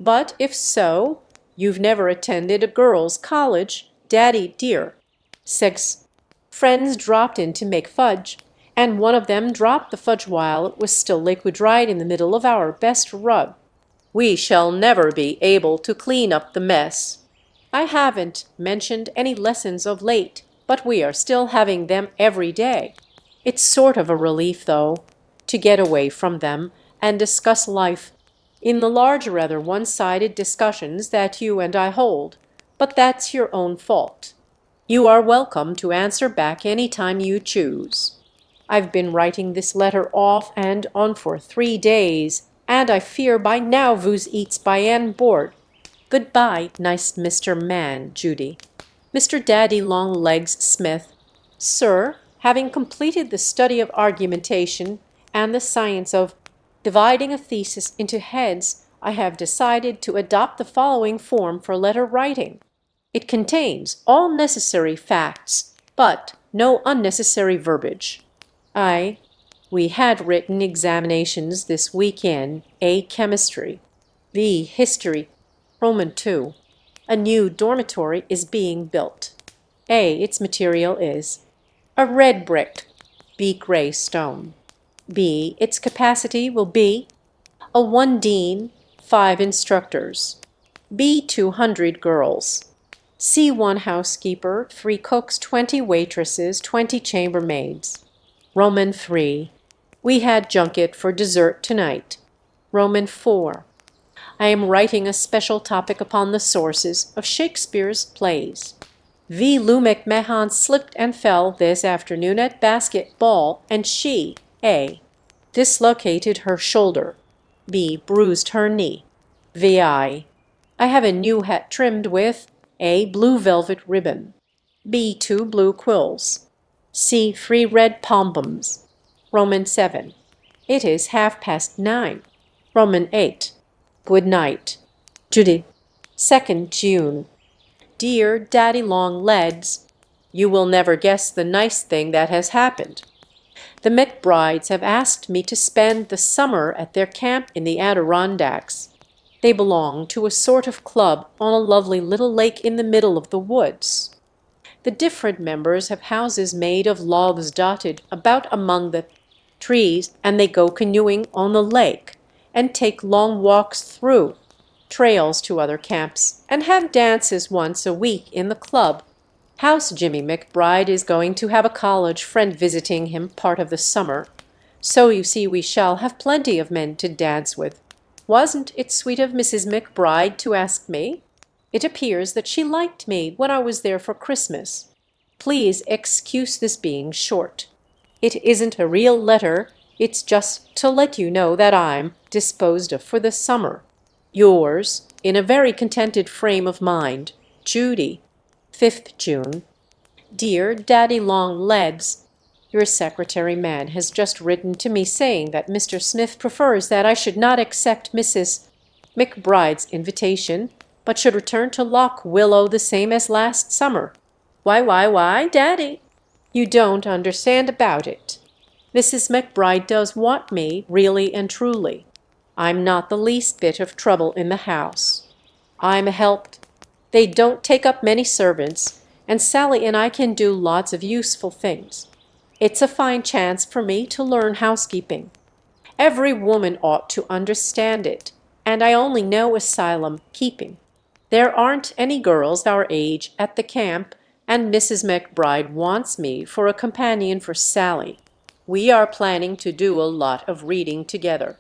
But if so, you've never attended a girls' college, Daddy dear. 6 friends dropped in to make fudge, and one of them dropped the fudge while it was still liquid right in the middle of our best rub. We shall never be able to clean up the mess. I haven't mentioned any lessons of late, but we are still having them every day. It's sort of a relief, though, to get away from them and discuss life. in the large, rather one-sided discussions that you and I hold, but that's your own fault. You are welcome to answer back any time you choose. I've been writing this letter off and on for 3 days, and I fear by now vous eats bien bored. Goodbye, nice Mr. Man, Judy. Mr. Daddy Longlegs Smith, Sir, having completed the study of argumentation and the science of dividing a thesis into heads, I have decided to adopt the following form for letter writing. It contains all necessary facts, but no unnecessary verbiage. We had written examinations this week in A. Chemistry, B. History, Roman 2. A new dormitory is being built. A. Its material is a red brick, B. Gray stone. B. Its capacity will be a 1 dean, 5 instructors. B. 200 girls. C. 1 housekeeper, 3 cooks, 20 waitresses, 20 chambermaids. Roman 3. We had junket for dessert tonight. Roman 4. I am writing a special topic upon the sources of Shakespeare's plays. V. Lou McMahon slipped and fell this afternoon at basket-ball, and she, A, dislocated her shoulder. B. Bruised her knee. VI. I have a new hat trimmed with A. Blue velvet ribbon. B. 2 blue quills. C. 3 red pompons. Roman 7. It is 9:30. Roman 8. Good night. Judy. 2nd June. Dear Daddy Longlegs, you will never guess the nice thing that has happened. The McBrides have asked me to spend the summer at their camp in the Adirondacks. They belong to a sort of club on a lovely little lake in the middle of the woods. The different members have houses made of logs dotted about among the trees, and they go canoeing on the lake, and take long walks through trails to other camps, and have dances once a week in the club. House Jimmy McBride is going to have a college friend visiting him part of the summer, so you see we shall have plenty of men to dance with. Wasn't it sweet of Mrs. McBride to ask me? It appears that she liked me when I was there for Christmas. Please excuse this being short. It isn't a real letter, it's just to let you know that I'm disposed of for the summer. Yours, in a very contented frame of mind, Judy. 5th June. Dear Daddy Longlegs, your secretary man has just written to me saying that Mr. Smith prefers that I should not accept Mrs. McBride's invitation, but should return to Lock Willow the same as last summer. Why, Daddy? You don't understand about it. Mrs. McBride does want me, really and truly. I'm not the least bit of trouble in the house. I'm helped. They don't take up many servants, and Sally and I can do lots of useful things. It's a fine chance for me to learn housekeeping. Every woman ought to understand it, and I only know asylum keeping. There aren't any girls our age at the camp, and Mrs. McBride wants me for a companion for Sally. We are planning to do a lot of reading together.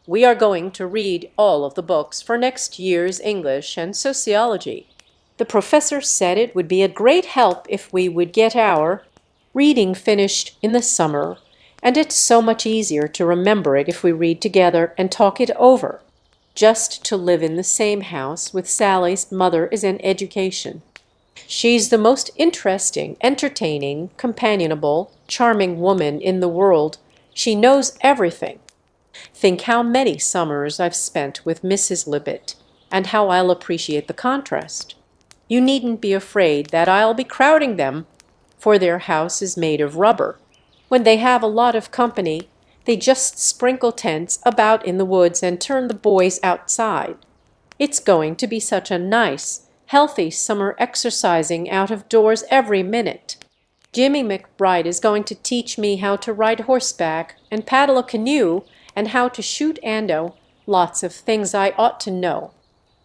We are going to read all of the books for next year's English and sociology. The professor said it would be a great help if we would get our reading finished in the summer, and it's so much easier to remember it if we read together and talk it over. Just to live in the same house with Sally's mother is an education. She's the most interesting, entertaining, companionable, charming woman in the world. She knows everything. Think how many summers I've spent with Mrs. Libbet, and how I'll appreciate the contrast. You needn't be afraid that I'll be crowding them, for their house is made of rubber. When they have a lot of company, they just sprinkle tents about in the woods and turn the boys outside. It's going to be such a nice, healthy summer exercising out of doors every minute. Jimmy McBride is going to teach me how to ride horseback and paddle a canoe and how to shoot ando, lots of things I ought to know.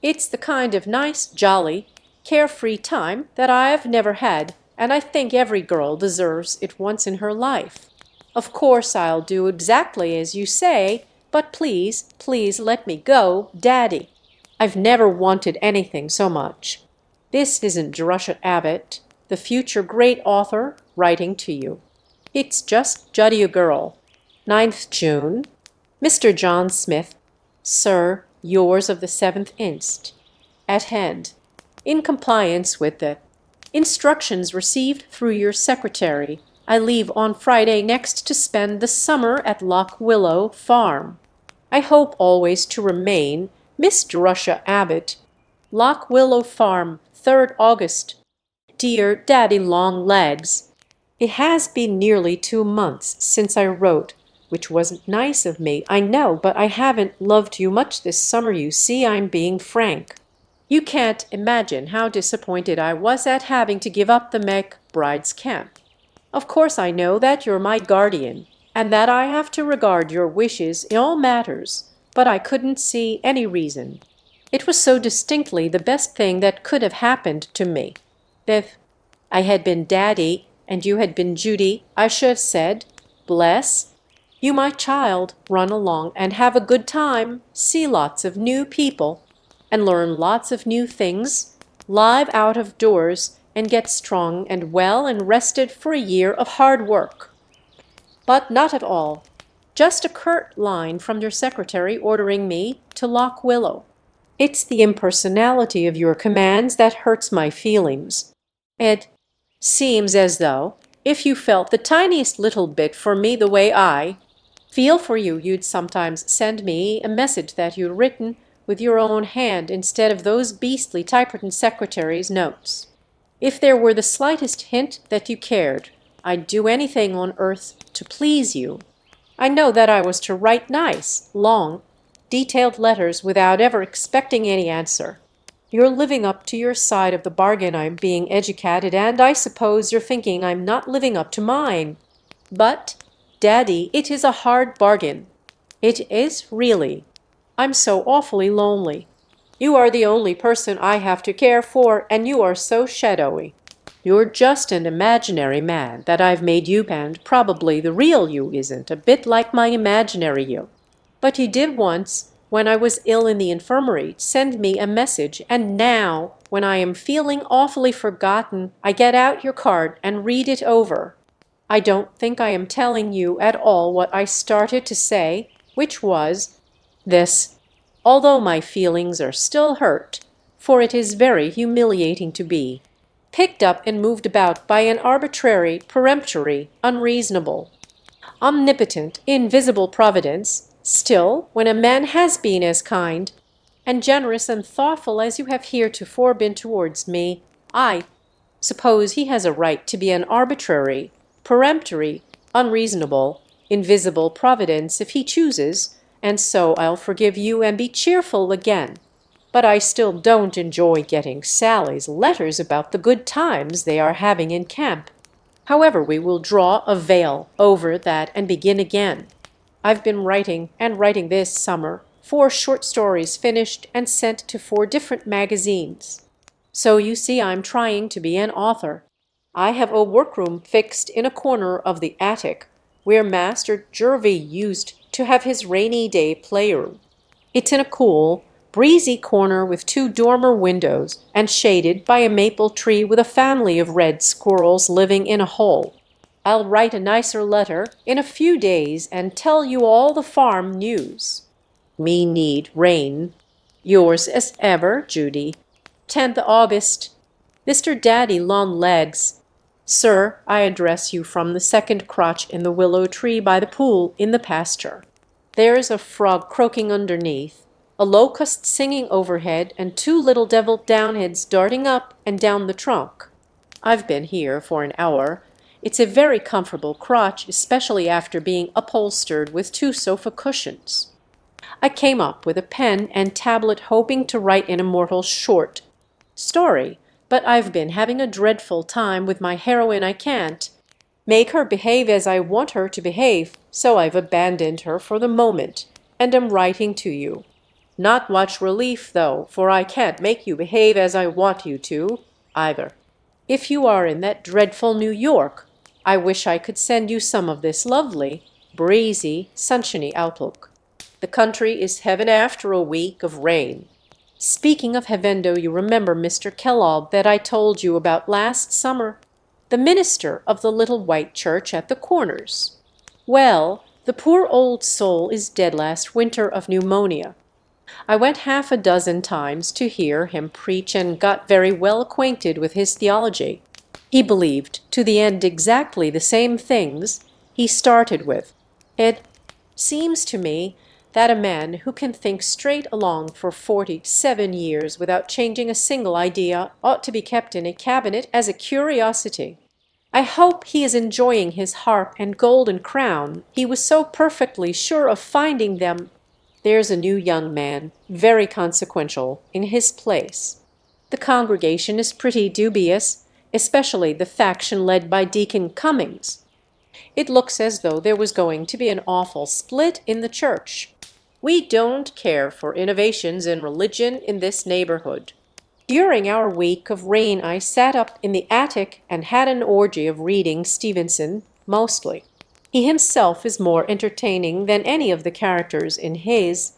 It's the kind of nice, jolly, carefree time that I've never had, and I think every girl deserves it once in her life. Of course I'll do exactly as you say, But please, please let me go, Daddy. I've never wanted anything so much. This isn't Jerusha Abbott, the future great author, writing to you. It's just Judy a girl. 9th June. Mr. John Smith, Sir, yours of the 7th inst. At hand. In compliance with the instructions received through your secretary, I leave on Friday next to spend the summer at Lock Willow Farm. I hope always to remain Miss Jerusha Abbott. Lock Willow Farm, 3rd August. Dear Daddy Long Legs, it has been nearly 2 months since I wrote, which wasn't nice of me, I know, but I haven't loved you much this summer, you see. I'm being frank. You can't imagine how disappointed I was at having to give up the McBride's camp. Of course I know that you're my guardian, and that I have to regard your wishes in all matters, but I couldn't see any reason. It was so distinctly the best thing that could have happened to me. If I had been Daddy and you had been Judy, I should have said, bless you, my child, run along and have a good time, see lots of new people, and learn lots of new things, live out of doors, and get strong and well and rested for a year of hard work. But not at all. Just a curt line from your secretary ordering me to Lock Willow. It's the impersonality of your commands that hurts my feelings. It seems as though, if you felt the tiniest little bit for me the way I feel for you, you'd sometimes send me a message that you'd written with your own hand instead of those beastly typewritten secretary's notes. If there were the slightest hint that you cared, I'd do anything on earth to please you. I know that I was to write nice, long, detailed letters without ever expecting any answer. You're living up to your side of the bargain. I'm being educated, and I suppose you're thinking I'm not living up to mine. But, Daddy, it is a hard bargain. It is, really. I'm so awfully lonely. You are the only person I have to care for, and you are so shadowy. You're just an imaginary man that I've made you, and probably the real you isn't a bit like my imaginary you. But you did once, when I was ill in the infirmary, send me a message, and now, when I am feeling awfully forgotten, I get out your card and read it over. I don't think I am telling you at all what I started to say, which was this, although my feelings are still hurt, for it is very humiliating to be picked up and moved about by an arbitrary, peremptory, unreasonable, omnipotent, invisible providence, still, when a man has been as kind and generous and thoughtful as you have heretofore been towards me, I suppose he has a right to be an arbitrary, peremptory, unreasonable, invisible providence if he chooses, and so I'll forgive you and be cheerful again. But I still don't enjoy getting Sally's letters about the good times they are having in camp. However, we will draw a veil over that and begin again. I've been writing and writing this summer, 4 short stories finished and sent to 4 different magazines. So you see I'm trying to be an author. I have a workroom fixed in a corner of the attic where Master Jervie used to have his rainy day playroom. It's in a cool, breezy corner with 2 dormer windows and shaded by a maple tree with a family of red squirrels living in a hole. I'll write a nicer letter in a few days and tell you all the farm news. Me need rain. Yours as ever, Judy. 10th August. Mr. Daddy Long Legs. Sir, I address you from the 2nd crotch in the willow tree by the pool in the pasture. There's a frog croaking underneath, a locust singing overhead, and 2 little devil downheads darting up and down the trunk. I've been here for an hour. It's a very comfortable crotch, especially after being upholstered with 2 sofa cushions. I came up with a pen and tablet hoping to write an immortal short story, but I've been having a dreadful time with my heroine. I can't make her behave as I want her to behave, so I've abandoned her for the moment, and am writing to you. Not much relief, though, for I can't make you behave as I want you to, either. If you are in that dreadful New York, I wish I could send you some of this lovely, breezy, sunshiny outlook. The country is heaven after a week of rain. Speaking of Hevendo, you remember Mr. Kellogg that I told you about last summer, the minister of the little white church at the Corners. Well, the poor old soul is dead last winter of pneumonia. I went half a dozen times to hear him preach and got very well acquainted with his theology. He believed to the end exactly the same things he started with. It seems to me that a man who can think straight along for 47 years without changing a single idea ought to be kept in a cabinet as a curiosity. I hope he is enjoying his harp and golden crown. He was so perfectly sure of finding them. There's a new young man, very consequential, in his place. The congregation is pretty dubious, especially the faction led by Deacon Cummings. It looks as though there was going to be an awful split in the church. We don't care for innovations in religion in this neighborhood. During our week of rain I sat up in the attic and had an orgy of reading Stevenson, mostly. He himself is more entertaining than any of the characters in his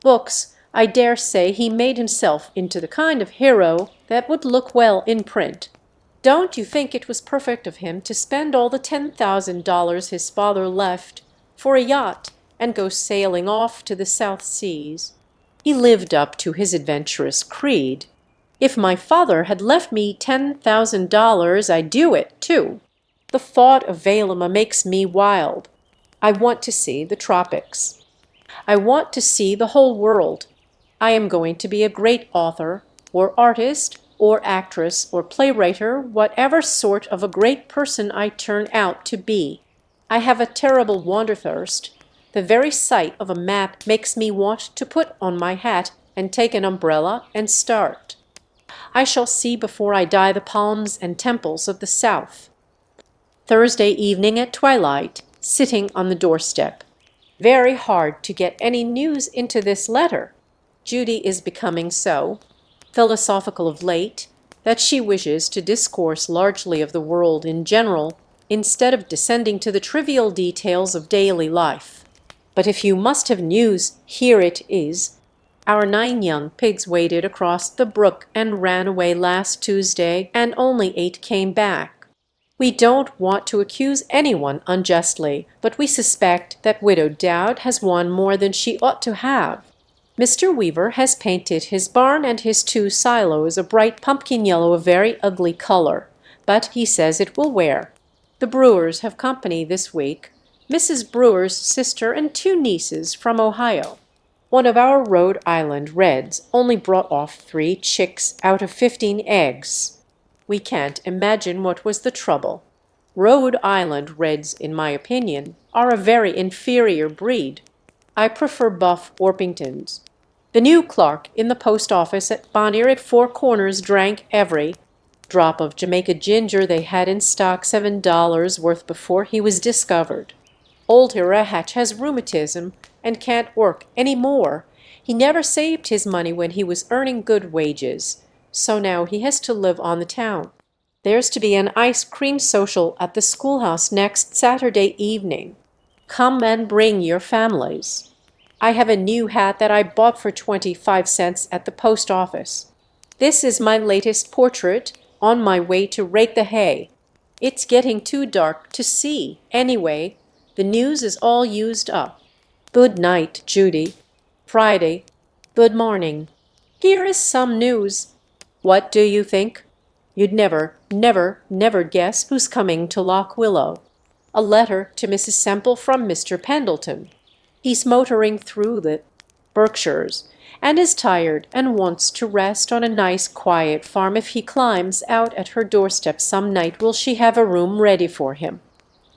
books. I dare say he made himself into the kind of hero that would look well in print. Don't you think it was perfect of him to spend all the $10,000 his father left for a yacht and go sailing off to the South Seas? He lived up to his adventurous creed. If my father had left me $10,000, I'd do it, too. The thought of Vailima makes me wild. I want to see the tropics. I want to see the whole world. I am going to be a great author, or artist, or actress, or playwriter, whatever sort of a great person I turn out to be. I have a terrible wanderthirst. The very sight of a map makes me want to put on my hat and take an umbrella and start. I shall see before I die the palms and temples of the South. Thursday evening at twilight, sitting on the doorstep. Very hard to get any news into this letter. Judy is becoming so philosophical of late that she wishes to discourse largely of the world in general instead of descending to the trivial details of daily life. But if you must have news, here it is. Our 9 young pigs waded across the brook and ran away last Tuesday, and only 8 came back. We don't want to accuse anyone unjustly, but we suspect that Widow Dowd has won more than she ought to have. Mr. Weaver has painted his barn and his 2 silos a bright pumpkin yellow, a very ugly color, but he says it will wear. The Brewers have company this week, Mrs. Brewer's sister and 2 nieces from Ohio. One of our Rhode Island Reds only brought off 3 chicks out of 15 eggs. We can't imagine what was the trouble. Rhode Island Reds, in my opinion, are a very inferior breed. I prefer buff Orpingtons. The new clerk in the post office at Bonnier at 4 Corners drank every drop of Jamaica ginger they had in stock, $7 worth, before he was discovered. Old Irahatch has rheumatism and can't work any more. He never saved his money when he was earning good wages, so now he has to live on the town. There's to be an ice cream social at the schoolhouse next Saturday evening. Come and bring your families. I have a new hat that I bought for 25 cents at the post office. This is my latest portrait on my way to rake the hay. It's getting too dark to see. Anyway, the news is all used up. Good night, Judy. Friday. Good morning. Here is some news. What do you think? You'd never, never, never guess who's coming to Lock Willow. A letter to Mrs. Semple from Mr. Pendleton. He's motoring through the Berkshires and is tired and wants to rest on a nice quiet farm. If he climbs out at her doorstep some night, will she have a room ready for him?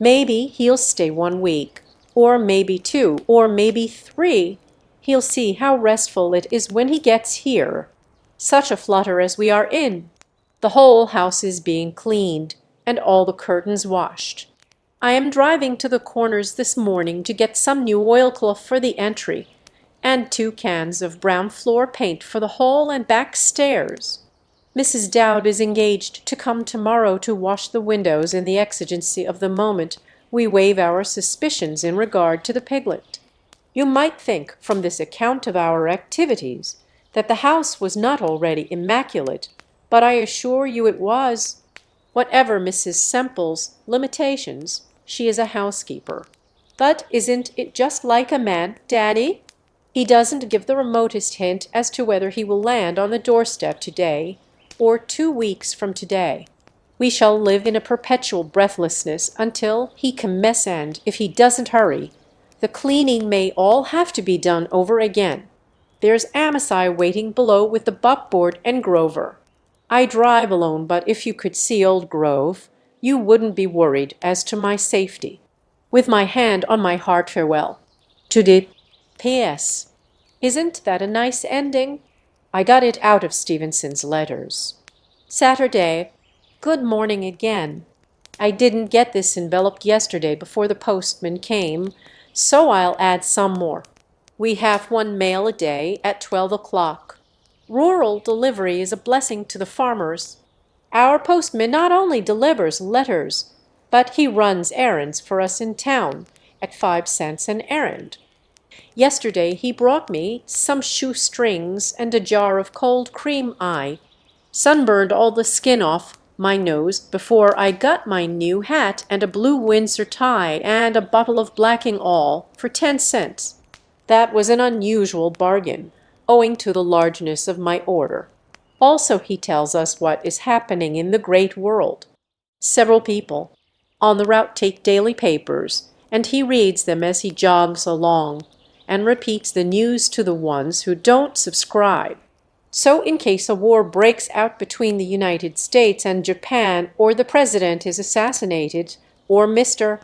Maybe he'll stay 1 week, or maybe 2, or maybe 3. He'll see how restful it is when he gets here. Such a flutter as we are in. The whole house is being cleaned, and all the curtains washed. I am driving to the Corners this morning to get some new oilcloth for the entry, and 2 cans of brown floor paint for the hall and back stairs. Mrs. Dowd is engaged to come tomorrow to wash the windows. In the exigency of the moment, we waive our suspicions in regard to the piglet. You might think from this account of our activities that the house was not already immaculate, but I assure you it was. Whatever Mrs. Semple's limitations, she is a housekeeper. But isn't it just like a man, Daddy? He doesn't give the remotest hint as to whether he will land on the doorstep today or 2 weeks from today. We shall live in a perpetual breathlessness until he can mess, and if he doesn't hurry, the cleaning may all have to be done over again. There's Amasai waiting below with the buckboard and Grover. I drive alone, but if you could see old Grove, you wouldn't be worried as to my safety. With my hand on my heart, farewell. To the P.S. Isn't that a nice ending? I got it out of Stevenson's letters. Saturday. Good morning again. I didn't get this envelope yesterday before the postman came, so I'll add some more. We have one mail a day at 12 o'clock. Rural delivery is a blessing to the farmers. Our postman not only delivers letters, but he runs errands for us in town at 5 cents an errand. Yesterday he brought me some shoestrings and a jar of cold cream I sunburned all the skin off my nose before I got my new hat and a blue Windsor tie and a bottle of blacking all for 10 cents. That was an unusual bargain, owing to the largeness of my order. Also he tells us what is happening in the great world. Several people on the route take daily papers, and he reads them as he jogs along, and repeats the news to the ones who don't subscribe. So in case a war breaks out between the United States and Japan, or the president is assassinated, or Mr.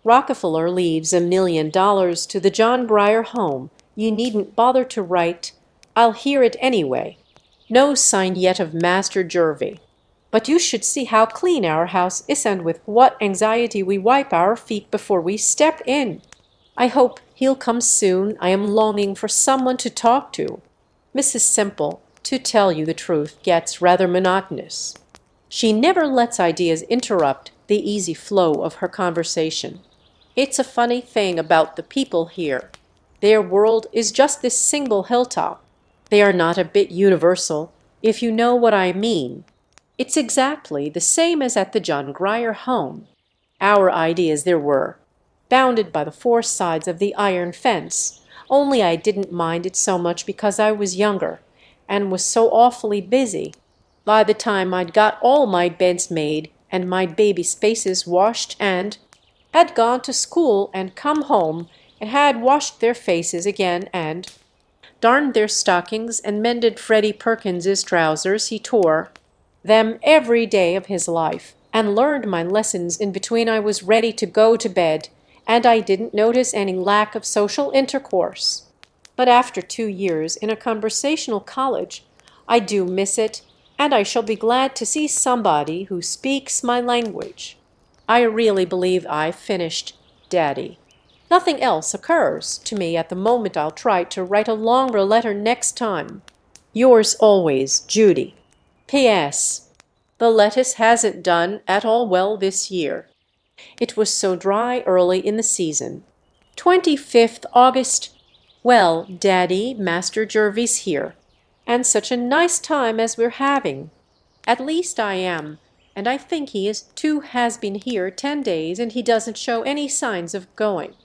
Rockefeller leaves $1 million to the John Grier Home, you needn't bother to write. I'll hear it anyway. No sign yet of Master Jervie. But you should see how clean our house is and with what anxiety we wipe our feet before we step in. I hope he'll come soon. I am longing for someone to talk to. Mrs. Semple, to tell you the truth, gets rather monotonous. She never lets ideas interrupt the easy flow of her conversation. It's a funny thing about the people here. Their world is just this single hilltop. They are not a bit universal, if you know what I mean. It's exactly the same as at the John Grier Home. Our ideas there were, bounded by the 4 sides of the iron fence, only I didn't mind it so much because I was younger and was so awfully busy. By the time I'd got all my beds made and my baby's faces washed and had gone to school and come home and had washed their faces again and darned their stockings and mended Freddie Perkins's trousers, he tore them every day of his life, and learned my lessons in between, I was ready to go to bed, and I didn't notice any lack of social intercourse. But after 2 years in a conversational college, I do miss it, and I shall be glad to see somebody who speaks my language. I really believe I've finished, Daddy. Nothing else occurs to me at the moment. I'll try to write a longer letter next time. Yours always, Judy. P.S. The lettuce hasn't done at all well this year. It was so dry early in the season. 25th August. Well, Daddy, Master Jervie's here, and such a nice time as we're having. At least I am, and I think he is too. Has been here 10 days, and he doesn't show any signs of going.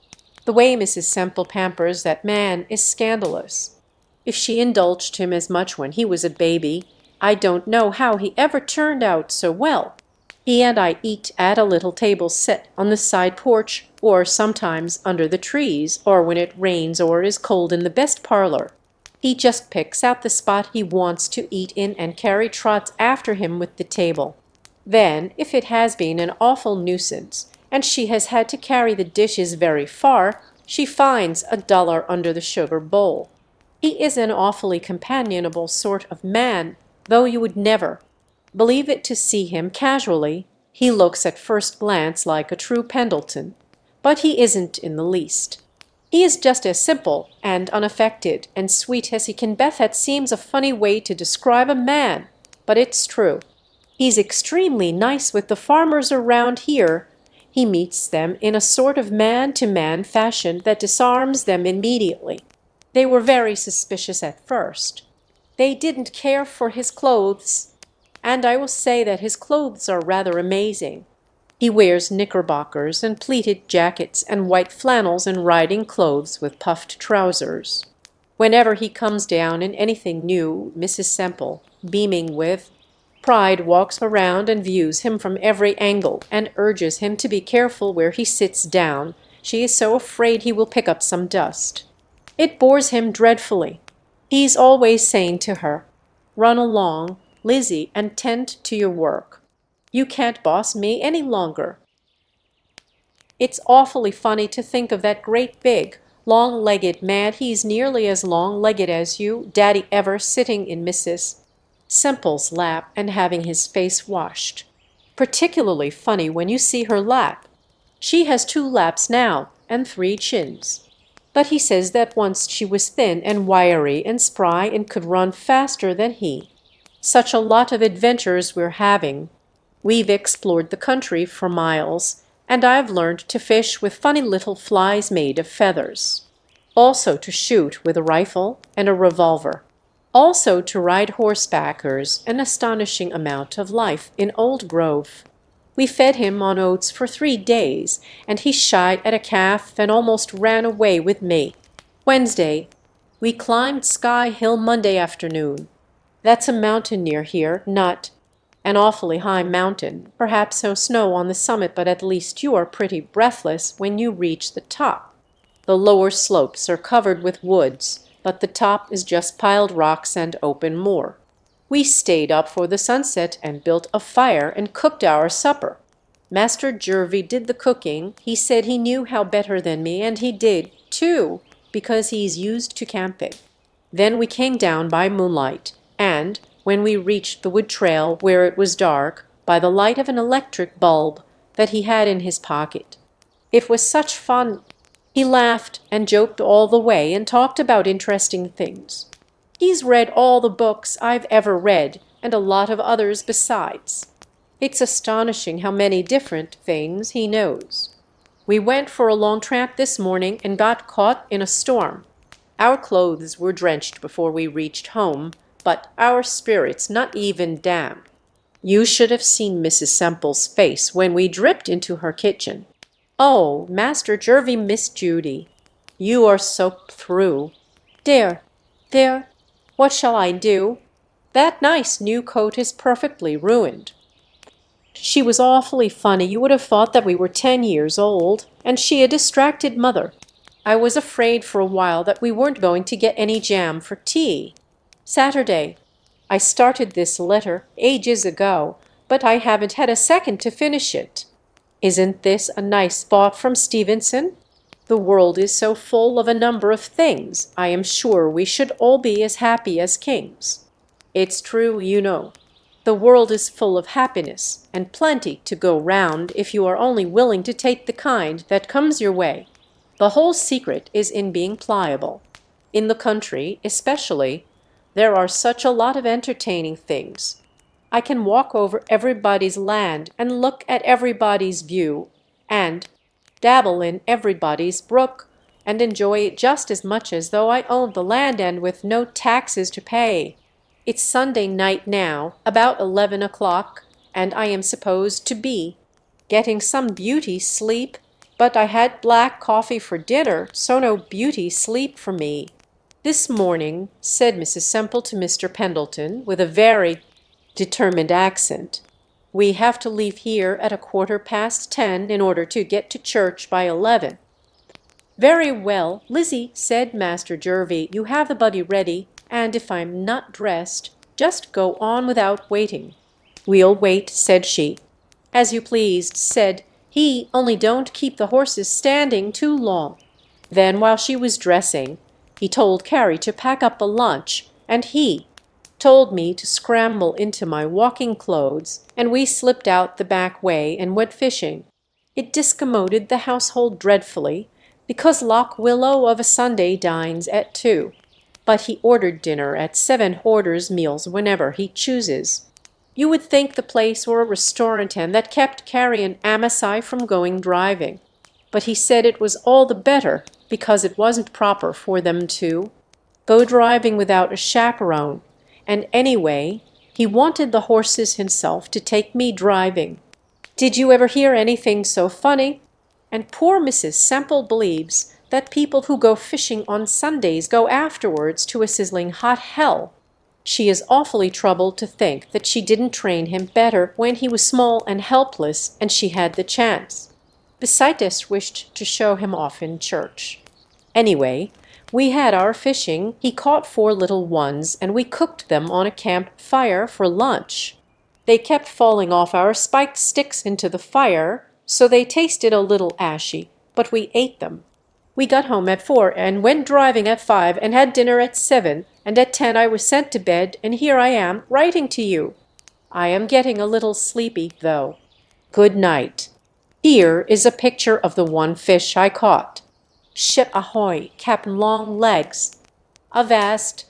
The way Mrs. Semple pampers that man is scandalous. If she indulged him as much when he was a baby, I don't know how he ever turned out so well. He and I eat at a little table set on the side porch, or sometimes under the trees, or when it rains or is cold in the best parlor. He just picks out the spot he wants to eat in, and Carrie trots after him with the table. Then, if it has been an awful nuisance, and she has had to carry the dishes very far, she finds $1 under the sugar bowl. He is an awfully companionable sort of man, though you would never believe it to see him casually. He looks at first glance like a true Pendleton, but he isn't in the least. He is just as simple and unaffected and sweet as he can be. That seems a funny way to describe a man, but it's true. He's extremely nice with the farmers around here. He meets them in a sort of man-to-man fashion that disarms them immediately. They were very suspicious at first. They didn't care for his clothes, and I will say that his clothes are rather amazing. He wears knickerbockers and pleated jackets and white flannels and riding clothes with puffed trousers. Whenever he comes down in anything new, Mrs. Semple, beaming with pride, walks around and views him from every angle, and urges him to be careful where he sits down. She is so afraid he will pick up some dust. It bores him dreadfully. He's always saying to her, "Run along, Lizzie, and tend to your work. You can't boss me any longer." It's awfully funny to think of that great big, long-legged man, he's nearly as long-legged as you, Daddy ever, sitting in Mrs. Semple's lap and having his face washed. Particularly funny when you see her lap. She has 2 laps now and 3 chins. But he says that once she was thin and wiry and spry and could run faster than he. Such a lot of adventures we're having. We've explored the country for miles, and I've learned to fish with funny little flies made of feathers. Also to shoot with a rifle and a revolver. Also to ride horsebackers, an astonishing amount of life in Old Grove. We fed him on oats for 3 days, and he shied at a calf and almost ran away with me. Wednesday, we climbed Sky Hill Monday afternoon. That's a mountain near here, not an awfully high mountain, perhaps no snow on the summit, but at least you are pretty breathless when you reach the top. The lower slopes are covered with woods, but the top is just piled rocks and open moor. We stayed up for the sunset and built a fire and cooked our supper. Master Jervie did the cooking. He said he knew how better than me, and he did, too, because he's used to camping. Then we came down by moonlight, and when we reached the wood trail where it was dark, by the light of an electric bulb that he had in his pocket. It was such fun. He laughed and joked all the way and talked about interesting things. He's read all the books I've ever read, and a lot of others besides. It's astonishing how many different things he knows. We went for a long tramp this morning and got caught in a storm. Our clothes were drenched before we reached home, but our spirits not even damp. You should have seen Mrs. Semple's face when we dripped into her kitchen. "Oh, Master Jervie, Miss Judy, you are soaked through. There, there, what shall I do? That nice new coat is perfectly ruined." She was awfully funny. You would have thought that we were 10 years old, and she a distracted mother. I was afraid for a while that we weren't going to get any jam for tea. Saturday. I started this letter ages ago, but I haven't had a second to finish it. Isn't this a nice thought from Stevenson? The world is so full of a number of things, I am sure we should all be as happy as kings. It's true, you know. The world is full of happiness, and plenty to go round if you are only willing to take the kind that comes your way. The whole secret is in being pliable. In the country, especially, there are such a lot of entertaining things. I can walk over everybody's land and look at everybody's view, and dabble in everybody's brook, and enjoy it just as much as though I owned the land and with no taxes to pay. It's Sunday night now, about 11 o'clock, and I am supposed to be getting some beauty sleep, but I had black coffee for dinner, so no beauty sleep for me. "This morning," said Mrs. Semple to Mr. Pendleton, with a very determined accent, "we have to leave here at 10:15 in order to get to church by 11. "Very well, Lizzie," said Master Jervie, "you have the buggy ready, and if I'm not dressed, just go on without waiting." "We'll wait," said she. "As you please," said he, "only don't keep the horses standing too long." Then, while she was dressing, he told Carrie to pack up a lunch, and he told me to scramble into my walking clothes, and we slipped out the back way and went fishing. It discommoded the household dreadfully, because Lock Willow of a Sunday dines at 2, but he ordered dinner at 7, orders meals whenever he chooses. You would think the place were a restaurant and that kept Carrie and Amasai from going driving. But he said it was all the better because it wasn't proper for them to go driving without a chaperone, and anyway, he wanted the horses himself to take me driving. Did you ever hear anything so funny? And poor Mrs. Semple believes that people who go fishing on Sundays go afterwards to a sizzling hot hell. She is awfully troubled to think that she didn't train him better when he was small and helpless and she had the chance. Besides wished to show him off in church. Anyway, we had our fishing. He caught 4 little ones, and we cooked them on a camp fire for lunch. They kept falling off our spiked sticks into the fire, so they tasted a little ashy, but we ate them. We got home at 4 and went driving at 5 and had dinner at 7, and at 10 I was sent to bed, and here I am writing to you. I am getting a little sleepy, though. Good night. Here is a picture of the one fish I caught. Ship ahoy, Cap'n Long Legs. Avast,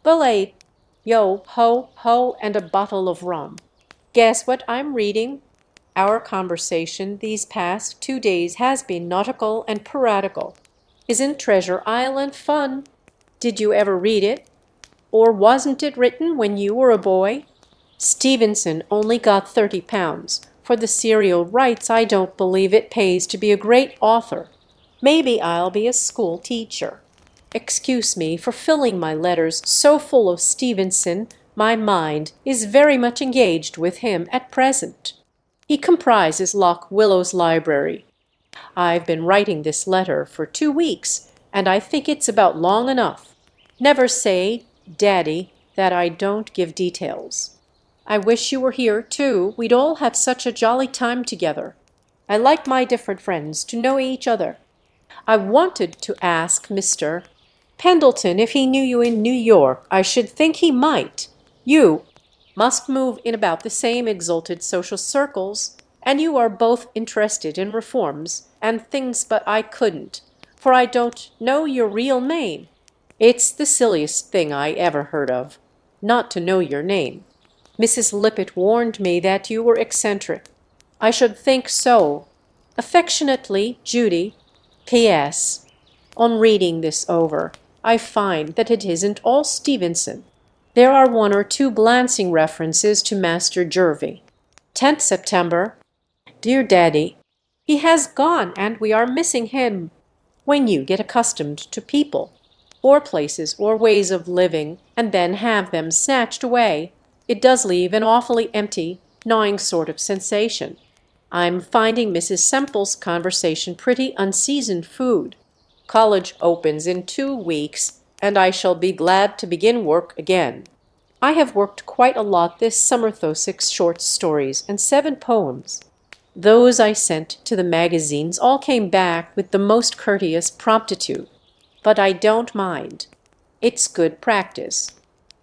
belay, yo, ho, ho, and a bottle of rum. Guess what I'm reading? Our conversation these past 2 days has been nautical and piratical. Isn't Treasure Island fun? Did you ever read it? Or wasn't it written when you were a boy? Stevenson only got £30. For the serial rights, I don't believe it pays to be a great author. Maybe I'll be a school teacher. Excuse me for filling my letters so full of Stevenson. My mind is very much engaged with him at present. He comprises Lock Willow's library. I've been writing this letter for 2 weeks, and I think it's about long enough. Never say, Daddy, that I don't give details. I wish you were here, too. We'd all have such a jolly time together. I like my different friends to know each other. I wanted to ask Mr. Pendleton if he knew you in New York. I should think he might. You must move in about the same exalted social circles, and you are both interested in reforms and things, but I couldn't, for I don't know your real name. It's the silliest thing I ever heard of, not to know your name. Mrs. Lippett warned me that you were eccentric. I should think so. Affectionately, Judy. P.S. On reading this over, I find that it isn't all Stevenson. There are 1 or 2 glancing references to Master Jervie. 10th September. Dear Daddy, he has gone and we are missing him. When you get accustomed to people, or places, or ways of living, and then have them snatched away, it does leave an awfully empty, gnawing sort of sensation. I'm finding Mrs. Semple's conversation pretty unseasoned food. College opens in 2 weeks, and I shall be glad to begin work again. I have worked quite a lot this summer, though 6 short stories and 7 poems. Those I sent to the magazines all came back with the most courteous promptitude. But I don't mind. It's good practice.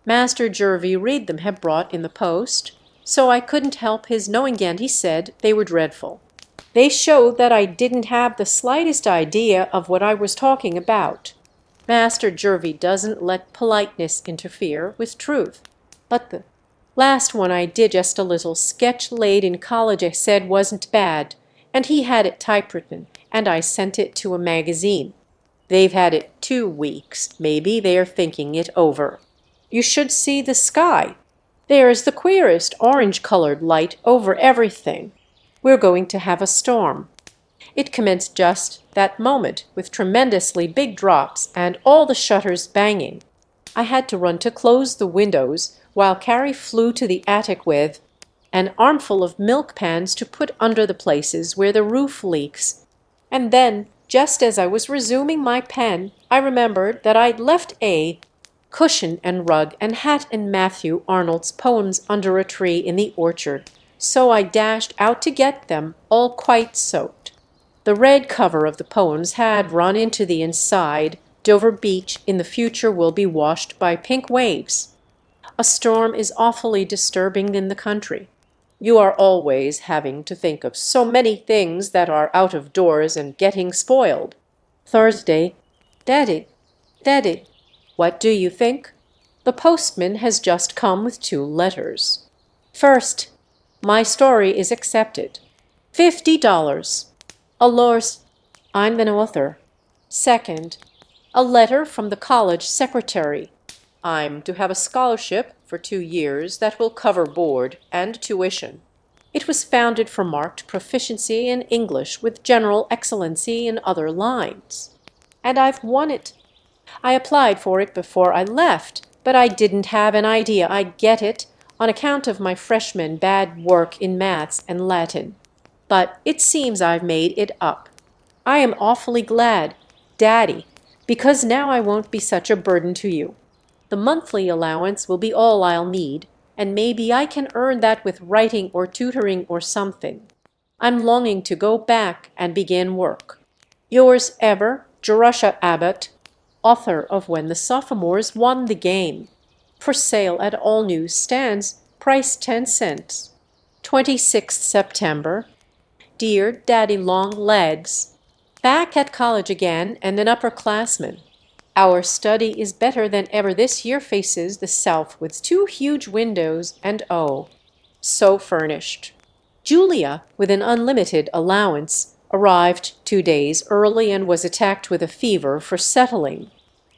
Master Jervie read them had brought in the post, so I couldn't help his knowing, and he said they were dreadful. They showed that I didn't have the slightest idea of what I was talking about. Master Jervie doesn't let politeness interfere with truth. But the last one I did, just a little sketch laid in college, I said wasn't bad, and he had it typewritten, and I sent it to a magazine. They've had it 2 weeks. Maybe they're thinking it over. You should see the sky. There's the queerest orange-colored light over everything. We're going to have a storm. It commenced just that moment, with tremendously big drops and all the shutters banging. I had to run to close the windows, while Carrie flew to the attic with an armful of milk pans to put under the places where the roof leaks. And then, just as I was resuming my pen, I remembered that I'd left a cushion and rug and hat and Matthew Arnold's poems under a tree in the orchard, so I dashed out to get them, all quite soaked. The red cover of the poems had run into the inside. Dover Beach in the future will be washed by pink waves. A storm is awfully disturbing in the country. You are always having to think of so many things that are out of doors and getting spoiled. Thursday. Daddy, what do you think? The postman has just come with 2 letters. First, my story is accepted. $50. Allures, I'm an author. Second, a letter from the college secretary. I'm to have a scholarship for 2 years that will cover board and tuition. It was founded for marked proficiency in English with general excellency in other lines. And I've won it. I applied for it before I left, but I didn't have an idea I'd get it on account of my freshman bad work in maths and Latin. But it seems I've made it up. I am awfully glad, Daddy, because now I won't be such a burden to you. The monthly allowance will be all I'll need, and maybe I can earn that with writing or tutoring or something. I'm longing to go back and begin work. Yours ever, Jerusha Abbott, author of When the Sophomores Won the Game. For sale at all newsstands, price 10 cents. 26th September. Dear Daddy Long Legs, back at college again and an upperclassman. Our study is better than ever this year faces the south with 2 huge windows and oh, so furnished. Julia, with an unlimited allowance, arrived 2 days early and was attacked with a fever for settling.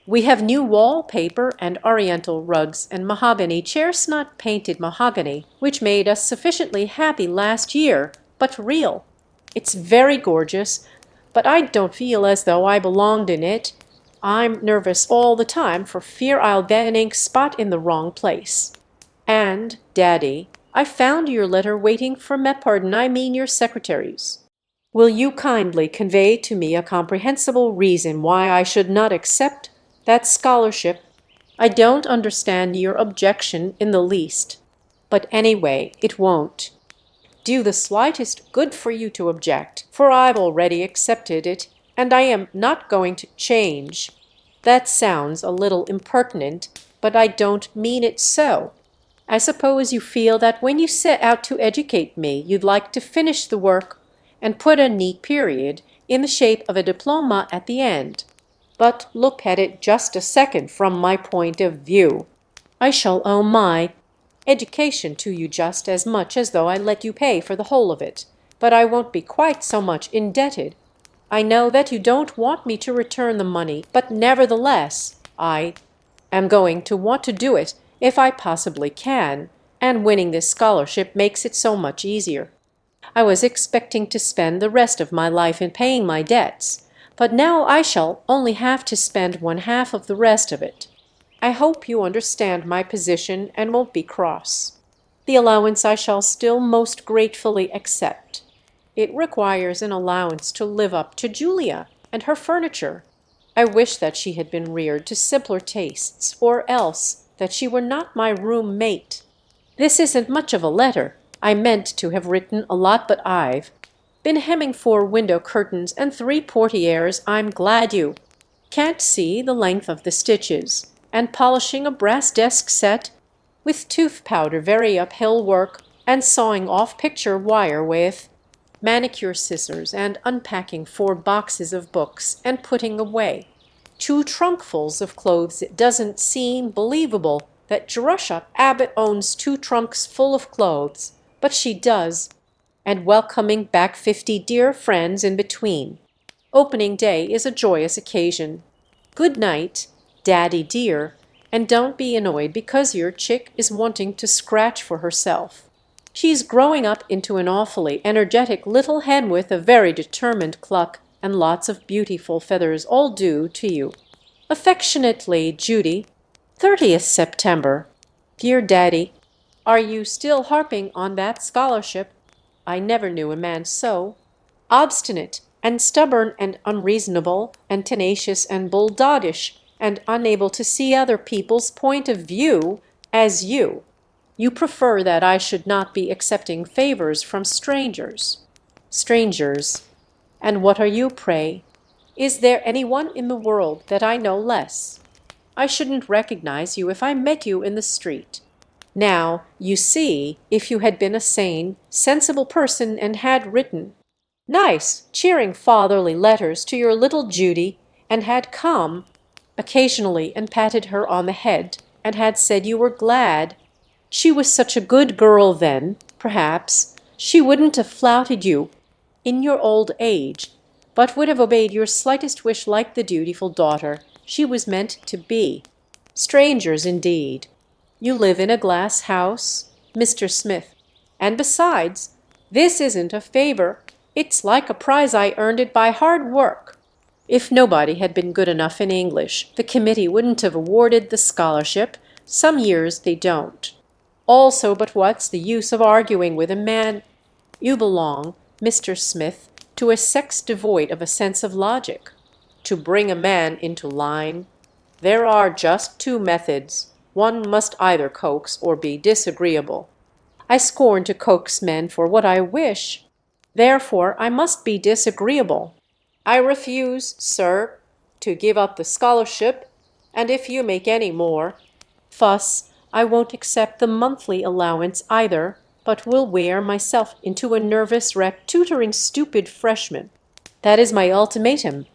We have new wallpaper and oriental rugs and mahogany chestnut painted mahogany, which made us sufficiently happy last year, but real. It's very gorgeous, but I don't feel as though I belonged in it. I'm nervous all the time for fear I'll get an ink spot in the wrong place. And, Daddy, I found your letter waiting for I mean your secretary's. Will you kindly convey to me a comprehensible reason why I should not accept that scholarship? I don't understand your objection in the least, but anyway, it won't do the slightest good for you to object, for I've already accepted it, and I am not going to change. That sounds a little impertinent, but I don't mean it so. I suppose you feel that when you set out to educate me, you'd like to finish the work and put a neat period in the shape of a diploma at the end. But look at it just a second from my point of view. I shall owe my education to you just as much as though I let you pay for the whole of it, but I won't be quite so much indebted. I know that you don't want me to return the money, but nevertheless, I am going to want to do it if I possibly can, and winning this scholarship makes it so much easier. I was expecting to spend the rest of my life in paying my debts, but now I shall only have to spend 1/2 of the rest of it. I hope you understand my position and won't be cross. The allowance I shall still most gratefully accept. It requires an allowance to live up to Julia and her furniture. I wish that she had been reared to simpler tastes, or else that she were not my room-mate. This isn't much of a letter. I meant to have written a lot, but I've been hemming 4 window curtains and 3 portieres. I'm glad you can't see the length of the stitches, and polishing a brass desk set with tooth powder, very uphill work, and sawing off picture wire with manicure scissors, and unpacking 4 boxes of books and putting away 2 trunkfuls of clothes. It doesn't seem believable that Jerusha Abbott owns 2 trunks full of clothes, but she does, and welcoming back 50 dear friends in between. Opening day is a joyous occasion. Good night, Daddy dear, and don't be annoyed because your chick is wanting to scratch for herself. She's growing up into an awfully energetic little hen with a very determined cluck and lots of beautiful feathers, all due to you. Affectionately, Judy. 30th September. Dear Daddy, are you still harping on that scholarship? I never knew a man so obstinate and stubborn and unreasonable and tenacious and bulldoggish and unable to see other people's point of view as you. You prefer that I should not be accepting favors from strangers. Strangers. And what are you, pray? Is there anyone in the world that I know less? I shouldn't recognize you if I met you in the street. Now, you see, if you had been a sane, sensible person and had written nice, cheering fatherly letters to your little Judy, and had come occasionally and patted her on the head, and had said you were glad, She was such a good girl then, perhaps. She wouldn't have flouted you in your old age, but would have obeyed your slightest wish like the dutiful daughter she was meant to be. Strangers, indeed. You live in a glass house, Mr. Smith, and besides, this isn't a favor. It's like a prize I earned it by hard work. If nobody had been good enough in English, the committee wouldn't have awarded the scholarship. Some years they don't. Also, but what's the use of arguing with a man? You belong, Mr. Smith, to a sex devoid of a sense of logic. To bring a man into line, there are just two methods. One must either coax or be disagreeable. I scorn to coax men for what I wish. Therefore, I must be disagreeable. I refuse, sir, to give up the scholarship, and if you make any more fuss, I won't accept the monthly allowance either, but will wear myself into a nervous wreck tutoring stupid freshmen. That is my ultimatum.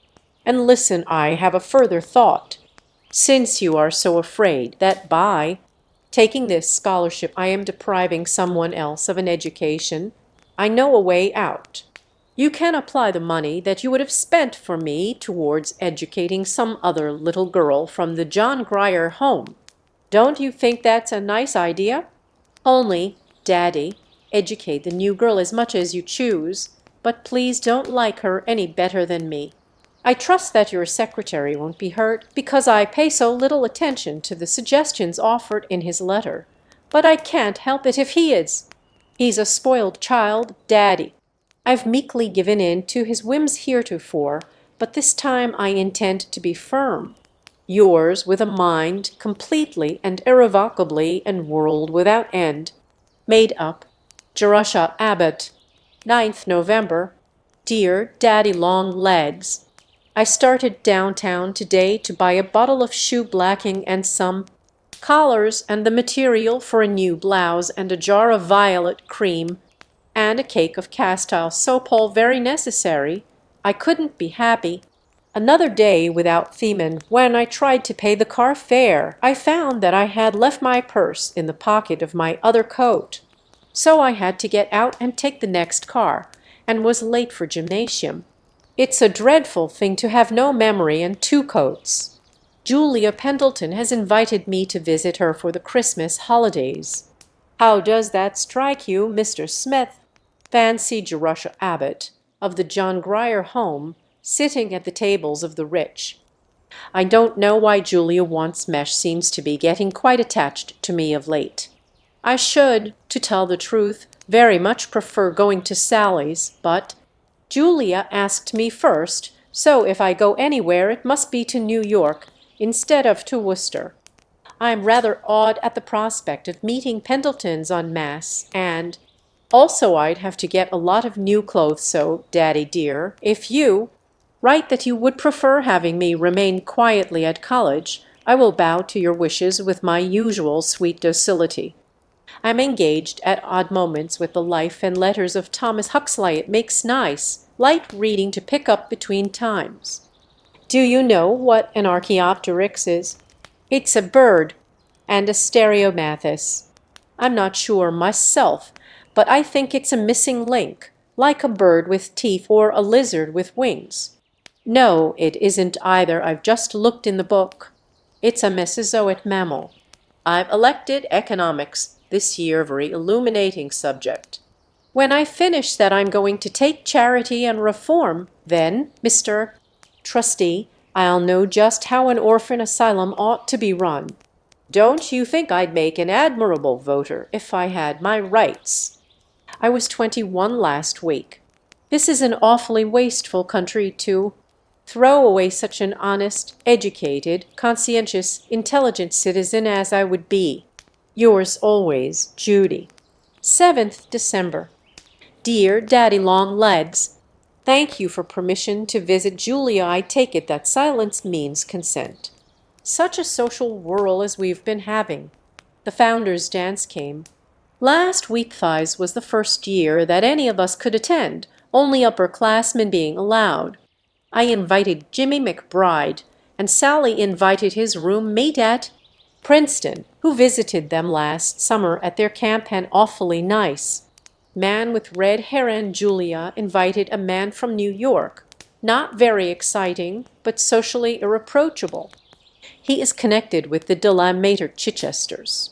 And listen, I have a further thought. Since you are so afraid that by taking this scholarship I am depriving someone else of an education, I know a way out. You can apply the money that you would have spent for me towards educating some other little girl from the John Grier home. Don't you think that's a nice idea? Only, Daddy, educate the new girl as much as you choose, but please don't like her any better than me. I trust that your secretary won't be hurt, because I pay so little attention to the suggestions offered in his letter. But I can't help it if he is. He's a spoiled child, Daddy. I've meekly given in to his whims heretofore, but this time I intend to be firm. Yours, with a mind completely and irrevocably and world without end, made up, Jerusha Abbott, 9th November. Dear Daddy Long Legs, I started downtown today to buy a bottle of shoe blacking and some collars and the material for a new blouse and a jar of violet cream and a cake of castile soap, all very necessary. I couldn't be happy. Another day without Theman. When I tried to pay the car fare, I found that I had left my purse in the pocket of my other coat. So I had to get out and take the next car, and was late for gymnasium. It's a dreadful thing to have no memory and two coats. Julia Pendleton has invited me to visit her for the Christmas holidays. How does that strike you, Mr. Smith? Fancy Jerusha Abbott, of the John Grier home, sitting at the tables of the rich. I don't know why Julia Wandsmesh seems to be getting quite attached to me of late. I should, to tell the truth, very much prefer going to Sally's, but Julia asked me first, so if I go anywhere it must be to New York instead of to Worcester. I am rather awed at the prospect of meeting Pendletons en masse, and also I'd have to get a lot of new clothes, so, Daddy dear, if you write that you would prefer having me remain quietly at college, I will bow to your wishes with my usual sweet docility. I'm engaged at odd moments with the life and letters of Thomas Huxley. It makes nice, light reading to pick up between times. Do you know what an Archaeopteryx is? It's a bird and a stereomathus. I'm not sure myself, but I think it's a missing link, like a bird with teeth or a lizard with wings. No, it isn't either. I've just looked in the book. It's a Mesozoic mammal. I've elected economics this year, very illuminating subject. When I finish that I'm going to take charity and reform, then, Mr. Trustee, I'll know just how an orphan asylum ought to be run. Don't you think I'd make an admirable voter if I had my rights? I was 21 last week. This is an awfully wasteful country to throw away such an honest, educated, conscientious, intelligent citizen as I would be. Yours always, Judy. 7th December. Dear Daddy Long Legs, thank you for permission to visit Julia. I take it that silence means consent. Such a social whirl as we've been having. The founders' dance came. Last week thighs was the first year that any of us could attend, only upperclassmen being allowed. I invited Jimmy McBride, and Sally invited his roommate at Princeton, who visited them last summer at their camp, and awfully nice. Man with red hair, and Julia invited a man from New York. Not very exciting, but socially irreproachable. He is connected with the de la Mater Chichesters.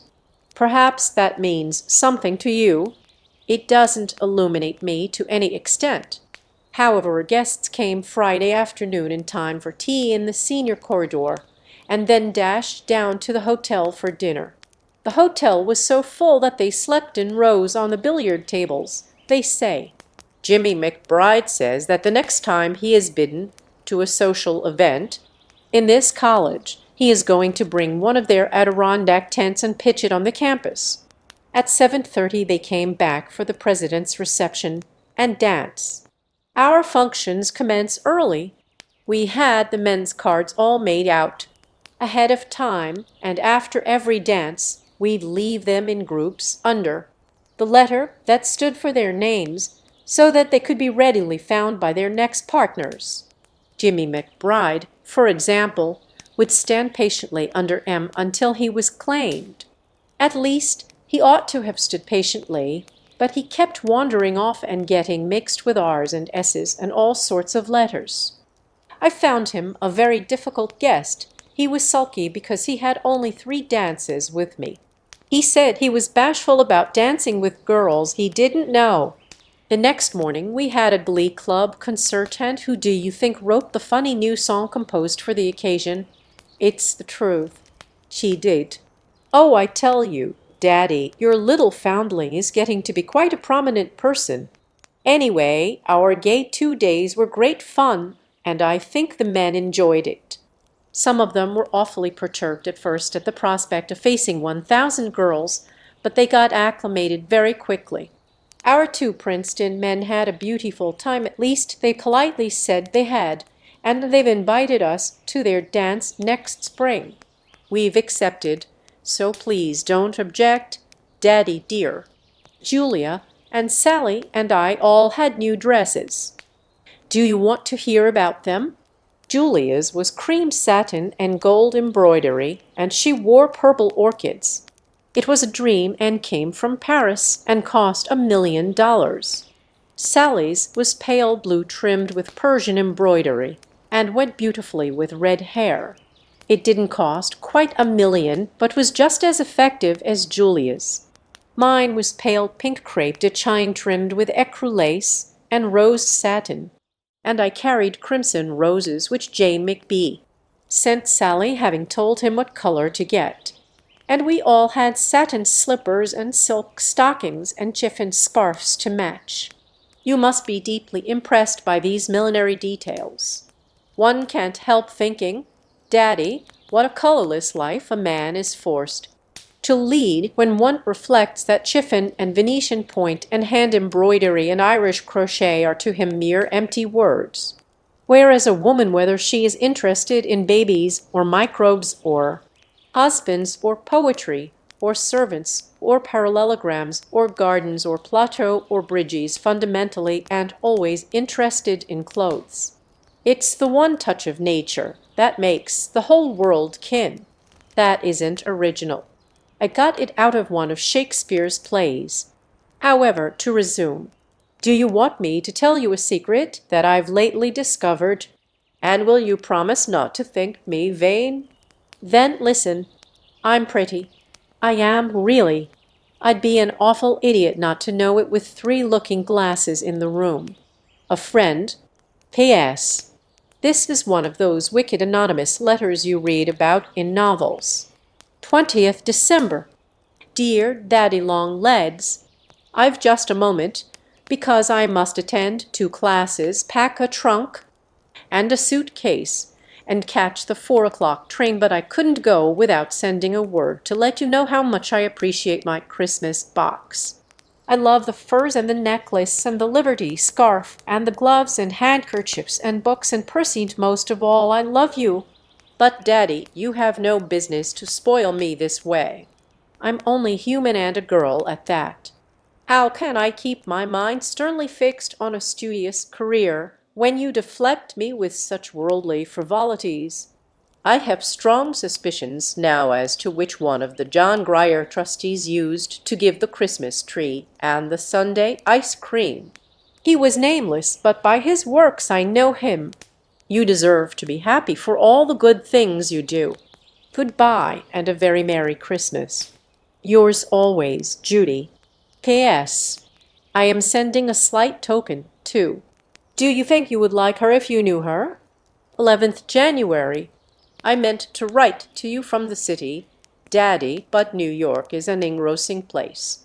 Perhaps that means something to you. It doesn't illuminate me to any extent. However, our guests came Friday afternoon in time for tea in the senior corridor, and then dashed down to the hotel for dinner. The hotel was so full that they slept in rows on the billiard tables, they say. Jimmy McBride says that the next time he is bidden to a social event in this college, he is going to bring one of their Adirondack tents and pitch it on the campus. At 7:30 they came back for the president's reception and dance. Our functions commence early. We had the men's cards all made out ahead of time, and after every dance we'd leave them in groups under the letter that stood for their names, so that they could be readily found by their next partners. Jimmy McBride, for example, would stand patiently under M until he was claimed. At least he ought to have stood patiently, but he kept wandering off and getting mixed with R's and S's and all sorts of letters. I found him a very difficult guest. He was sulky because he had only 3 dances with me. He said he was bashful about dancing with girls he didn't know. The next morning we had a glee club concertant. Who do you think wrote the funny new song composed for the occasion? It's the truth. She did. Oh, I tell you, Daddy, your little foundling is getting to be quite a prominent person. Anyway, our gay 2 days were great fun, and I think the men enjoyed it. Some of them were awfully perturbed at first at the prospect of facing 1,000 girls, but they got acclimated very quickly. Our 2 Princeton men had a beautiful time, at least they politely said they had, and they've invited us to their dance next spring. We've accepted, so please don't object, Daddy dear. Julia and Sally and I all had new dresses. Do you want to hear about them? Julia's was cream satin and gold embroidery, and she wore purple orchids. It was a dream and came from Paris and cost $1,000,000. Sally's was pale blue trimmed with Persian embroidery and went beautifully with red hair. It didn't cost quite $1,000,000, but was just as effective as Julia's. Mine was pale pink crepe de chine trimmed with ecru lace and rose satin, and I carried crimson roses which J. McB. sent Sally, having told him what color to get. And we all had satin slippers and silk stockings and chiffon scarfs to match. You must be deeply impressed by these millinery details. One can't help thinking, Daddy, what a colorless life a man is forced to lead when one reflects that chiffon and Venetian point and hand embroidery and Irish crochet are to him mere empty words. Whereas a woman, whether she is interested in babies or microbes or husbands or poetry or servants or parallelograms or gardens or plateaux or bridges, fundamentally and always interested in clothes. It's the one touch of nature that makes the whole world kin. That isn't original. I got it out of one of Shakespeare's plays. However, to resume, do you want me to tell you a secret that I've lately discovered? And will you promise not to think me vain? Then listen. I'm pretty. I am, really. I'd be an awful idiot not to know it with 3 looking-glasses in the room. A friend. P.S. This is one of those wicked anonymous letters you read about in novels. 20th December. Dear Daddy-long-legs, I've just a moment, because I must attend 2 classes, pack a trunk and a suitcase, and catch the 4 o'clock train, but I couldn't go without sending a word to let you know how much I appreciate my Christmas box. I love the furs and the necklace and the Liberty scarf and the gloves and handkerchiefs and books, and Percy most of all. I love you. But, Daddy, you have no business to spoil me this way. I'm only human and a girl at that. How can I keep my mind sternly fixed on a studious career when you deflect me with such worldly frivolities? I have strong suspicions now as to which one of the John Grier trustees used to give the Christmas tree and the Sunday ice cream. He was nameless, but by his works I know him. You deserve to be happy for all the good things you do. Goodbye, and a very Merry Christmas. Yours always, Judy. P.S. I am sending a slight token, too. Do you think you would like her if you knew her? 11th January. I meant to write to you from the city, Daddy, but New York is an engrossing place.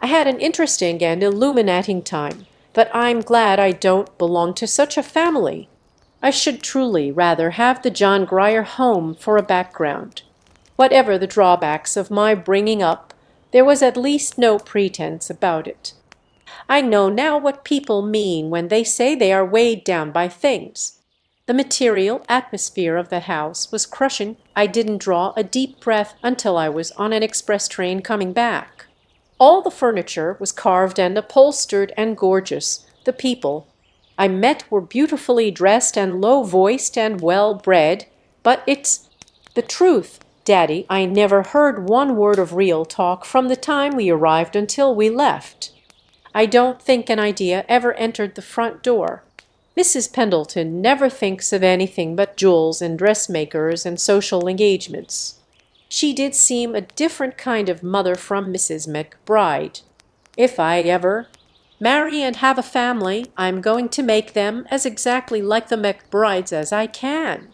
I had an interesting and illuminating time, but I'm glad I don't belong to such a family. I should truly rather have the John Grier home for a background. Whatever the drawbacks of my bringing up, there was at least no pretense about it. I know now what people mean when they say they are weighed down by things. The material atmosphere of the house was crushing. I didn't draw a deep breath until I was on an express train coming back. All the furniture was carved and upholstered and gorgeous. The people I met were beautifully dressed and low-voiced and well-bred, but it's the truth, Daddy. I never heard one word of real talk from the time we arrived until we left. I don't think an idea ever entered the front door. Mrs. Pendleton never thinks of anything but jewels and dressmakers and social engagements. She did seem a different kind of mother from Mrs. McBride. If I ever marry and have a family, I'm going to make them as exactly like the McBrides as I can.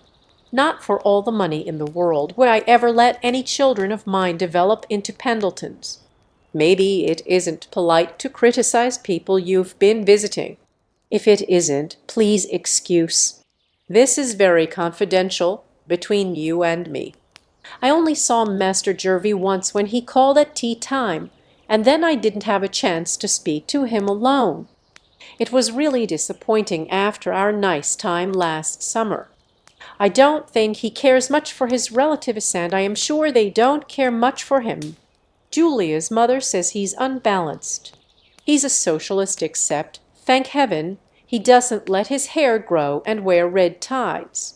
Not for all the money in the world would I ever let any children of mine develop into Pendletons. Maybe it isn't polite to criticize people you've been visiting. If it isn't, please excuse. This is very confidential between you and me. I only saw Master Jervie once when he called at tea time, and then I didn't have a chance to speak to him alone. It was really disappointing after our nice time last summer. I don't think he cares much for his relatives, and I am sure they don't care much for him. Julia's mother says he's unbalanced. He's a socialist, except, thank heaven, he doesn't let his hair grow and wear red ties.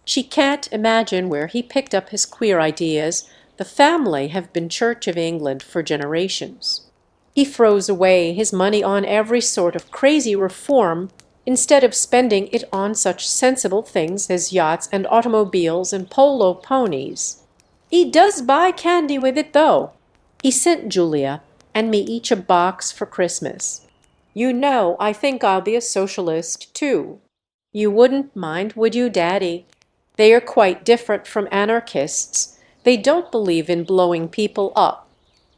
She can't imagine where he picked up his queer ideas. The family have been Church of England for generations. He throws away his money on every sort of crazy reform instead of spending it on such sensible things as yachts and automobiles and polo ponies. He does buy candy with it, though. He sent Julia and me each a box for Christmas. You know, I think I'll be a socialist, too. You wouldn't mind, would you, Daddy? They are quite different from anarchists. They don't believe in blowing people up.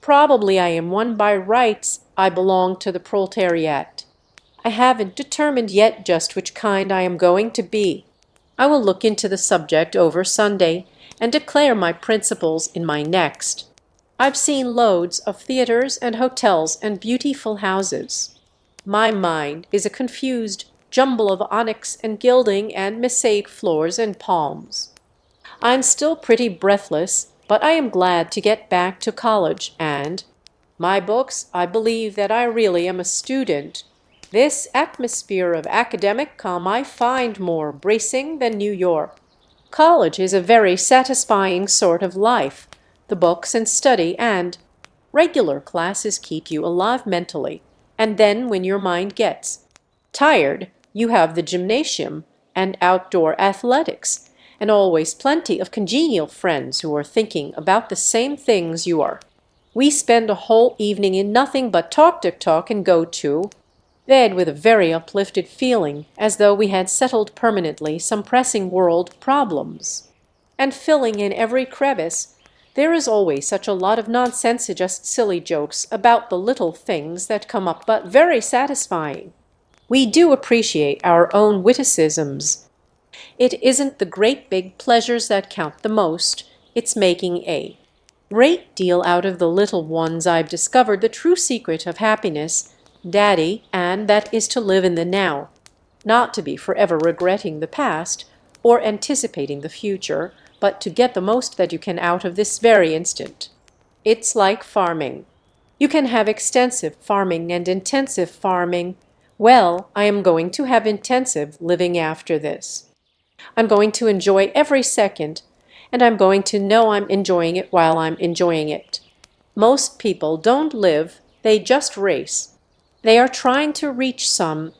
Probably I am one by rights. I belong to the proletariat. I haven't determined yet just which kind I am going to be. I will look into the subject over Sunday and declare my principles in my next. I've seen loads of theaters and hotels and beautiful houses. My mind is a confused jumble of onyx and gilding and mosaic floors and palms. I'm still pretty breathless, but I am glad to get back to college and my books. I believe that I really am a student. This atmosphere of academic calm I find more bracing than New York. College is a very satisfying sort of life. The books and study and regular classes keep you alive mentally, and then when your mind gets tired, you have the gymnasium and outdoor athletics, and always plenty of congenial friends who are thinking about the same things you are. We spend a whole evening in nothing but talk and go to bed with a very uplifted feeling, as though we had settled permanently some pressing world problems. And filling in every crevice, there is always such a lot of nonsense, just silly jokes about the little things that come up, but very satisfying. We do appreciate our own witticisms. It isn't the great big pleasures that count the most, it's making a great deal out of the little ones. I've discovered the true secret of happiness, Daddy, and that is to live in the now, not to be forever regretting the past or anticipating the future, but to get the most that you can out of this very instant. It's like farming. You can have extensive farming and intensive farming. Well, I am going to have intensive living after this. I'm going to enjoy every second and I'm going to know I'm enjoying it while I'm enjoying it. Most people don't live, they just race. They are trying to reach some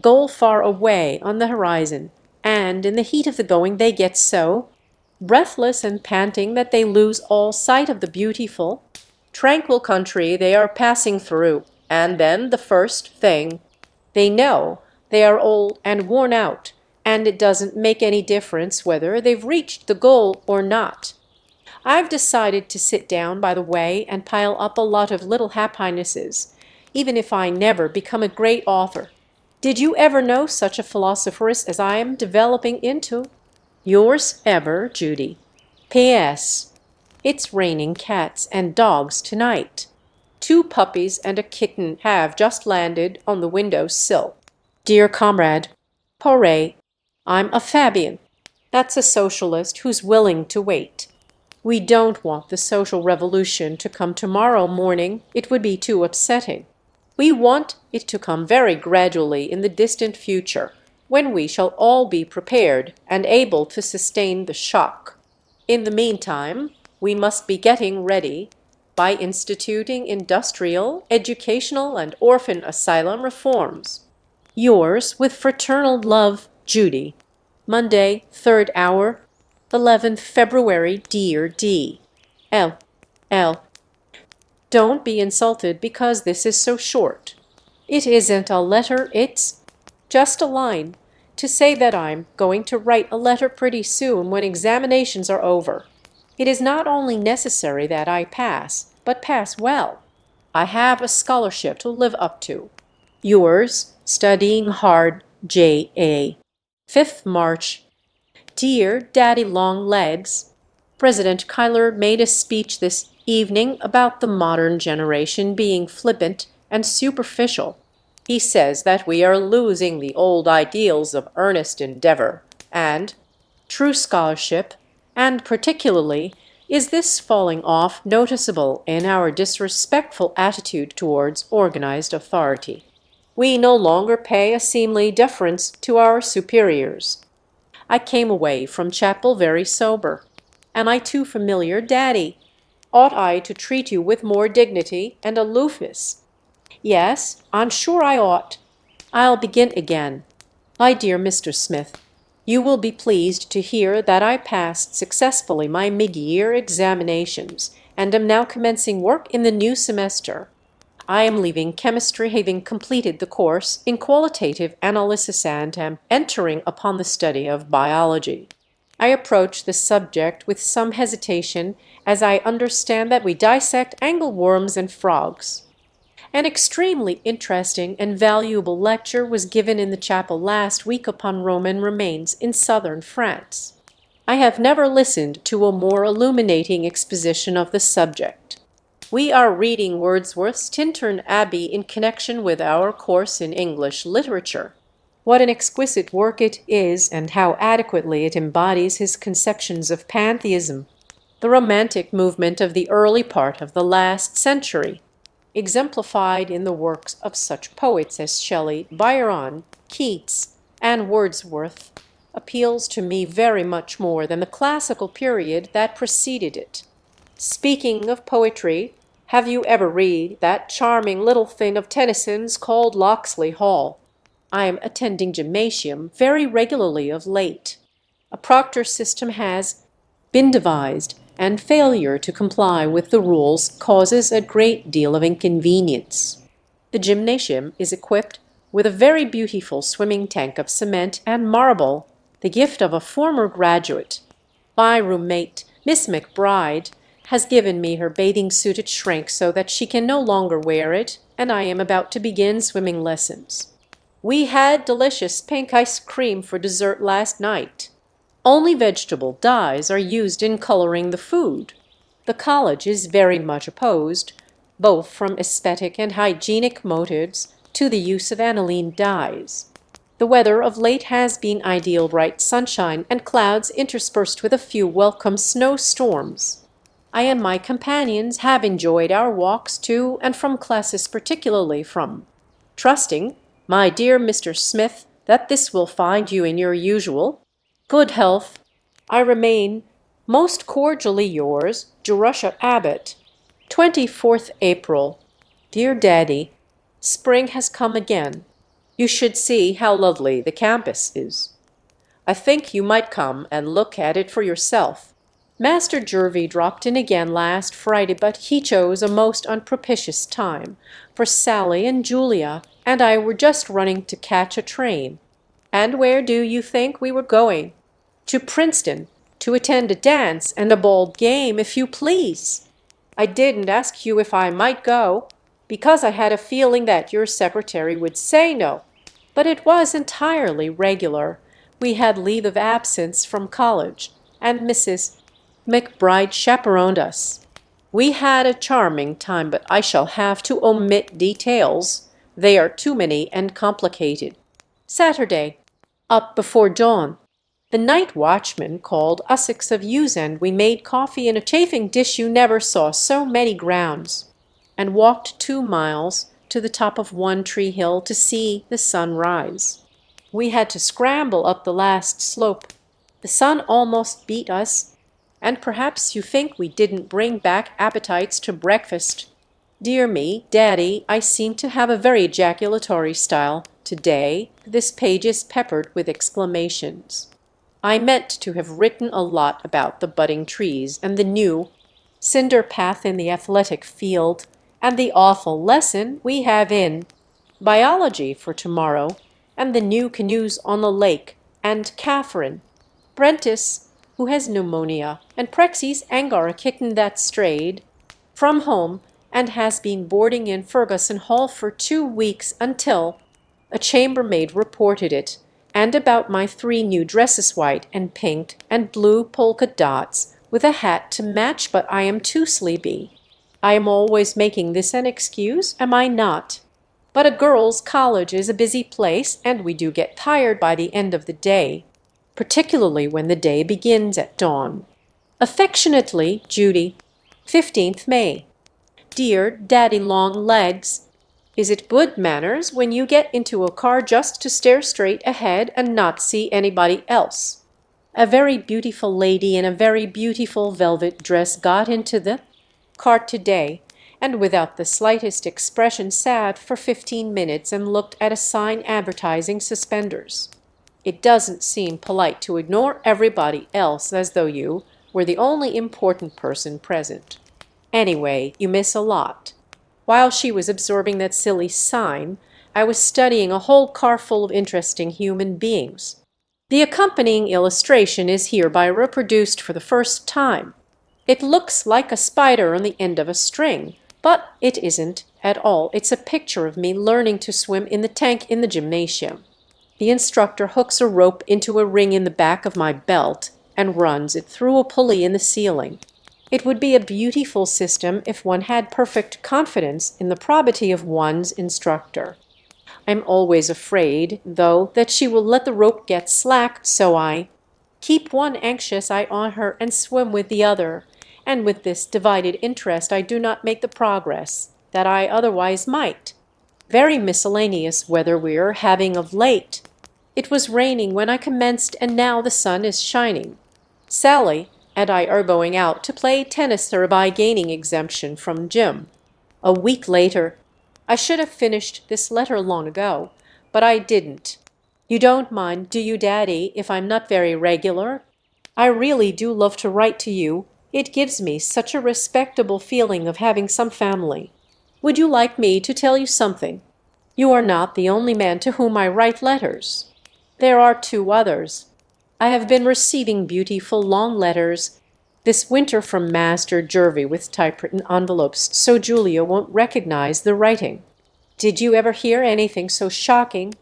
goal far away on the horizon, and in the heat of the going they get so breathless and panting that they lose all sight of the beautiful, tranquil country they are passing through, and then the first thing they know they are old and worn out, and it doesn't make any difference whether they've reached the goal or not. I've decided to sit down by the way and pile up a lot of little happinesses, even if I never become a great author. Did you ever know such a philosopheress as I am developing into? Yours ever, Judy. P.S. It's raining cats and dogs tonight. 2 puppies and a kitten have just landed on the window sill. Dear comrade, Poré, I'm a Fabian. That's a socialist who's willing to wait. We don't want the social revolution to come tomorrow morning. It would be too upsetting. We want it to come very gradually in the distant future, when we shall all be prepared and able to sustain the shock. In the meantime, we must be getting ready by instituting industrial, educational, and orphan asylum reforms. Yours with fraternal love, Judy. Monday, 3rd hour, 11th February, dear D. L. L. Don't be insulted because this is so short. It isn't a letter, it's just a line to say that I'm going to write a letter pretty soon when examinations are over. It is not only necessary that I pass, but pass well. I have a scholarship to live up to. Yours, studying hard, J.A. 5th March. Dear Daddy Longlegs, President Kyler made a speech this evening about the modern generation being flippant and superficial. He says that we are losing the old ideals of earnest endeavor and true scholarship, and particularly is this falling off noticeable in our disrespectful attitude towards organized authority. We no longer pay a seemly deference to our superiors. I came away from chapel very sober. Am I too familiar, Daddy? Ought I to treat you with more dignity and aloofness? Yes, I'm sure I ought. I'll begin again. My dear Mr. Smith, you will be pleased to hear that I passed successfully my mid-year examinations and am now commencing work in the new semester. I am leaving chemistry having completed the course in qualitative analysis and am entering upon the study of biology. I approach the subject with some hesitation, as I understand that we dissect angleworms and frogs. An extremely interesting and valuable lecture was given in the chapel last week upon Roman remains in southern France. I have never listened to a more illuminating exposition of the subject. We are reading Wordsworth's Tintern Abbey in connection with our course in English literature. What an exquisite work it is, and how adequately it embodies his conceptions of pantheism, the romantic movement of the early part of the last century, exemplified in the works of such poets as Shelley, Byron, Keats, and Wordsworth, appeals to me very much more than the classical period that preceded it. Speaking of poetry, have you ever read that charming little thing of Tennyson's called Locksley Hall? I am attending gymnasium very regularly of late. A proctor system has been devised, and failure to comply with the rules causes a great deal of inconvenience. The gymnasium is equipped with a very beautiful swimming tank of cement and marble, the gift of a former graduate. My roommate, Miss McBride, has given me her bathing suit at shrink so that she can no longer wear it, and I am about to begin swimming lessons. We had delicious pink ice cream for dessert last night. Only vegetable dyes are used in coloring the food. The college is very much opposed, both from aesthetic and hygienic motives, to the use of aniline dyes. The weather of late has been ideal bright sunshine and clouds interspersed with a few welcome snowstorms. I and my companions have enjoyed our walks to and from classes, particularly from. Trusting, my dear Mr. Smith, that this will find you in your usual good health, I remain, Most cordially yours, Jerusha Abbott. 24th April. Dear Daddy, spring has come again. You should see how lovely the campus is. I think you might come and look at it for yourself. Master Jervie dropped in again last Friday, but he chose a most unpropitious time, for Sally and Julia and I were just running to catch a train. And where do you think we were going? To Princeton, to attend a dance and a ball game, if you please. I didn't ask you if I might go, because I had a feeling that your secretary would say no, but it was entirely regular. We had leave of absence from college, and Mrs. McBride chaperoned us. We had a charming time, but I shall have to omit details. They are too many and complicated. Saturday, up before dawn. The night watchman called us 6 of yous, and we made coffee in a chafing dish. You never saw so many grounds, and walked 2 miles to the top of One Tree Hill to see the sun rise. We had to scramble up the last slope. The sun almost beat us, and perhaps you think we didn't bring back appetites to breakfast. Dear me, Daddy, I seem to have a very ejaculatory style today. This page is peppered with exclamations. I meant to have written a lot about the budding trees and the new cinder path in the athletic field and the awful lesson we have in biology for tomorrow, and the new canoes on the lake, and Catherine Prentice, who has pneumonia, and Prexy's Angora kitten that strayed from home and has been boarding in Ferguson Hall for 2 weeks until a chambermaid reported it, and about my 3 new dresses, white and pink and blue polka dots, with a hat to match, but I am too sleepy. I am always making this an excuse, am I not? But a girls' college is a busy place, and we do get tired by the end of the day, particularly when the day begins at dawn. Affectionately, Judy. 15th May. Dear Daddy Long Legs, is it good manners when you get into a car just to stare straight ahead and not see anybody else? A very beautiful lady in a very beautiful velvet dress got into the cart today, and without the slightest expression sat for 15 minutes and looked at a sign advertising suspenders. It doesn't seem polite to ignore everybody else as though you were the only important person present. Anyway, you miss a lot. While she was absorbing that silly sign, I was studying a whole car full of interesting human beings. The accompanying illustration is hereby reproduced for the first time. It looks like a spider on the end of a string, but it isn't at all. It's a picture of me learning to swim in the tank in the gymnasium. The instructor hooks a rope into a ring in the back of my belt and runs it through a pulley in the ceiling. It would be a beautiful system if one had perfect confidence in the probity of one's instructor. I'm always afraid, though, that she will let the rope get slack, so I keep one anxious eye on her and swim with the other, and with this divided interest I do not make the progress that I otherwise might. Very miscellaneous weather we're having of late. It was raining when I commenced, and now the sun is shining. Sally and I are going out to play tennis thereby gaining exemption from gym. A week later. I should have finished this letter long ago, but I didn't. You don't mind, do you, Daddy, if I'm not very regular? I really do love to write to you. It gives me such a respectable feeling of having some family. Would you like me to tell you something? You are not the only man to whom I write letters. There are 2 others. I have been receiving beautiful long letters this winter from Master Jervie with typewritten envelopes, so Julia won't recognize the writing. Did you ever hear anything so shocking?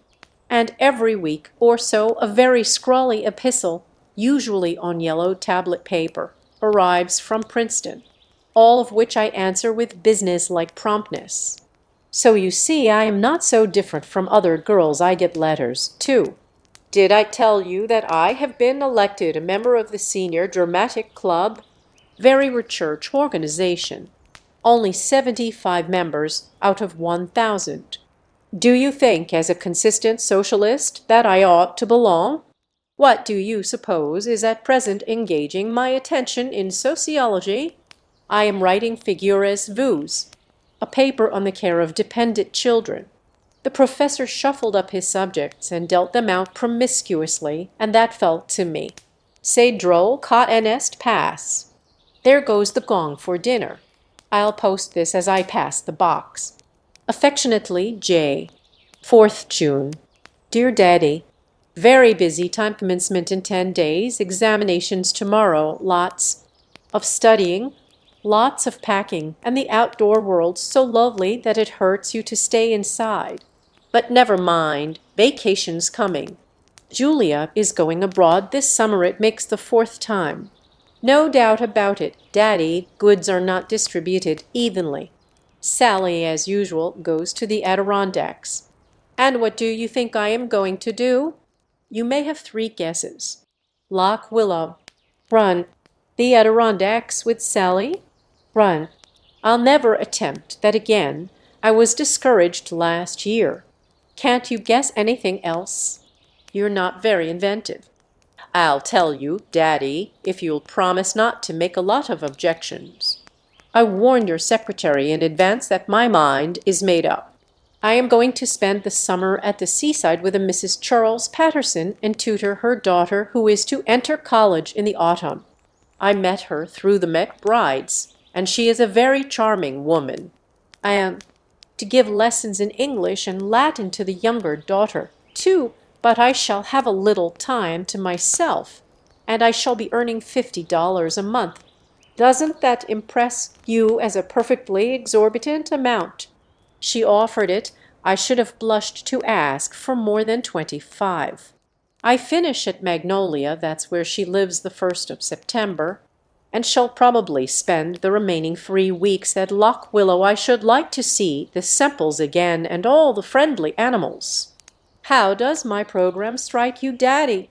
And every week or so a very scrawly epistle, usually on yellow tablet paper, arrives from Princeton, all of which I answer with business-like promptness. So you see I am not so different from other girls. I get letters, too. Did I tell you that I have been elected a member of the Senior Dramatic Club? Very rich church organization. Only 75 members out of 1,000. Do you think, as a consistent socialist, that I ought to belong? What do you suppose is at present engaging my attention in sociology? I am writing Figures Vues, a paper on the care of dependent children. The professor shuffled up his subjects and dealt them out promiscuously, and that fell to me. C'est drôle qu'à en est passe. There goes the gong for dinner. I'll post this as I pass the box. Affectionately, J. 4th June. Dear Daddy, very busy, time commencement in 10 days, examinations tomorrow, lots of studying, lots of packing, and the outdoor world so lovely that it hurts you to stay inside. But never mind, vacation's coming. Julia is going abroad this summer. It makes the 4th time. No doubt about it, Daddy, goods are not distributed evenly. Sally, as usual, goes to the Adirondacks. And what do you think I am going to do? You may have 3 guesses. Lock Willow. Run. The Adirondacks with Sally? Run. I'll never attempt that again. I was discouraged last year. Can't you guess anything else? You're not very inventive. I'll tell you, Daddy, if you'll promise not to make a lot of objections. I warned your secretary in advance that my mind is made up. I am going to spend the summer at the seaside with a Mrs. Charles Patterson and tutor her daughter who is to enter college in the autumn. I met her through the McBrides, and she is a very charming woman. I am to give lessons in English and Latin to the younger daughter, too, but I shall have a little time to myself, and I shall be earning $50 a month. Doesn't that impress you as a perfectly exorbitant amount? She offered it. I should have blushed to ask for more than 25. I finish at Magnolia, that's where she lives, the 1st of September, and shall probably spend the remaining 3 weeks at Lock Willow. I should like to see the Semples again and all the friendly animals. How does my program strike you, Daddy?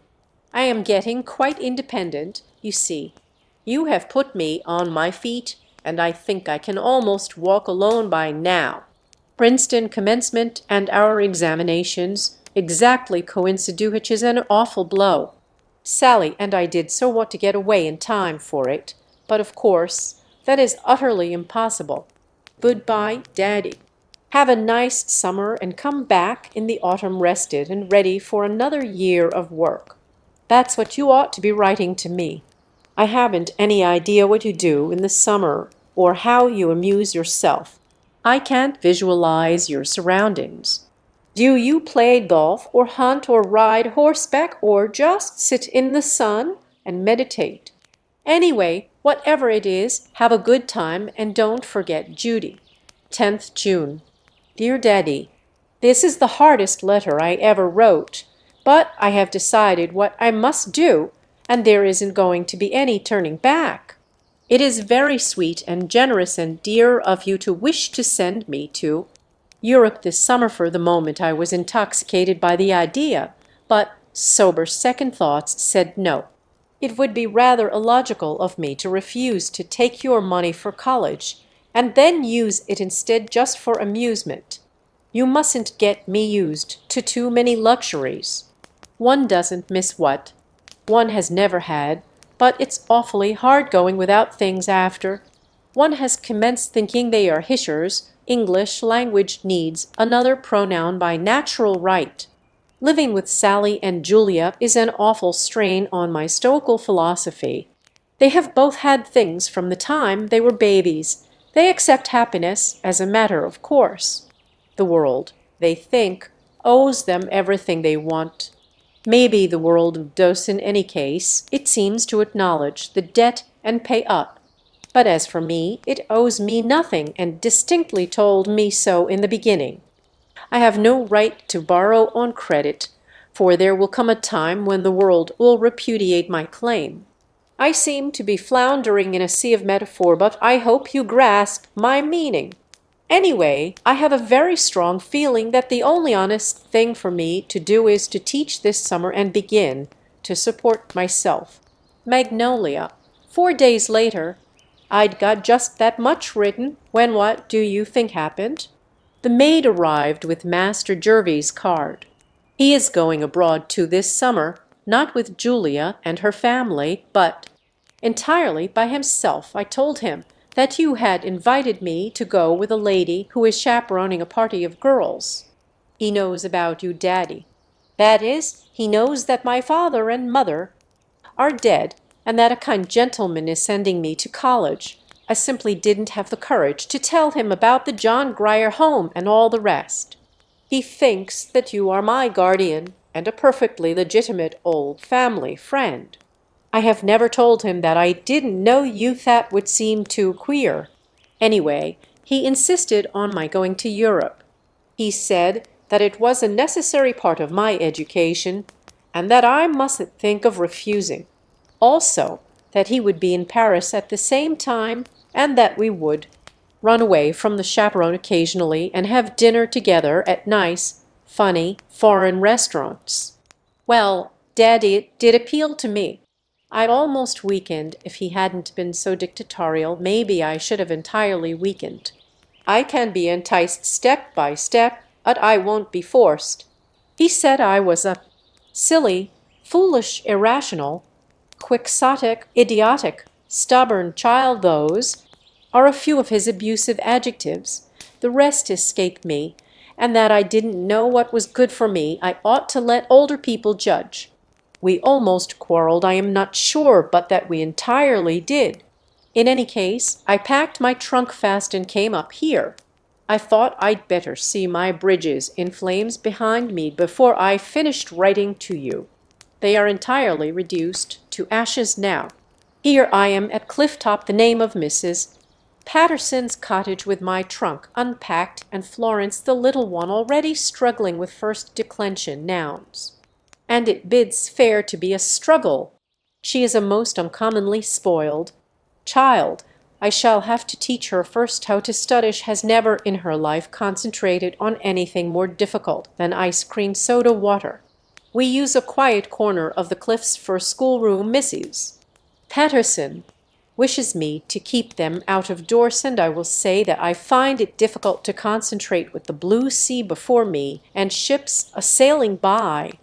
I am getting quite independent, you see. You have put me on my feet, and I think I can almost walk alone by now. Princeton commencement and our examinations exactly coincide, which is an awful blow. Sally and I did so want to get away in time for it, but of course that is utterly impossible. Goodbye, Daddy. Have a nice summer and come back in the autumn rested and ready for another year of work. That's what you ought to be writing to me. I haven't any idea what you do in the summer or how you amuse yourself. I can't visualize your surroundings. Do you play golf or hunt or ride horseback or just sit in the sun and meditate? Anyway, whatever it is, have a good time and don't forget Judy. 10th June. Dear Daddy, this is the hardest letter I ever wrote, but I have decided what I must do, and there isn't going to be any turning back. It is very sweet and generous and dear of you to wish to send me to Europe this summer. For the moment I was intoxicated by the idea, but sober second thoughts said no. It would be rather illogical of me to refuse to take your money for college and then use it instead just for amusement. You mustn't get me used to too many luxuries. One doesn't miss what one has never had, but it's awfully hard going without things after. One has commenced thinking they are hishers. English language needs another pronoun by natural right. Living with Sally and Julia is an awful strain on my stoical philosophy. They have both had things from the time they were babies. They accept happiness as a matter of course. The world, they think, owes them everything they want. Maybe the world does in any case. It seems to acknowledge the debt and pay up. But as for me, it owes me nothing and distinctly told me so in the beginning. I have no right to borrow on credit, for there will come a time when the world will repudiate my claim. I seem to be floundering in a sea of metaphor, but I hope you grasp my meaning. Anyway, I have a very strong feeling that the only honest thing for me to do is to teach this summer and begin to support myself. Magnolia. 4 days later, I'd got just that much written when what do you think happened? The maid arrived with Master Jervy's card. He is going abroad too this summer, not with Julia and her family, but entirely by himself. I told him that you had invited me to go with a lady who is chaperoning a party of girls. He knows about you, Daddy. That is, he knows that my father and mother are dead and that a kind gentleman is sending me to college. I simply didn't have the courage to tell him about the John Grier home and all the rest. He thinks that you are my guardian and a perfectly legitimate old family friend. I have never told him that I didn't know you that would seem too queer. Anyway, he insisted on my going to Europe. He said that it was a necessary part of my education and that I mustn't think of refusing. Also, that he would be in Paris at the same time and that we would run away from the chaperone occasionally and have dinner together at nice, funny, foreign restaurants. Well, Daddy, it did appeal to me. I'd almost weakened. If he hadn't been so dictatorial, maybe I should have entirely weakened. I can be enticed step by step, but I won't be forced. He said I was a silly, foolish, irrational, quixotic, idiotic, stubborn child. Those are a few of his abusive adjectives. The rest escaped me, and that I didn't know what was good for me. I ought to let older people judge. We almost quarreled, I am not sure, but that we entirely did. In any case, I packed my trunk fast and came up here. I thought I'd better see my bridges in flames behind me before I finished writing to you. They are entirely reduced to ashes now. Here I am at Cliff Top, the name of Mrs. Patterson's cottage, with my trunk unpacked, and Florence, the little one, already struggling with first declension nouns. And it bids fair to be a struggle. She is a most uncommonly spoiled child. I shall have to teach her first how to study. She has never in her life concentrated on anything more difficult than ice cream soda water. We use a quiet corner of the cliffs for schoolroom. Mrs. Patterson wishes me to keep them out of doors, and I will say that I find it difficult to concentrate with the blue sea before me and ships a-sailing by.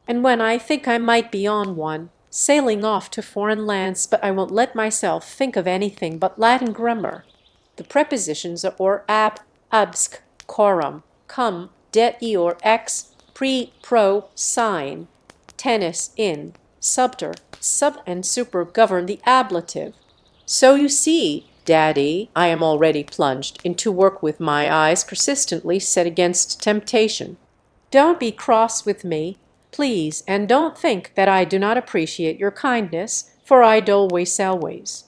And when I think I might be on one, sailing off to foreign lands, but I won't let myself think of anything but Latin grammar. The prepositions are or ab, absc, coram, cum, det, or ex, pre, pro, sign, tennis, in, subter, sub, and super govern the ablative. So you see, Daddy, I am already plunged into work with my eyes persistently set against temptation. Don't be cross with me, please, and don't think that I do not appreciate your kindness, for I always.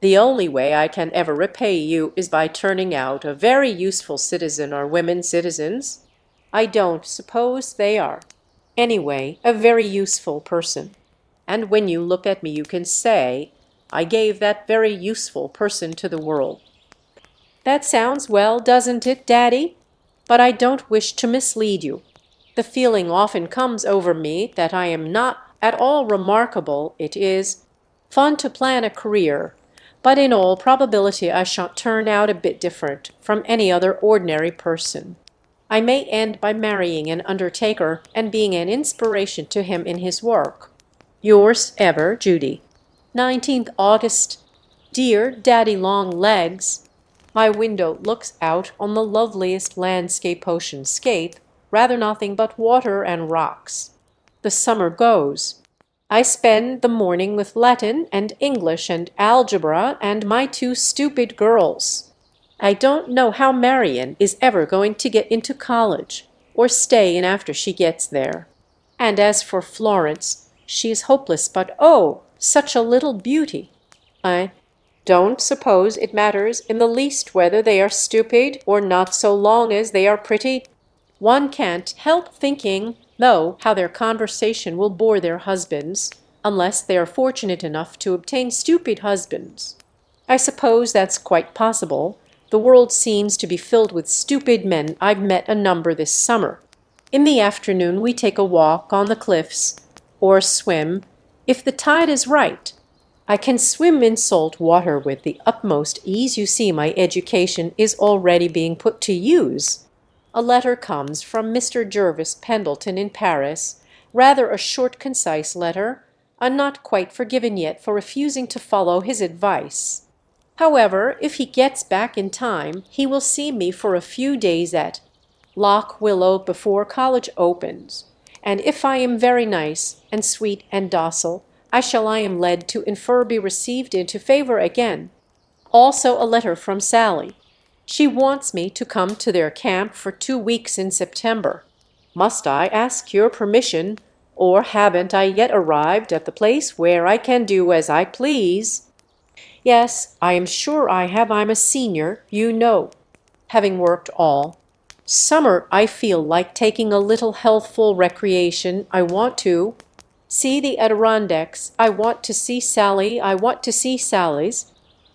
The only way I can ever repay you is by turning out a very useful citizen. Are women citizens? I don't suppose they are. Anyway, a very useful person. And when you look at me, you can say, I gave that very useful person to the world. That sounds well, doesn't it, Daddy? But I don't wish to mislead you. The feeling often comes over me that I am not at all remarkable. It is fun to plan a career, but in all probability I shall turn out a bit different from any other ordinary person. I may end by marrying an undertaker and being an inspiration to him in his work. Yours ever, Judy. 19th August. Dear Daddy Long Legs, my window looks out on the loveliest landscape, oceanscape, rather nothing but water and rocks. The summer goes. I spend the morning with Latin and English and algebra and my two stupid girls. I don't know how Marian is ever going to get into college, or stay in after she gets there. And as for Florence, she is hopeless, but oh, such a little beauty. I don't suppose it matters in the least whether they are stupid or not, so long as they are pretty. One can't help thinking, though, how their conversation will bore their husbands, unless they are fortunate enough to obtain stupid husbands. I suppose that's quite possible. The world seems to be filled with stupid men. I've met a number this summer. In the afternoon we take a walk on the cliffs, or swim, if the tide is right. I can swim in salt water with the utmost ease. You see, my education is already being put to use. A letter comes from Mr. Jervis Pendleton in Paris, Rather a short, concise letter. I'm not quite forgiven yet for refusing to follow his advice. However, if he gets back in time, he will see me for a few days at Lock Willow before college opens, and if I am very nice and sweet and docile, I am led to infer be received into favor again. Also a letter from Sally. She wants me to come to their camp for 2 weeks in September. Must I ask your permission, or haven't I yet arrived at the place where I can do as I please? Yes, I am sure I have. I'm a senior, you know, having worked all. Summer, I feel like taking a little healthful recreation. I want to see the Adirondacks. I want to see Sally. I want to see Sally's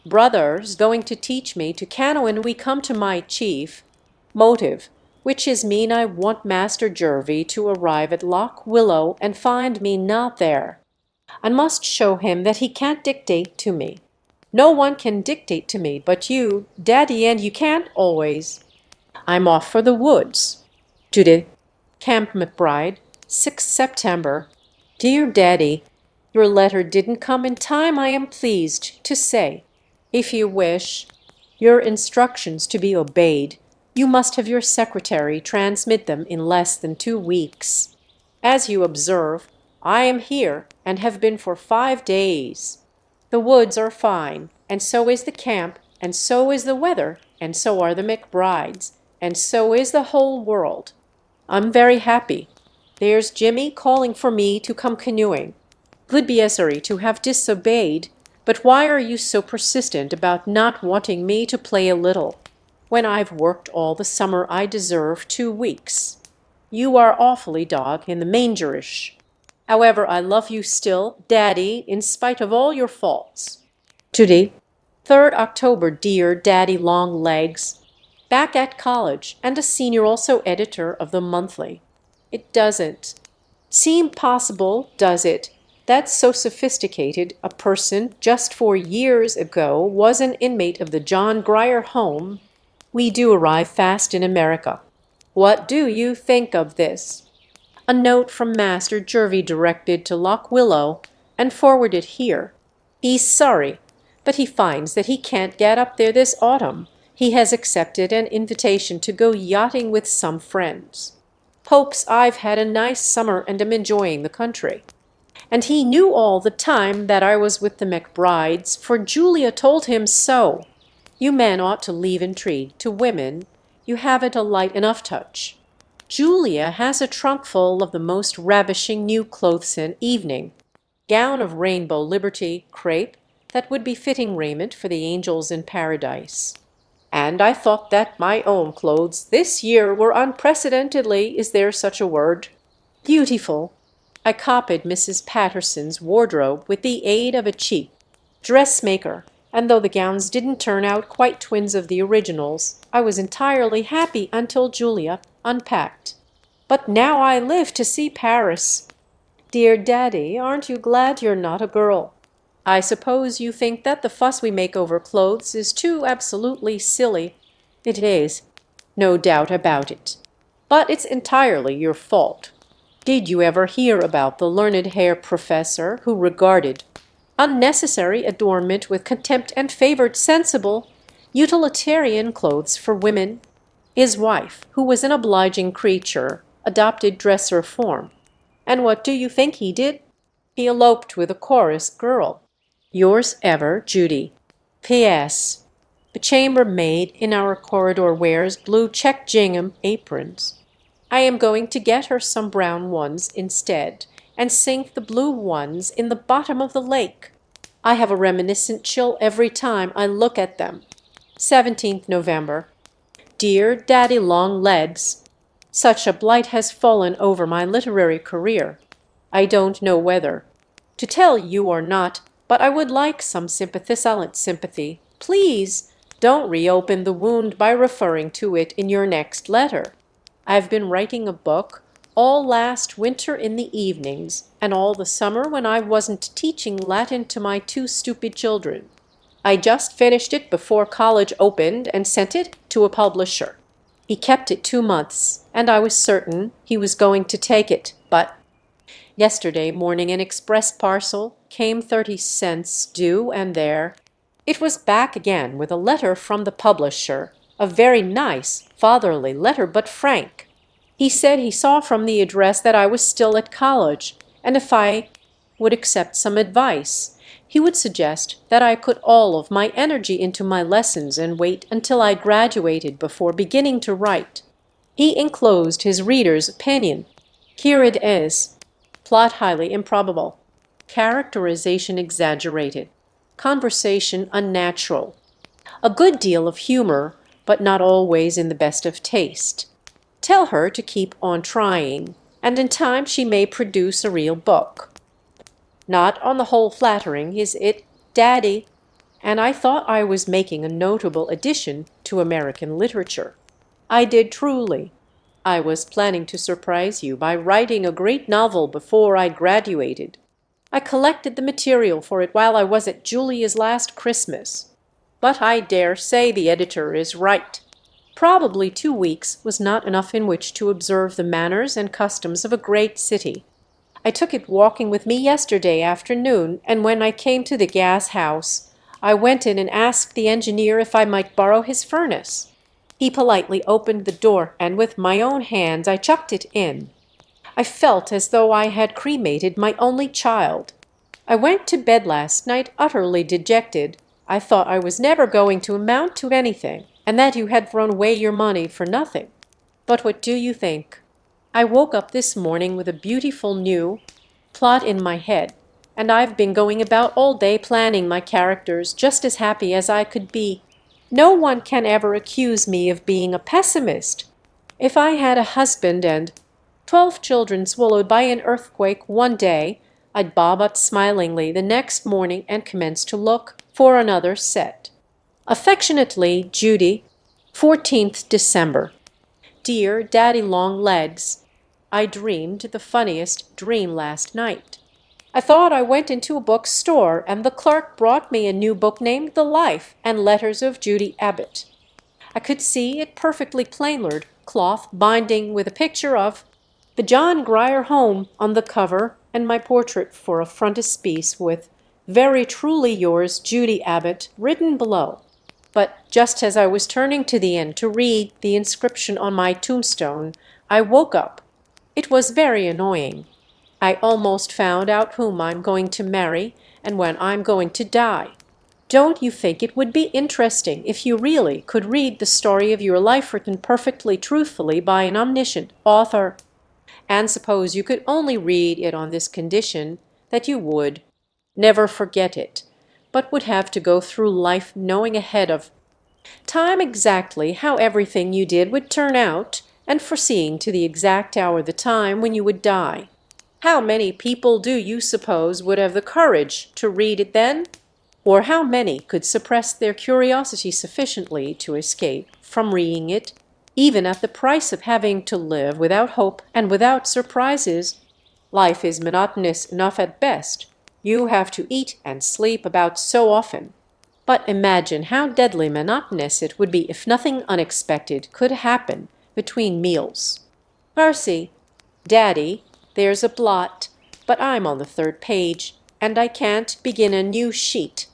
brother's going to teach me to canoe, and we come to my chief motive, which is mean I want Master Jervie to arrive at Lock Willow and find me not there. I must show him that he can't dictate to me. No one can dictate to me but you, Daddy, and you can't always. I'm off for the woods. Judith, Camp McBride, 6 September. Dear Daddy, your letter didn't come in time, I am pleased to say. If you wish your instructions to be obeyed, you must have your secretary transmit them in less than 2 weeks. As you observe, I am here and have been for 5 days. The woods are fine, and so is the camp, and so is the weather, and so are the McBrides, and so is the whole world. I'm very happy. There's Jimmy calling for me to come canoeing. Would be sorry to have disobeyed, but why are you so persistent about not wanting me to play a little? When I've worked all the summer, I deserve 2 weeks. You are awfully dog in the mangerish. However, I love you still, Daddy, in spite of all your faults. Judy, 3rd October, dear Daddy Long Legs. Back at college, and a senior, also editor of the monthly. It doesn't seem possible, does it, that so sophisticated a person just 4 years ago was an inmate of the John Grier home? We do arrive fast in America. What do you think of this? A note from Master Jervie directed to Lock Willow and forwarded here. He's sorry, but he finds that he can't get up there this autumn. He has accepted an invitation to go yachting with some friends. Hopes I've had a nice summer and am enjoying the country. And he knew all the time that I was with the McBrides, for Julia told him so. You men ought to leave intrigue to women. You haven't a light enough touch. Julia has a trunk full of the most ravishing new clothes and evening gown of rainbow liberty crepe that would be fitting raiment for the angels in paradise. And I thought that my own clothes this year were unprecedentedly, is there such a word, beautiful. I copied Mrs. Patterson's wardrobe with the aid of a cheap dressmaker, and though the gowns didn't turn out quite twins of the originals, I was entirely happy until Julia unpacked. But now I live to see Paris. Dear Daddy, aren't you glad you're not a girl? I suppose you think that the fuss we make over clothes is too absolutely silly. It is, no doubt about it. But it's entirely your fault. Did you ever hear about the learned Herr Professor who regarded unnecessary adornment with contempt and favored sensible, utilitarian clothes for women? His wife, who was an obliging creature, adopted dress reform. And what do you think he did? He eloped with a chorus girl. Yours ever, Judy. P.S. The chambermaid in our corridor wears blue check gingham aprons. I am going to get her some brown ones instead, and sink the blue ones in the bottom of the lake. I have a reminiscent chill every time I look at them. 17th November. Dear Daddy Long Legs, such a blight has fallen over my literary career. I don't know whether to tell you or not, but I would like some silent sympathy. Please don't reopen the wound by referring to it in your next letter. I've been writing a book all last winter in the evenings, and all the summer when I wasn't teaching Latin to my 2 stupid children. I just finished it before college opened and sent it to a publisher. He kept it 2 months, and I was certain he was going to take it, but Yesterday morning an express parcel came 30 cents due, and there it was back again with a letter from the publisher, a very nice, fatherly letter, but frank. He said he saw from the address that I was still at college, and if I would accept some advice, he would suggest that I put all of my energy into my lessons and wait until I graduated before beginning to write. He enclosed his reader's opinion. Here it is. Plot highly improbable. Characterization exaggerated. Conversation unnatural. A good deal of humor, but not always in the best of taste. Tell her to keep on trying, and in time she may produce a real book. Not on the whole flattering, is it, Daddy? And I thought I was making a notable addition to American literature. I did truly. I was planning to surprise you by writing a great novel before I graduated. I collected the material for it while I was at Julia's last Christmas. But I dare say the editor is right. Probably 2 weeks was not enough in which to observe the manners and customs of a great city. I took it walking with me yesterday afternoon, and when I came to the gas house, I went in and asked the engineer if I might borrow his furnace. He politely opened the door, and with my own hands I chucked it in. I felt as though I had cremated my only child. I went to bed last night utterly dejected. I thought I was never going to amount to anything, and that you had thrown away your money for nothing. But what do you think? I woke up this morning with a beautiful new plot in my head, and I've been going about all day planning my characters, just as happy as I could be. No one can ever accuse me of being a pessimist. If I had a husband and 12 children swallowed by an earthquake one day, I'd bob up smilingly the next morning and commence to look for another set. Affectionately, Judy, 14th December. Dear Daddy Longlegs, I dreamed the funniest dream last night. I thought I went into a bookstore, and the clerk brought me a new book named The Life and Letters of Judy Abbott. I could see it perfectly plainlard, cloth binding with a picture of the John Grier home on the cover, and my portrait for a frontispiece with "Very truly yours, Judy Abbott," written below. But just as I was turning to the end to read the inscription on my tombstone, I woke up. It was very annoying. I almost found out whom I'm going to marry and when I'm going to die. Don't you think it would be interesting if you really could read the story of your life written perfectly truthfully by an omniscient author? And suppose you could only read it on this condition, that you would never forget it, but would have to go through life knowing ahead of time exactly how everything you did would turn out, and foreseeing to the exact hour the time when you would die. How many people do you suppose would have the courage to read it then? Or how many could suppress their curiosity sufficiently to escape from reading it, even at the price of having to live without hope and without surprises? Life is monotonous enough at best. You have to eat and sleep about so often. But imagine how deadly monotonous it would be if nothing unexpected could happen between meals. Percy, Daddy, there's a blot, but I'm on the 3rd page, and I can't begin a new sheet.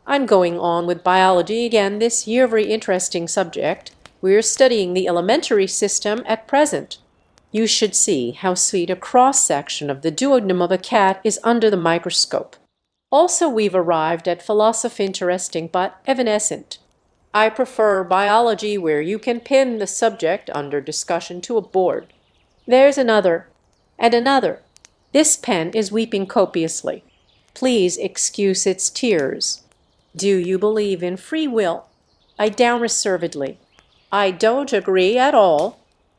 I'm going on with biology again this year, very interesting subject. We're studying the elementary system at present. You should see how sweet a cross-section of the duodenum of a cat is under the microscope. Also, we've arrived at philosophy, interesting but evanescent. I prefer biology, where you can pin the subject under discussion to a board. There's another, and another. This pen is weeping copiously. Please excuse its tears. Do you believe in free will? I down reservedly. I don't agree at all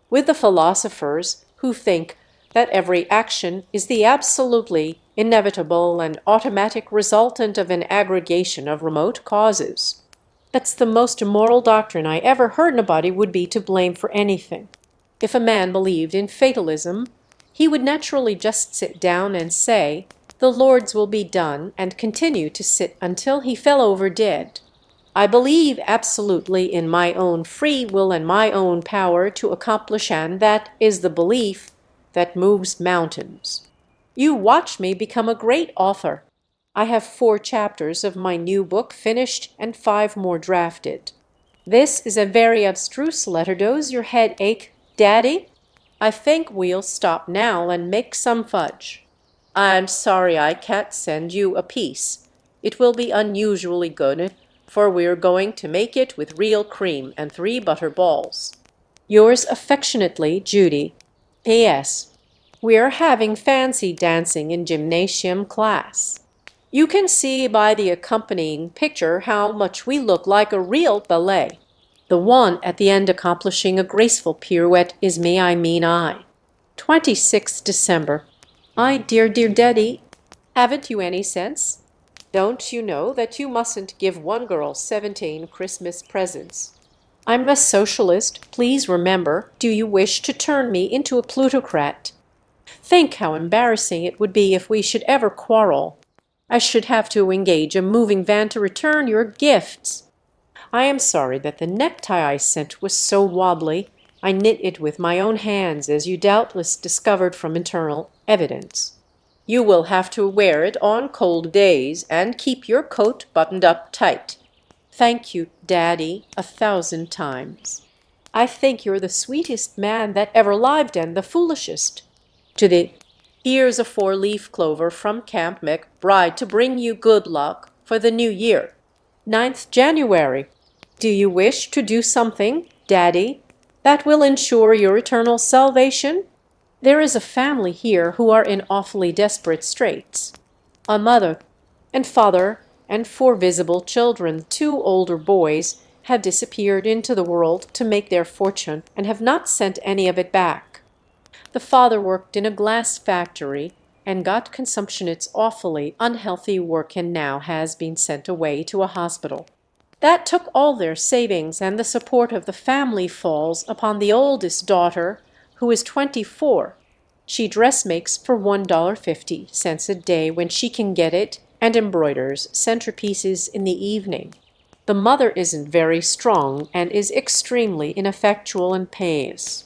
with the philosophers who think that every action is the absolutely inevitable and automatic resultant of an aggregation of remote causes. That's the most immoral doctrine I ever heard. Nobody would be to blame for anything. If a man believed in fatalism, he would naturally just sit down and say, "The Lord's will be done," and continue to sit until he fell over dead. I believe absolutely in my own free will and my own power to accomplish, and that is the belief that moves mountains. You watch me become a great author. I have 4 chapters of my new book finished and 5 more drafted. This is a very abstruse letter. Does your head ache, Daddy? I think we'll stop now and make some fudge. I'm sorry I can't send you a piece. It will be unusually good, for we're going to make it with real cream and 3 butter balls. Yours affectionately, Judy. P.S. We're having fancy dancing in gymnasium class. You can see by the accompanying picture how much we look like a real ballet. The one at the end accomplishing a graceful pirouette is me, I mean I. 26th December. I, dear Daddy, haven't you any sense? Don't you know that you mustn't give one girl 17 Christmas presents? I'm a socialist, please remember. Do you wish to turn me into a plutocrat? Think how embarrassing it would be if we should ever quarrel. I should have to engage a moving van to return your gifts. I am sorry that the necktie I sent was so wobbly. I knit it with my own hands, as you doubtless discovered from internal evidence. You will have to wear it on cold days and keep your coat buttoned up tight. Thank you, Daddy, 1,000 times. I think you're the sweetest man that ever lived and the foolishest. To the Here's a 4-leaf clover from Camp McBride to bring you good luck for the new year. 9th January. Do you wish to do something, Daddy, that will ensure your eternal salvation? There is a family here who are in awfully desperate straits. A mother and father and 4 visible children, 2 older boys, have disappeared into the world to make their fortune and have not sent any of it back. The father worked in a glass factory and got consumption. It's awfully unhealthy work and now has been sent away to a hospital. That took all their savings, and the support of the family falls upon the oldest daughter, who is 24. She dressmakes for $1.50 a day when she can get it, and embroiders centerpieces in the evening. The mother isn't very strong and is extremely ineffectual and pious.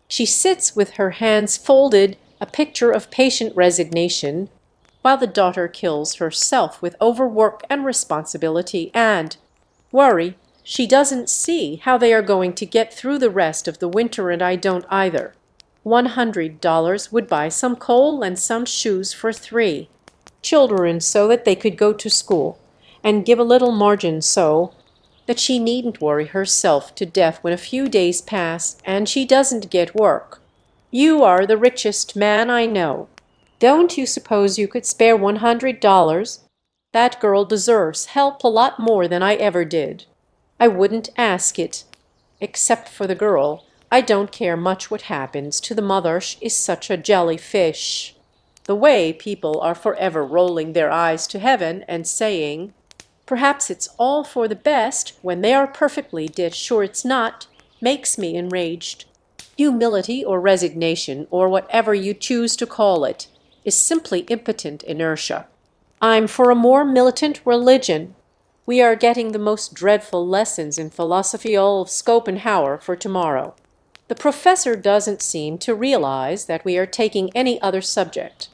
She sits with her hands folded, a picture of patient resignation, while the daughter kills herself with overwork and responsibility and worry. She doesn't see how they are going to get through the rest of the winter, and I don't either. $100 would buy some coal and some shoes for 3 children so that they could go to school, and give a little margin so that she needn't worry herself to death when a few days pass and she doesn't get work. You are the richest man I know. Don't you suppose you could spare $100? That girl deserves help a lot more than I ever did. I wouldn't ask it. Except for the girl, I don't care much what happens to the mother. She is such a jellyfish. The way people are forever rolling their eyes to heaven and saying, perhaps it's all for the best, when they are perfectly dead sure it's not, makes me enraged. Humility or resignation, or whatever you choose to call it, is simply impotent inertia. I'm for a more militant religion. We are getting the most dreadful lessons in philosophy of Schopenhauer for tomorrow. The professor doesn't seem to realize that we are taking any other subject.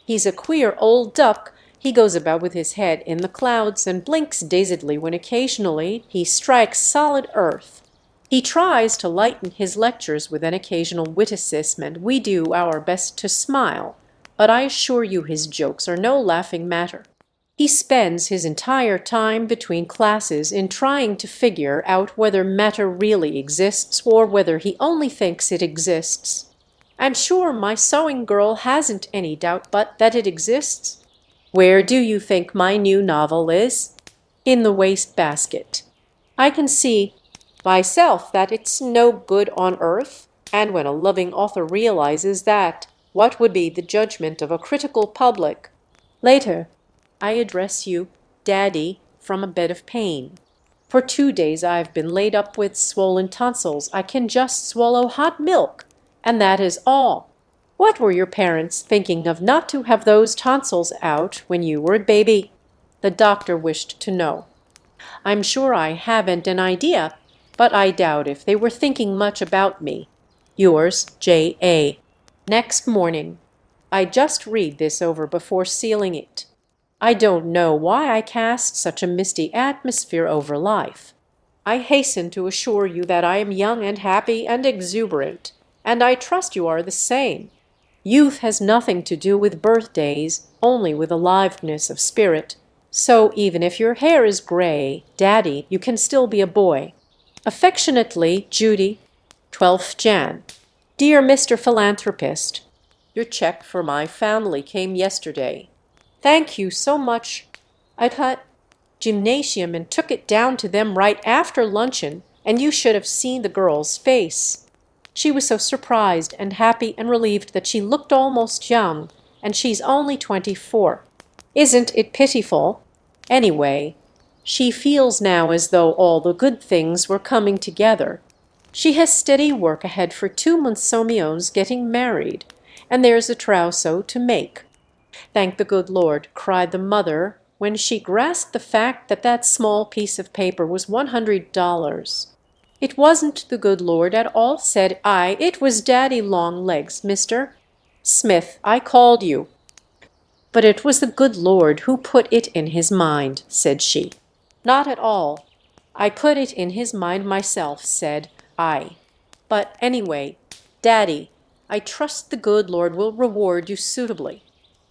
He's a queer old duck. He goes about with his head in the clouds and blinks dazedly when occasionally he strikes solid earth. He tries to lighten his lectures with an occasional witticism, and we do our best to smile, but I assure you his jokes are no laughing matter. He spends his entire time between classes in trying to figure out whether matter really exists or whether he only thinks it exists. I'm sure my sewing girl hasn't any doubt but that it exists. Where do you think my new novel is? In the wastebasket. I can see myself that it's no good on earth, and when a loving author realizes that, what would be the judgment of a critical public? Later, I address you, Daddy, from a bed of pain. For 2 days I've been laid up with swollen tonsils. I can just swallow hot milk, and that is all. What were your parents thinking of not to have those tonsils out when you were a baby? The doctor wished to know. I'm sure I haven't an idea, but I doubt if they were thinking much about me. Yours, J.A. Next morning. I just read this over before sealing it. I don't know why I cast such a misty atmosphere over life. I hasten to assure you that I am young and happy and exuberant, and I trust you are the same. Youth has nothing to do with birthdays, only with aliveness of spirit. So even if your hair is gray, Daddy, you can still be a boy. Affectionately, Judy, 12th Jan. Dear Mr. Philanthropist, your check for my family came yesterday. Thank you so much. I taught gymnasium and took it down to them right after luncheon, and you should have seen the girl's face. She was so surprised and happy and relieved that she looked almost young, and she's only 24. Isn't it pitiful? Anyway, she feels now as though all the good things were coming together. She has steady work ahead for 2 Monsomions getting married, and there's a trousseau to make. Thank the good Lord, cried the mother when she grasped the fact that that small piece of paper was $100. It wasn't the good Lord at all, said I. It was Daddy Longlegs, Mr. Smith, I called you. But it was the good Lord who put it in his mind, said she. Not at all. I put it in his mind myself, said I. But anyway, Daddy, I trust the good Lord will reward you suitably.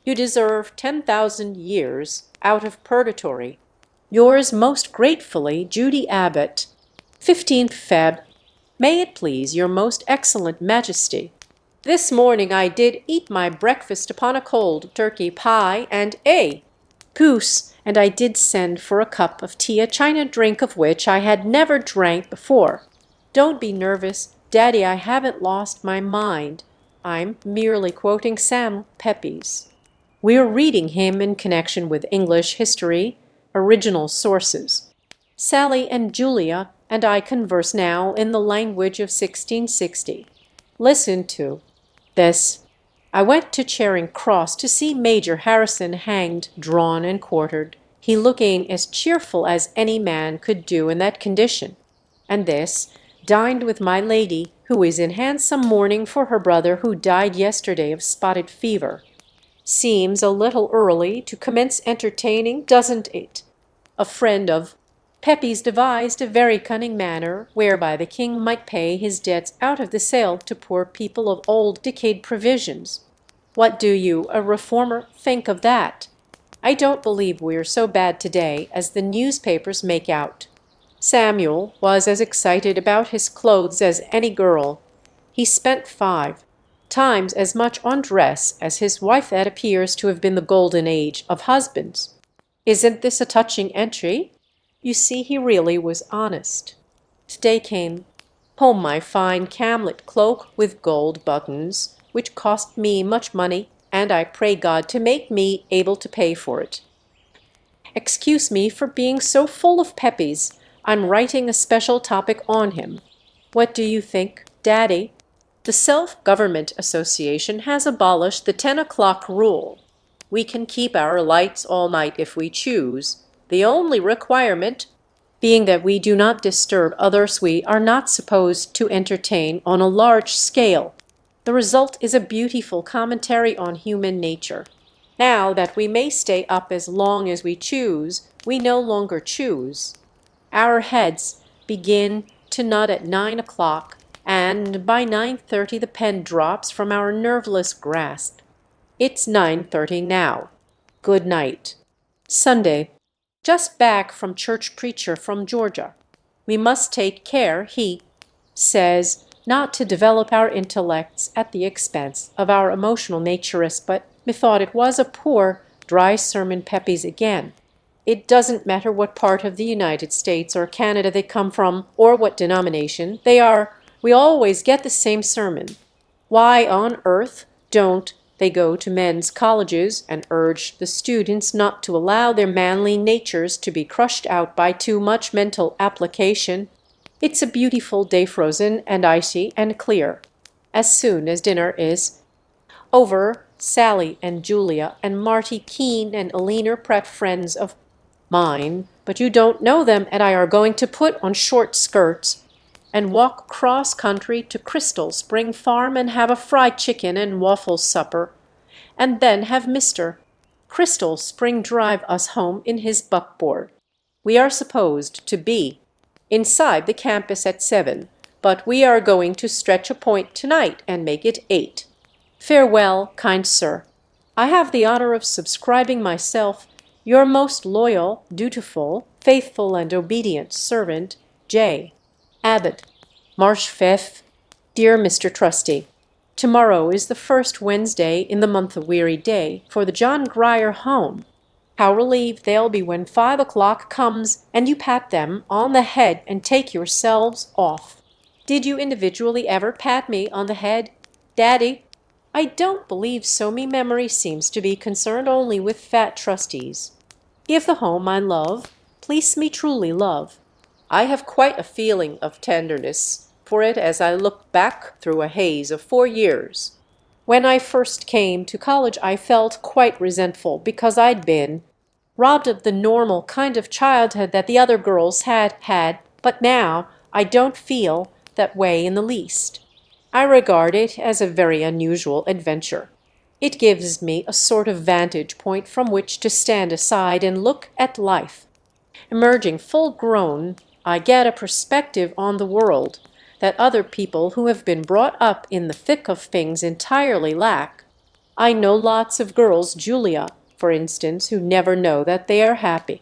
You deserve 10,000 years out of purgatory. Yours most gratefully, Judy Abbott. 15th Feb. May it please your most excellent Majesty. This morning I did eat my breakfast upon a cold turkey pie and a goose, and I did send for a cup of tea, a china drink of which I had never drank before. Don't be nervous, Daddy, I haven't lost my mind. I'm merely quoting Sam Pepys. We're reading him in connection with English history, original sources. Sally and Julia and I converse now in the language of 1660. Listen to this. I went to Charing Cross to see Major Harrison hanged, drawn, and quartered, he looking as cheerful as any man could do in that condition. And this, dined with my lady, who is in handsome mourning for her brother who died yesterday of spotted fever. Seems a little early to commence entertaining, doesn't it? A friend of Pepys devised a very cunning manner whereby the king might pay his debts out of the sale to poor people of old decayed provisions. What do you, a reformer, think of that? I don't believe we're so bad today as the newspapers make out. Samuel was as excited about his clothes as any girl. He spent 5 times as much on dress as his wife. That appears to have been the golden age of husbands. Isn't this a touching entry? You see, he really was honest. Today came home my fine camlet cloak with gold buttons, which cost me much money, and I pray God to make me able to pay for it. Excuse me for being so full of Pepys. I'm writing a special topic on him. What do you think, Daddy? The Self-Government Association has abolished the 10 o'clock rule. We can keep our lights all night if we choose. The only requirement being that we do not disturb others we are not supposed to entertain on a large scale. The result is a beautiful commentary on human nature. Now that we may stay up as long as we choose, we no longer choose. Our heads begin to nod at 9 o'clock, and by 9:30 the pen drops from our nerveless grasp. It's 9:30 now. Good night. Sunday. Just back from church preacher from Georgia. We must take care, he says, not to develop our intellects at the expense of our emotional naturists, but methought it was a poor, dry sermon Pepys again. It doesn't matter what part of the United States or Canada they come from, or what denomination they are, we always get the same sermon. Why on earth don't they go to men's colleges and urge the students not to allow their manly natures to be crushed out by too much mental application? It's a beautiful day, frozen and icy and clear. As soon as dinner is over, Sally and Julia and Marty Keene and Eleanor Pratt, friends of mine, but you don't know them, and I are going to put on short skirts and walk cross country to Crystal Spring Farm and have a fried chicken and waffle supper. and then have Mr. Crystal Spring drive us home in his buckboard. We are supposed to be inside the campus at 7, but we are going to stretch a point tonight and make it 8. Farewell, kind sir. I have the honor of subscribing myself your most loyal, dutiful, faithful, and obedient servant, J. Abbott. March 5th. Dear Mr. Trustee, tomorrow is the first Wednesday in the month of Weary Day for the John Grier Home. How relieved they'll be when 5 o'clock comes and you pat them on the head and take yourselves off. Did you individually ever pat me on the head, Daddy? I don't believe so. Me memory seems to be concerned only with fat trustees. Give the home my love. Please me truly love. I have quite a feeling of tenderness for it as I look back through a haze of 4 years. When I first came to college I felt quite resentful because I'd been robbed of the normal kind of childhood that the other girls had had, but now I don't feel that way in the least. I regard it as a very unusual adventure. It gives me a sort of vantage point from which to stand aside and look at life. Emerging full grown, I get a perspective on the world that other people who have been brought up in the thick of things entirely lack. I know lots of girls, Julia, for instance, who never know that they are happy.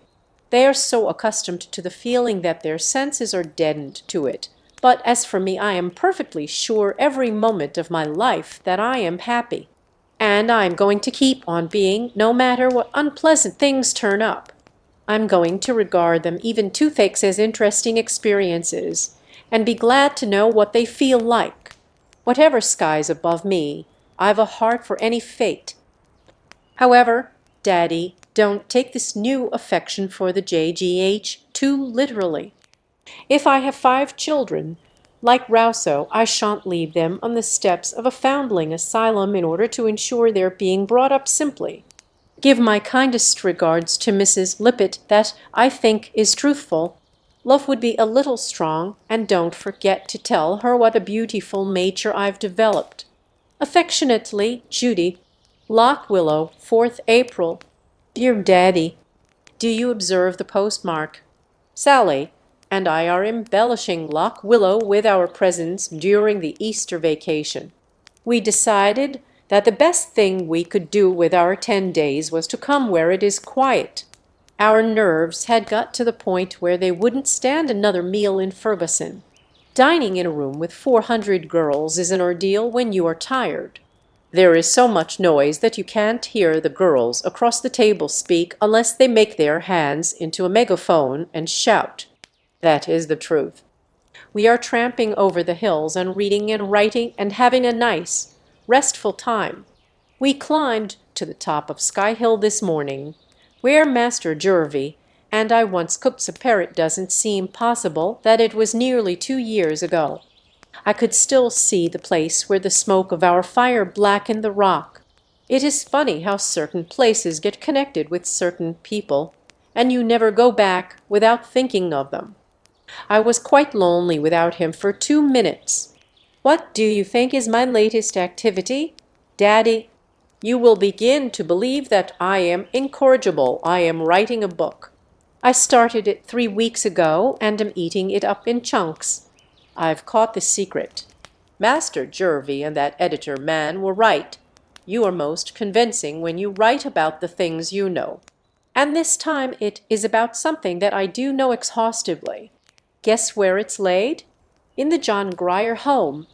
They are so accustomed to the feeling that their senses are deadened to it. But as for me, I am perfectly sure every moment of my life that I am happy. And I am going to keep on being, no matter what unpleasant things turn up. I'm going to regard them, even toothaches, as interesting experiences, and be glad to know what they feel like. Whatever sky's above me, I've a heart for any fate. However, Daddy, don't take this new affection for the JGH too literally. If I have 5 children, like Rousseau, I shan't leave them on the steps of a foundling asylum in order to ensure their being brought up simply. Give my kindest regards to Mrs. Lippett, that I think is truthful. Love would be a little strong, and don't forget to tell her what a beautiful nature I've developed. Affectionately, Judy. Lock Willow, 4th April. Dear Daddy, do you observe the postmark? Sally and I are embellishing Lock Willow with our presence during the Easter vacation. We decided that the best thing we could do with our 10 days was to come where it is quiet. Our nerves had got to the point where they wouldn't stand another meal in Ferguson. Dining in a room with 400 girls is an ordeal when you are tired. There is so much noise that you can't hear the girls across the table speak unless they make their hands into a megaphone and shout. That is the truth. We are tramping over the hills and reading and writing and having a nice, restful time. We climbed to the top of Sky Hill this morning, where Master Jervie and I once cooked a parrot. Doesn't seem possible that it was nearly 2 years ago. I could still see the place where the smoke of our fire blackened the rock. It is funny how certain places get connected with certain people, and you never go back without thinking of them. I was quite lonely without him for 2 minutes. What do you think is my latest activity? Daddy, you will begin to believe that I am incorrigible. I am writing a book. I started it 3 weeks ago and am eating it up in chunks. I've caught the secret. Master Jervie and that editor man were right. You are most convincing when you write about the things you know. And this time it is about something that I do know exhaustively. Guess where it's laid? In the John Grier Home.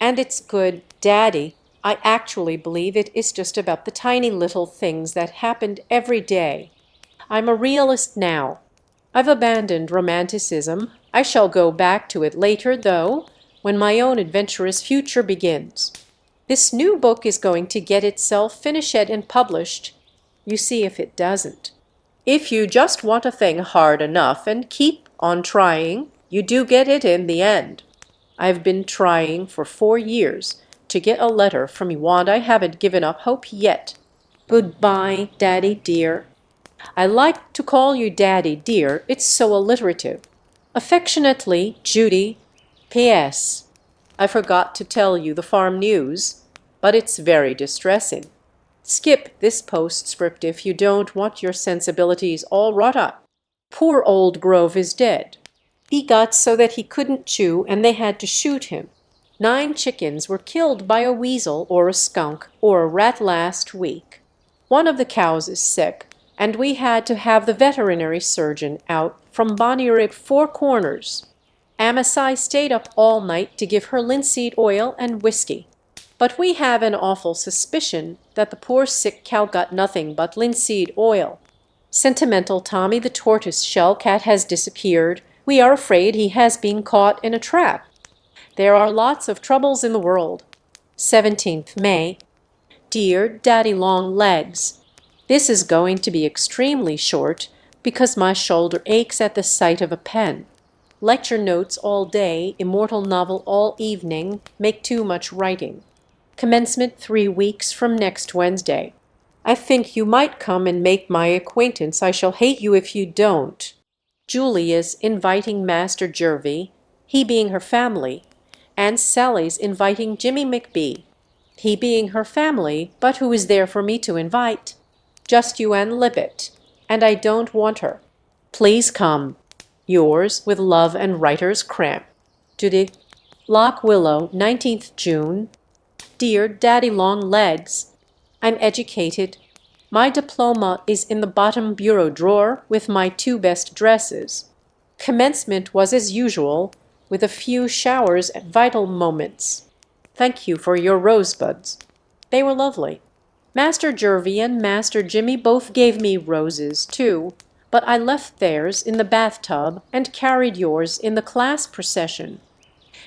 And it's good, Daddy. I actually believe it is just about the tiny little things that happened every day. I'm a realist now. I've abandoned romanticism. I shall go back to it later, though, when my own adventurous future begins. This new book is going to get itself finished and published. You see if it doesn't. If you just want a thing hard enough and keep on trying, you do get it in the end. I've been trying for 4 years to get a letter from you, and I haven't given up hope yet. Goodbye, Daddy dear. I like to call you Daddy dear. It's so alliterative. Affectionately, Judy. P.S. I forgot to tell you the farm news, but it's very distressing. Skip this postscript if you don't want your sensibilities all wrought up. Poor old Grove is dead. He got so that he couldn't chew, and they had to shoot him. 9 chickens were killed by a weasel or a skunk or a rat last week. One of the cows is sick, and we had to have the veterinary surgeon out from Bonnyrigg 4 Corners. Amasai stayed up all night to give her linseed oil and whiskey. But we have an awful suspicion that the poor sick cow got nothing but linseed oil. Sentimental Tommy the tortoise shell cat has disappeared. We are afraid he has been caught in a trap. There are lots of troubles in the world. 17th May. Dear Daddy Long Legs, this is going to be extremely short because my shoulder aches at the sight of a pen. Lecture notes all day, immortal novel all evening, make too much writing. Commencement 3 weeks from next Wednesday. I think you might come and make my acquaintance. I shall hate you if you don't. Julia's inviting Master Jervie, he being her family, and Sally's inviting Jimmy McBee, he being her family, but who is there for me to invite? Just you and Libbet, and I don't want her. Please come. Yours with love and writer's cramp. Judy. Lock Willow, 19th June. Dear Daddy Long Legs, I'm educated. My diploma is in the bottom bureau drawer with my 2 best dresses. Commencement was as usual, with a few showers at vital moments. Thank you for your rosebuds. They were lovely. Master Jervie and Master Jimmy both gave me roses, too, but I left theirs in the bathtub and carried yours in the class procession.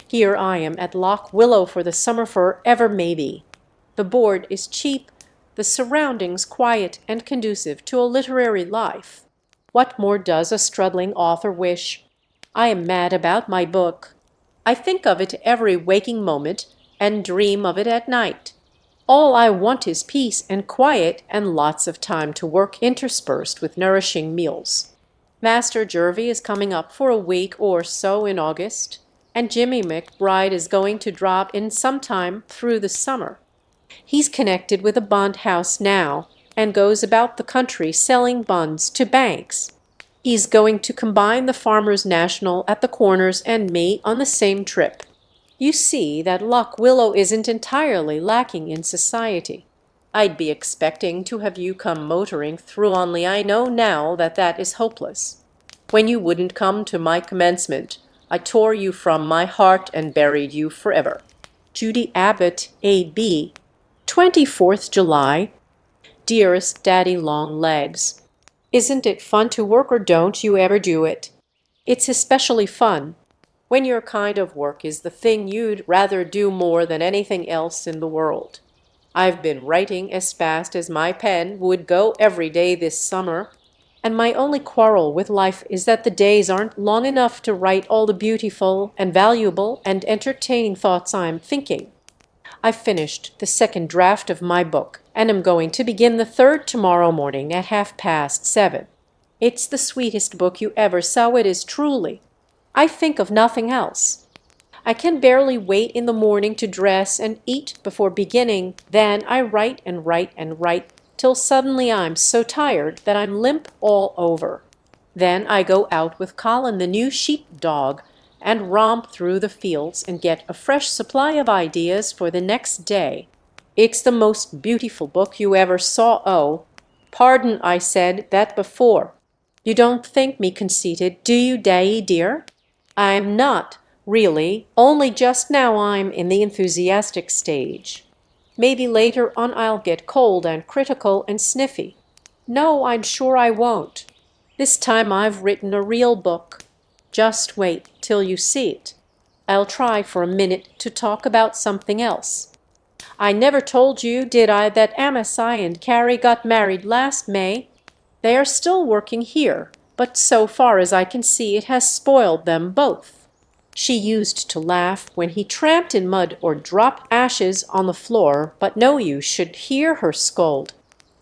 Here I am at Lock Willow for the summer forever maybe. The board is cheap, the surroundings quiet and conducive to a literary life. What more does a struggling author wish? I am mad about my book. I think of it every waking moment and dream of it at night. All I want is peace and quiet and lots of time to work interspersed with nourishing meals. Master Jervie is coming up for a week or so in August, and Jimmy McBride is going to drop in sometime through the summer. He's connected with a bond house now and goes about the country selling bonds to banks. He's going to combine the Farmers National at the Corners and me on the same trip. You see that Lock Willow isn't entirely lacking in society. I'd be expecting to have you come motoring through, only I know now that that is hopeless. When you wouldn't come to my commencement, I tore you from my heart and buried you forever. Judy Abbott, A.B., 24th July. Dearest Daddy Long Legs, isn't it fun to work, or don't you ever do it? It's especially fun when your kind of work is the thing you'd rather do more than anything else in the world. I've been writing as fast as my pen would go every day this summer, and my only quarrel with life is that the days aren't long enough to write all the beautiful and valuable and entertaining thoughts I'm thinking. I've finished the 2nd draft of my book, and am going to begin the 3rd tomorrow morning at 7:30. It's the sweetest book you ever saw, it is truly. I think of nothing else. I can barely wait in the morning to dress and eat before beginning. Then I write and write and write till suddenly I'm so tired that I'm limp all over. Then I go out with Colin the new sheep-dog and romp through the fields and get a fresh supply of ideas for the next day. It's the most beautiful book you ever saw. Oh, pardon, I said that before. You don't think me conceited, do you, Day dear? I'm not, really, only just now I'm in the enthusiastic stage. Maybe later on I'll get cold and critical and sniffy. No, I'm sure I won't. This time I've written a real book. Just wait till you see it. I'll try for a minute to talk about something else. I never told you, did I, that Amasai and Carrie got married last May? They are still working here, but so far as I can see it has spoiled them both. She used to laugh when he tramped in mud or dropped ashes on the floor, but no, you should hear her scold.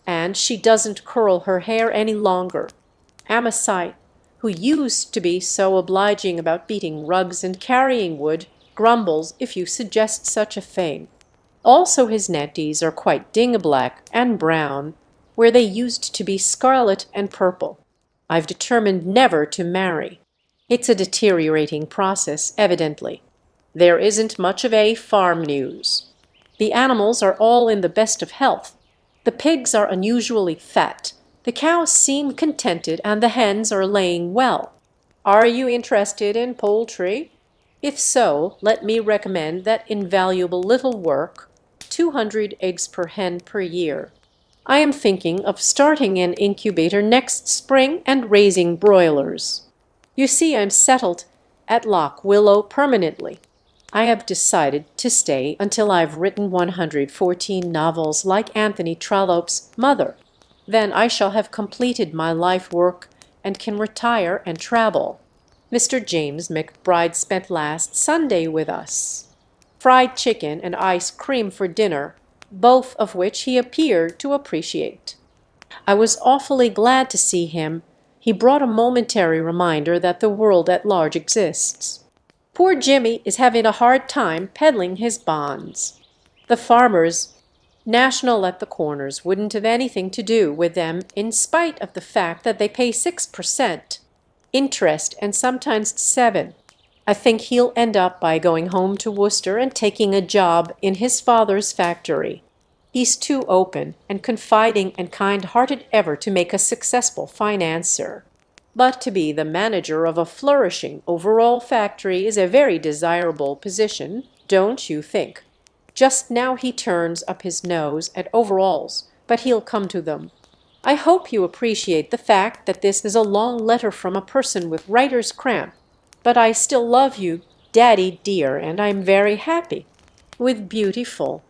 And she doesn't curl her hair any longer. Amasai, who used to be so obliging about beating rugs and carrying wood, grumbles if you suggest such a thing. Also his netties are quite ding-a-black and brown, where they used to be scarlet and purple. I've determined never to marry. It's a deteriorating process, evidently. There isn't much of a farm news. The animals are all in the best of health. The pigs are unusually fat. The cows seem contented and the hens are laying well. Are you interested in poultry? If so, let me recommend that invaluable little work, 200 eggs per hen per year. I am thinking of starting an incubator next spring and raising broilers. You see, I'm settled at Lock Willow permanently. I have decided to stay until I've written 114 novels like Anthony Trollope's Mother. Then I shall have completed my life work and can retire and travel. Mr. James McBride spent last Sunday with us. Fried chicken and ice cream for dinner, both of which he appeared to appreciate. I was awfully glad to see him. He brought a momentary reminder that the world at large exists. Poor Jimmy is having a hard time peddling his bonds. The farmers, National at the Corners, wouldn't have anything to do with them in spite of the fact that they pay 6%, interest, and sometimes 7. I think he'll end up by going home to Worcester and taking a job in his father's factory. He's too open and confiding and kind-hearted ever to make a successful financier. But to be the manager of a flourishing overall factory is a very desirable position, don't you think? Just now he turns up his nose at overalls, but he'll come to them. I hope you appreciate the fact that this is a long letter from a person with writer's cramp, but I still love you, Daddy dear, and I'm very happy. With beautiful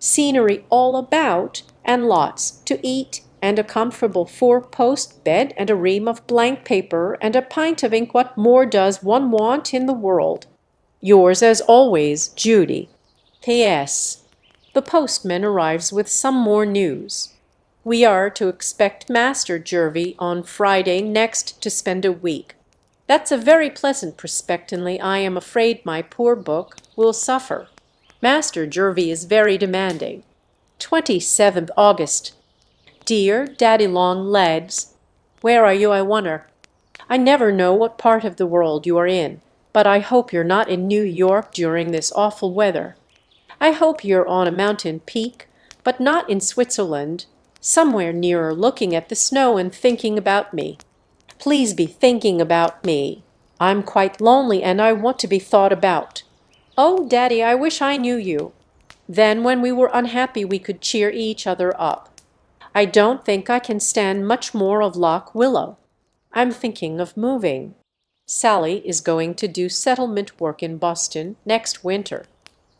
scenery all about, and lots to eat, and a comfortable 4-post bed, and a ream of blank paper, and a pint of ink, what more does one want in the world? Yours as always, Judy. P.S. The postman arrives with some more news. We are to expect Master Jervie on Friday next to spend a week. That's a very pleasant prospect, only I am afraid my poor book will suffer. Master Jervie is very demanding. 27th August. Dear Daddy Long Legs, where are you, I wonder? I never know what part of the world you are in, but I hope you're not in New York during this awful weather. I hope you're on a mountain peak, but not in Switzerland, somewhere nearer looking at the snow and thinking about me. Please be thinking about me. I'm quite lonely and I want to be thought about. Oh, Daddy, I wish I knew you. Then when we were unhappy we could cheer each other up. I don't think I can stand much more of Lock Willow. I'm thinking of moving. Sally is going to do settlement work in Boston next winter.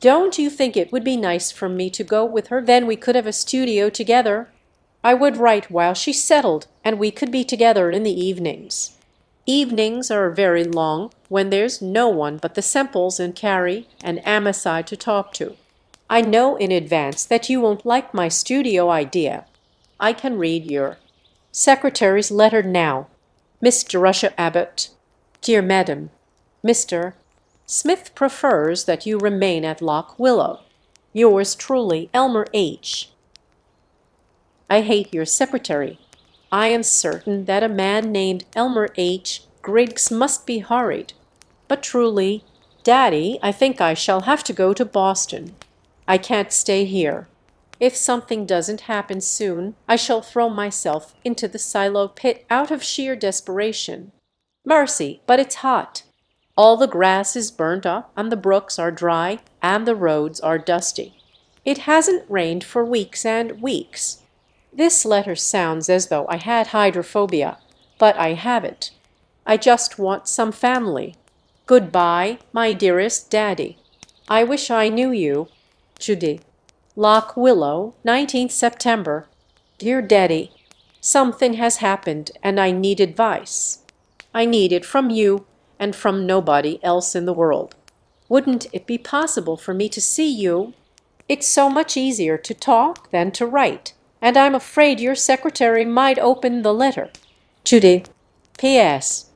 Don't you think it would be nice for me to go with her? Then we could have a studio together. I would write while she settled, and we could be together in the evenings. Evenings are very long when there's no one but the Semples and Carrie and Amasai to talk to. I know in advance that you won't like my studio idea. I can read your secretary's letter now. Miss Jerusha Abbott. Dear Madam, Mr. Smith prefers that you remain at Lock Willow. Yours truly, Elmer H. I hate your secretary. I am certain that a man named Elmer H. Griggs must be horrid. But truly, Daddy, I think I shall have to go to Boston. I can't stay here. If something doesn't happen soon, I shall throw myself into the silo pit out of sheer desperation. Mercy, but it's hot. All the grass is burnt up, and the brooks are dry, and the roads are dusty. It hasn't rained for weeks and weeks. This letter sounds as though I had hydrophobia, but I haven't. I just want some family. Goodbye, my dearest Daddy. I wish I knew you. Judy. Lock Willow, 19th September. Dear Daddy, something has happened and I need advice. I need it from you and from nobody else in the world. Wouldn't it be possible for me to see you? It's so much easier to talk than to write, and I'm afraid your secretary might open the letter. Judy. P.S.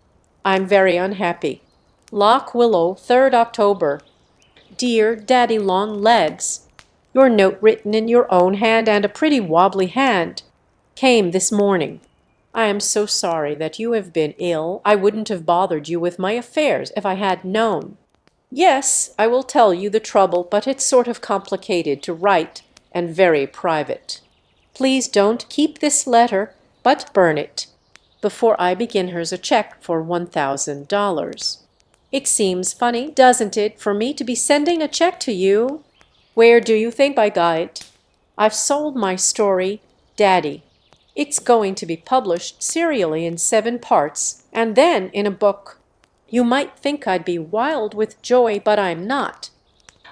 I'm very unhappy. Lock Willow, 3rd October. Dear Daddy Long Legs, Your note written in your own hand, and a pretty wobbly hand, came this morning. I am so sorry that you have been ill. I wouldn't have bothered you with my affairs if I had known. Yes, I will tell you the trouble, but it's sort of complicated to write and very private. Please don't keep this letter, but burn it. Before I begin, here's a check for $1,000. It seems funny, doesn't it, for me to be sending a check to you? Where do you think I got it? I've sold my story, Daddy. It's going to be published serially in 7 parts, and then in a book. You might think I'd be wild with joy, but I'm not.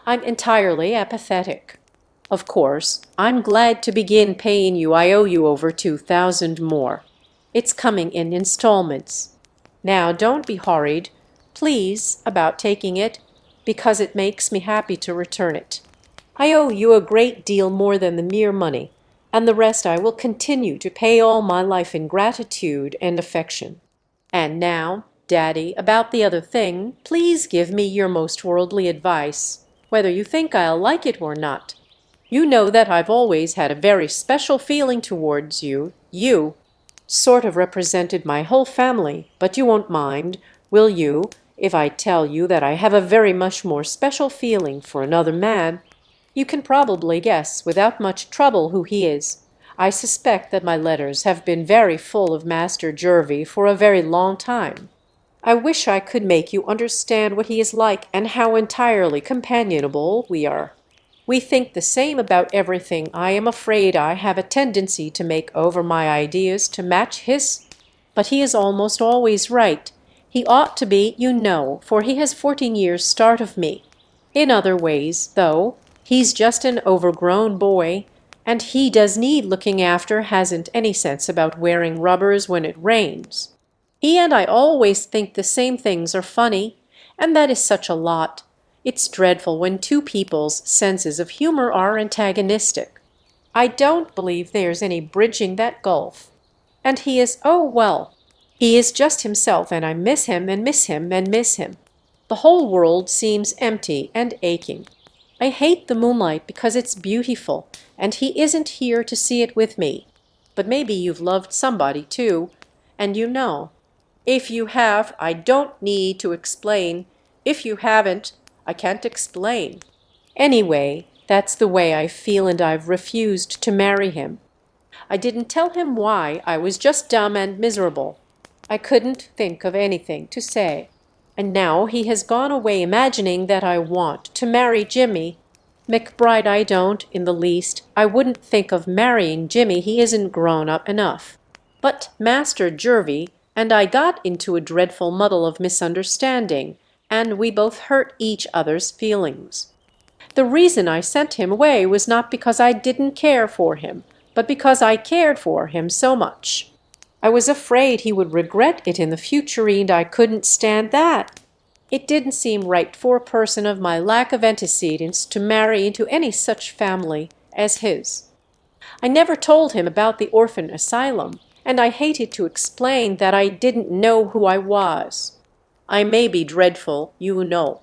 I'm entirely apathetic. Of course, I'm glad to begin paying you. I owe you over 2,000 more. It's coming in installments. Now, don't be hurried, please, about taking it, because it makes me happy to return it. I owe you a great deal more than the mere money, and the rest I will continue to pay all my life in gratitude and affection. And now, Daddy, about the other thing, please give me your most worldly advice, whether you think I'll like it or not. You know that I've always had a very special feeling towards you. You sort of represented my whole family, but you won't mind, will you, if I tell you that I have a very much more special feeling for another man? You can probably guess without much trouble who he is. I suspect that my letters have been very full of Master Jervie for a very long time. I wish I could make you understand what he is like and how entirely companionable we are. We think the same about everything. I am afraid I have a tendency to make over my ideas to match his, but he is almost always right. He ought to be, you know, for he has 14 years' start of me. In other ways, though, he's just an overgrown boy, and he does need looking after, hasn't any sense about wearing rubbers when it rains. He and I always think the same things are funny, and that is such a lot. It's dreadful when two people's senses of humor are antagonistic. I don't believe there's any bridging that gulf. And he is, oh well, he is just himself, and I miss him and miss him and miss him. The whole world seems empty and aching. I hate the moonlight because it's beautiful, and he isn't here to see it with me. But maybe you've loved somebody too, and you know. If you have, I don't need to explain. If you haven't, I can't explain. Anyway, that's the way I feel, and I've refused to marry him. I didn't tell him why. I was just dumb and miserable. I couldn't think of anything to say. And now he has gone away imagining that I want to marry Jimmy. McBride, I don't in the least. I wouldn't think of marrying Jimmy. He isn't grown up enough. But Master Jervie and I got into a dreadful muddle of misunderstanding, and we both hurt each other's feelings. The reason I sent him away was not because I didn't care for him, but because I cared for him so much. I was afraid he would regret it in the future, and I couldn't stand that. It didn't seem right for a person of my lack of antecedents to marry into any such family as his. I never told him about the orphan asylum, and I hated to explain that I didn't know who I was. I may be dreadful, you know.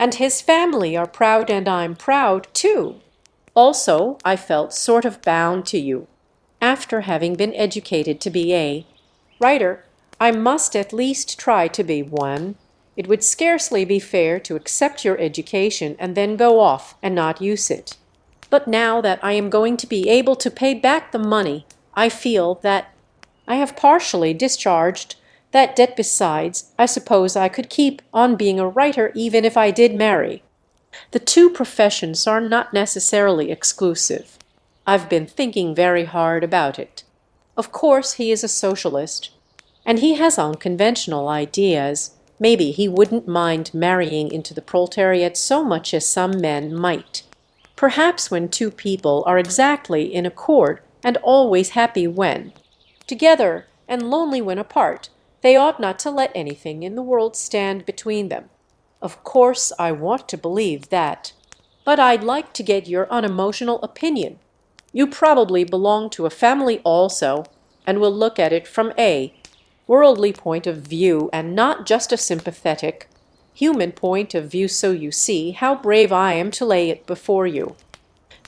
And his family are proud, and I'm proud, too. Also, I felt sort of bound to you. After having been educated to be a writer, I must at least try to be one. It would scarcely be fair to accept your education and then go off and not use it. But now that I am going to be able to pay back the money, I feel that I have partially discharged that debt. Besides, I suppose I could keep on being a writer even if I did marry. The two professions are not necessarily exclusive. I've been thinking very hard about it. Of course, he is a socialist, and he has unconventional ideas. Maybe he wouldn't mind marrying into the proletariat so much as some men might. Perhaps when two people are exactly in accord and always happy when together and lonely when apart, they ought not to let anything in the world stand between them. Of course, I want to believe that. But I'd like to get your unemotional opinion. You probably belong to a family also, and will look at it from a worldly point of view and not just a sympathetic, human point of view, so you see how brave I am to lay it before you.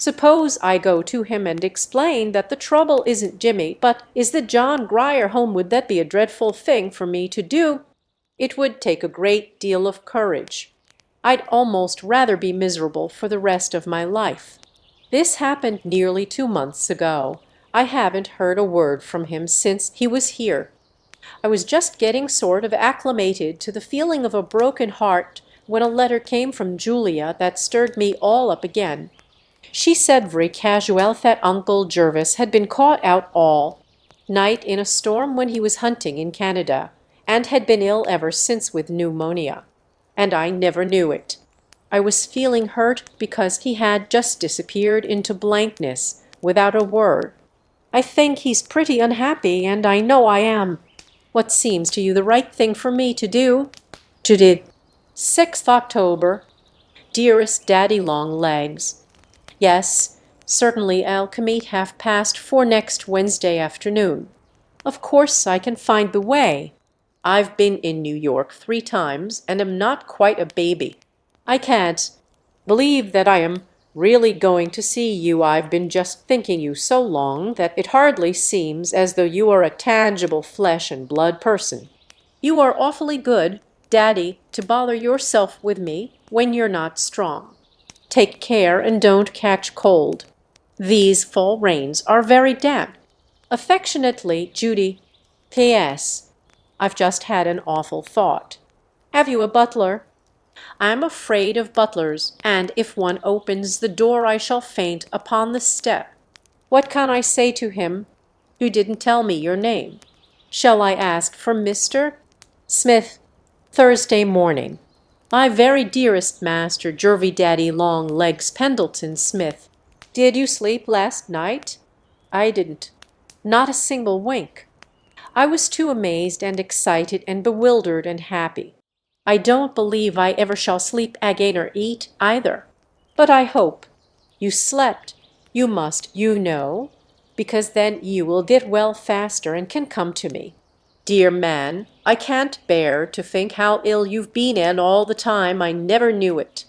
Suppose I go to him and explain that the trouble isn't Jimmy, but is the John Grier home. Would that be a dreadful thing for me to do? It would take a great deal of courage. I'd almost rather be miserable for the rest of my life. This happened nearly 2 months ago. I haven't heard a word from him since he was here. I was just getting sort of acclimated to the feeling of a broken heart when a letter came from Julia that stirred me all up again. She said very casual that Uncle Jervis had been caught out all night in a storm when he was hunting in Canada, and had been ill ever since with pneumonia. And I never knew it. I was feeling hurt because he had just disappeared into blankness without a word. I think he's pretty unhappy, and I know I am. What seems to you the right thing for me to do? Judith, 6th October. Dearest Daddy Long Legs, yes, certainly I'll come meet 4:30 next Wednesday afternoon. Of course I can find the way. I've been in New York 3 times and am not quite a baby. I can't believe that I am really going to see you. I've been just thinking you so long that it hardly seems as though you are a tangible flesh and blood person. You are awfully good, Daddy, to bother yourself with me when you're not strong. Take care and don't catch cold. These fall rains are very damp. Affectionately, Judy. P.S. I've just had an awful thought. Have you a butler? I'm afraid of butlers, and if one opens the door I shall faint upon the step. What can I say to him? You didn't tell me your name. Shall I ask for Mr. Smith? Thursday morning. My very dearest Master Jervy Daddy Long Legs Pendleton Smith, did you sleep last night? I didn't. Not a single wink. I was too amazed and excited and bewildered and happy. I don't believe I ever shall sleep again or eat either. But I hope. You slept. You must, you know, because then you will get well faster and can come to me. Dear man, I can't bear to think how ill you've been, and all the time I never knew it.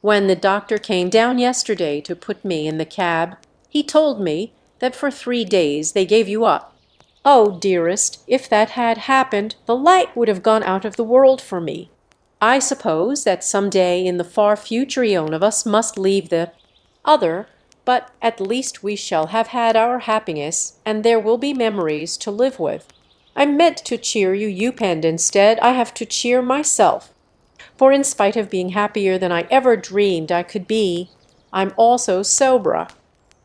When the doctor came down yesterday to put me in the cab, he told me that for 3 days they gave you up. Oh, dearest, if that had happened, the light would have gone out of the world for me. I suppose that some day in the far future one of us must leave the other, but at least we shall have had our happiness, and there will be memories to live with. I meant to cheer you, and instead I have to cheer myself. For in spite of being happier than I ever dreamed I could be, I'm also sober.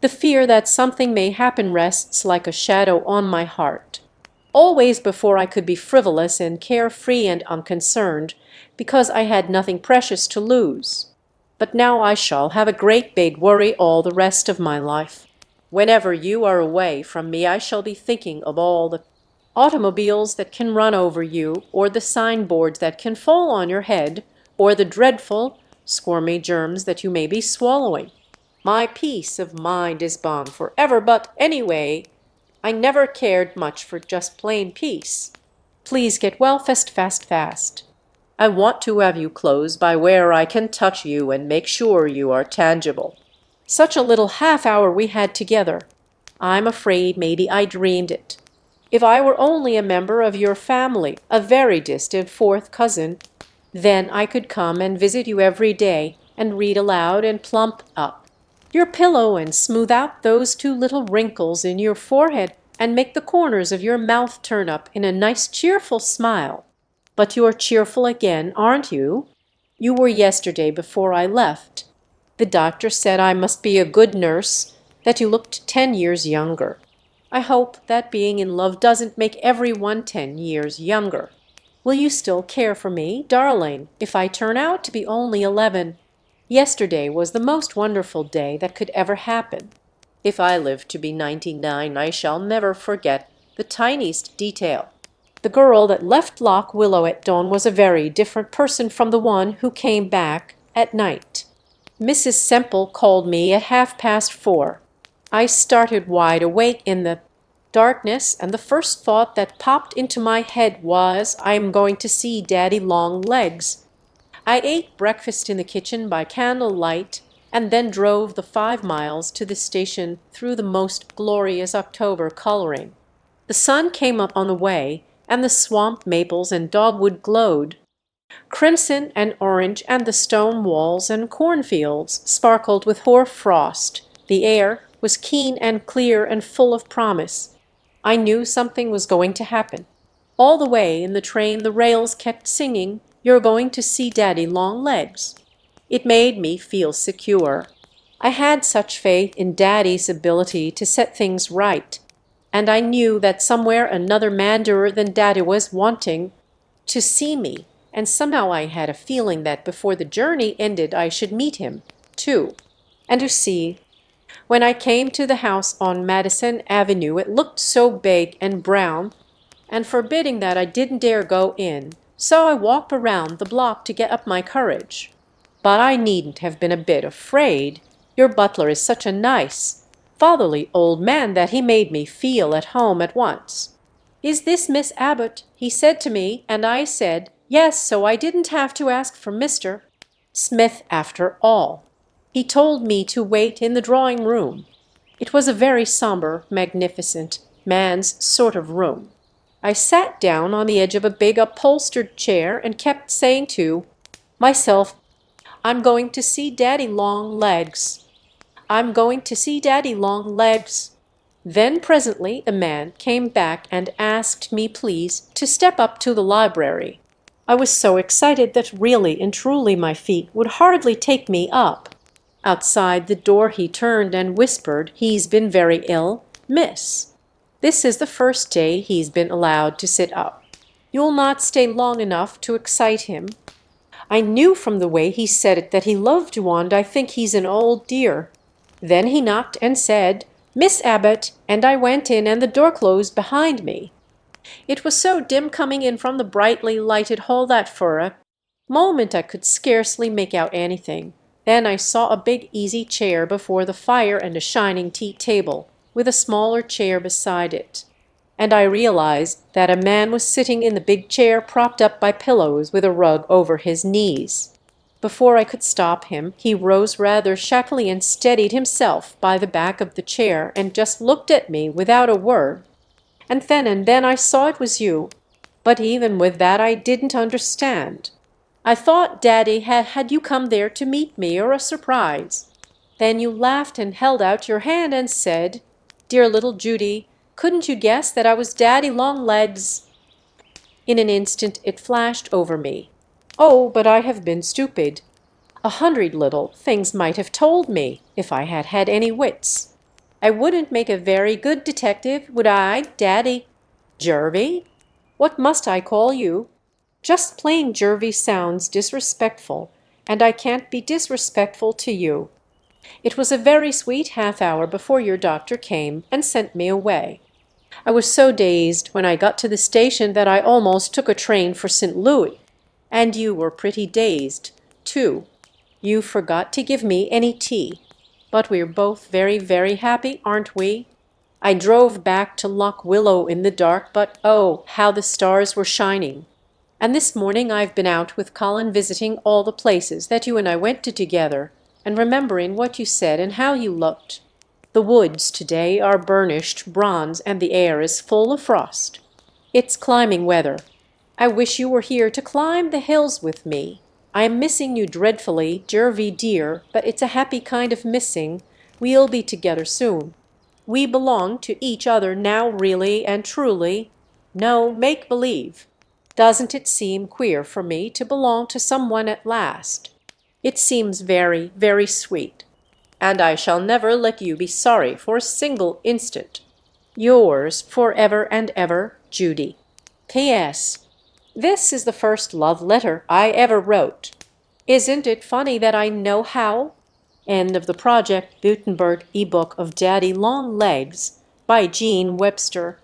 The fear that something may happen rests like a shadow on my heart. Always before I could be frivolous and carefree and unconcerned, because I had nothing precious to lose. But now I shall have a great big worry all the rest of my life. Whenever you are away from me I shall be thinking of all the automobiles that can run over you, or the signboards that can fall on your head, or the dreadful, squirmy germs that you may be swallowing. My peace of mind is gone forever, but anyway, I never cared much for just plain peace. Please get well fast. I want to have you close by where I can touch you and make sure you are tangible. Such a little half-hour we had together. I'm afraid maybe I dreamed it. If I were only a member of your family, a very distant 4th cousin, then I could come and visit you every day and read aloud and plump up your pillow and smooth out those 2 little wrinkles in your forehead and make the corners of your mouth turn up in a nice cheerful smile. But you're cheerful again, aren't you? You were yesterday before I left. The doctor said I must be a good nurse, that you looked 10 years younger. I hope that being in love doesn't make everyone 10 years younger. Will you still care for me, darling, if I turn out to be only 11? Yesterday was the most wonderful day that could ever happen. If I live to be 99, I shall never forget the tiniest detail. The girl that left Loch Willow at dawn was a very different person from the one who came back at night. Mrs. Semple called me at 4:30. I started wide awake in the darkness, and the first thought that popped into my head was, I am going to see Daddy Long Legs. I ate breakfast in the kitchen by candlelight, and then drove the 5 miles to the station through the most glorious October coloring. The sun came up on the way, and the swamp maples and dogwood glowed crimson and orange, and the stone walls and cornfields sparkled with hoar frost. The air was keen and clear and full of promise. I knew something was going to happen. All the way in the train the rails kept singing, "You're going to see Daddy Longlegs." It made me feel secure. I had such faith in Daddy's ability to set things right, and I knew that somewhere another mandarer than Daddy was wanting to see me, and somehow I had a feeling that before the journey ended I should meet him, too. And to see, when I came to the house on Madison Avenue, it looked so big and brown and forbidding that I didn't dare go in, so I walked around the block to get up my courage. But I needn't have been a bit afraid. Your butler is such a nice, fatherly old man that he made me feel at home at once. "Is this Miss Abbott?" he said to me, and I said, "Yes," so I didn't have to ask for Mr. Smith after all. He told me to wait in the drawing room. It was a very somber, magnificent, man's sort of room. I sat down on the edge of a big upholstered chair and kept saying to myself, "I'm going to see Daddy Longlegs. I'm going to see Daddy Longlegs." Then presently a man came back and asked me please to step up to the library. I was so excited that really and truly my feet would hardly take me up. Outside the door he turned and whispered, "He's been very ill, miss. This is the first day he's been allowed to sit up. You'll not stay long enough to excite him." I knew from the way he said it that he loved you, and I think he's an old dear. Then he knocked and said, "Miss Abbott," and I went in and the door closed behind me. It was so dim coming in from the brightly lighted hall that for a moment I could scarcely make out anything. Then I saw a big easy chair before the fire and a shining tea table, with a smaller chair beside it. And I realized that a man was sitting in the big chair propped up by pillows with a rug over his knees. Before I could stop him, he rose rather shackily and steadied himself by the back of the chair and just looked at me without a word. And then I saw it was you. But even with that I didn't understand. I thought Daddy had you come there to meet me, or a surprise. Then you laughed and held out your hand and said, 'Dear little Judy, couldn't you guess that I was Daddy Longlegs?'" In an instant it flashed over me. Oh, but I have been stupid. 100 little things might have told me, if I had had any wits. I wouldn't make a very good detective, would I, Daddy? Jervy? What must I call you? Just plain Jervy sounds disrespectful, and I can't be disrespectful to you. It was a very sweet half-hour before your doctor came and sent me away. I was so dazed when I got to the station that I almost took a train for St. Louis. And you were pretty dazed, too. You forgot to give me any tea. But we're both very, very happy, aren't we? I drove back to Lock Willow in the dark, but oh, how the stars were shining. And this morning I've been out with Colin visiting all the places that you and I went to together, and remembering what you said and how you looked. The woods today are burnished bronze and the air is full of frost. It's climbing weather. I wish you were here to climb the hills with me. I am missing you dreadfully, Jervy dear, but it's a happy kind of missing. We'll be together soon. We belong to each other now really and truly. No make-believe. Doesn't it seem queer for me to belong to someone at last? It seems very, very sweet. And I shall never let you be sorry for a single instant. Yours forever and ever, Judy. P.S. This is the first love letter I ever wrote. Isn't it funny that I know how? End of the Project Gutenberg ebook of Daddy Longlegs by Jean Webster.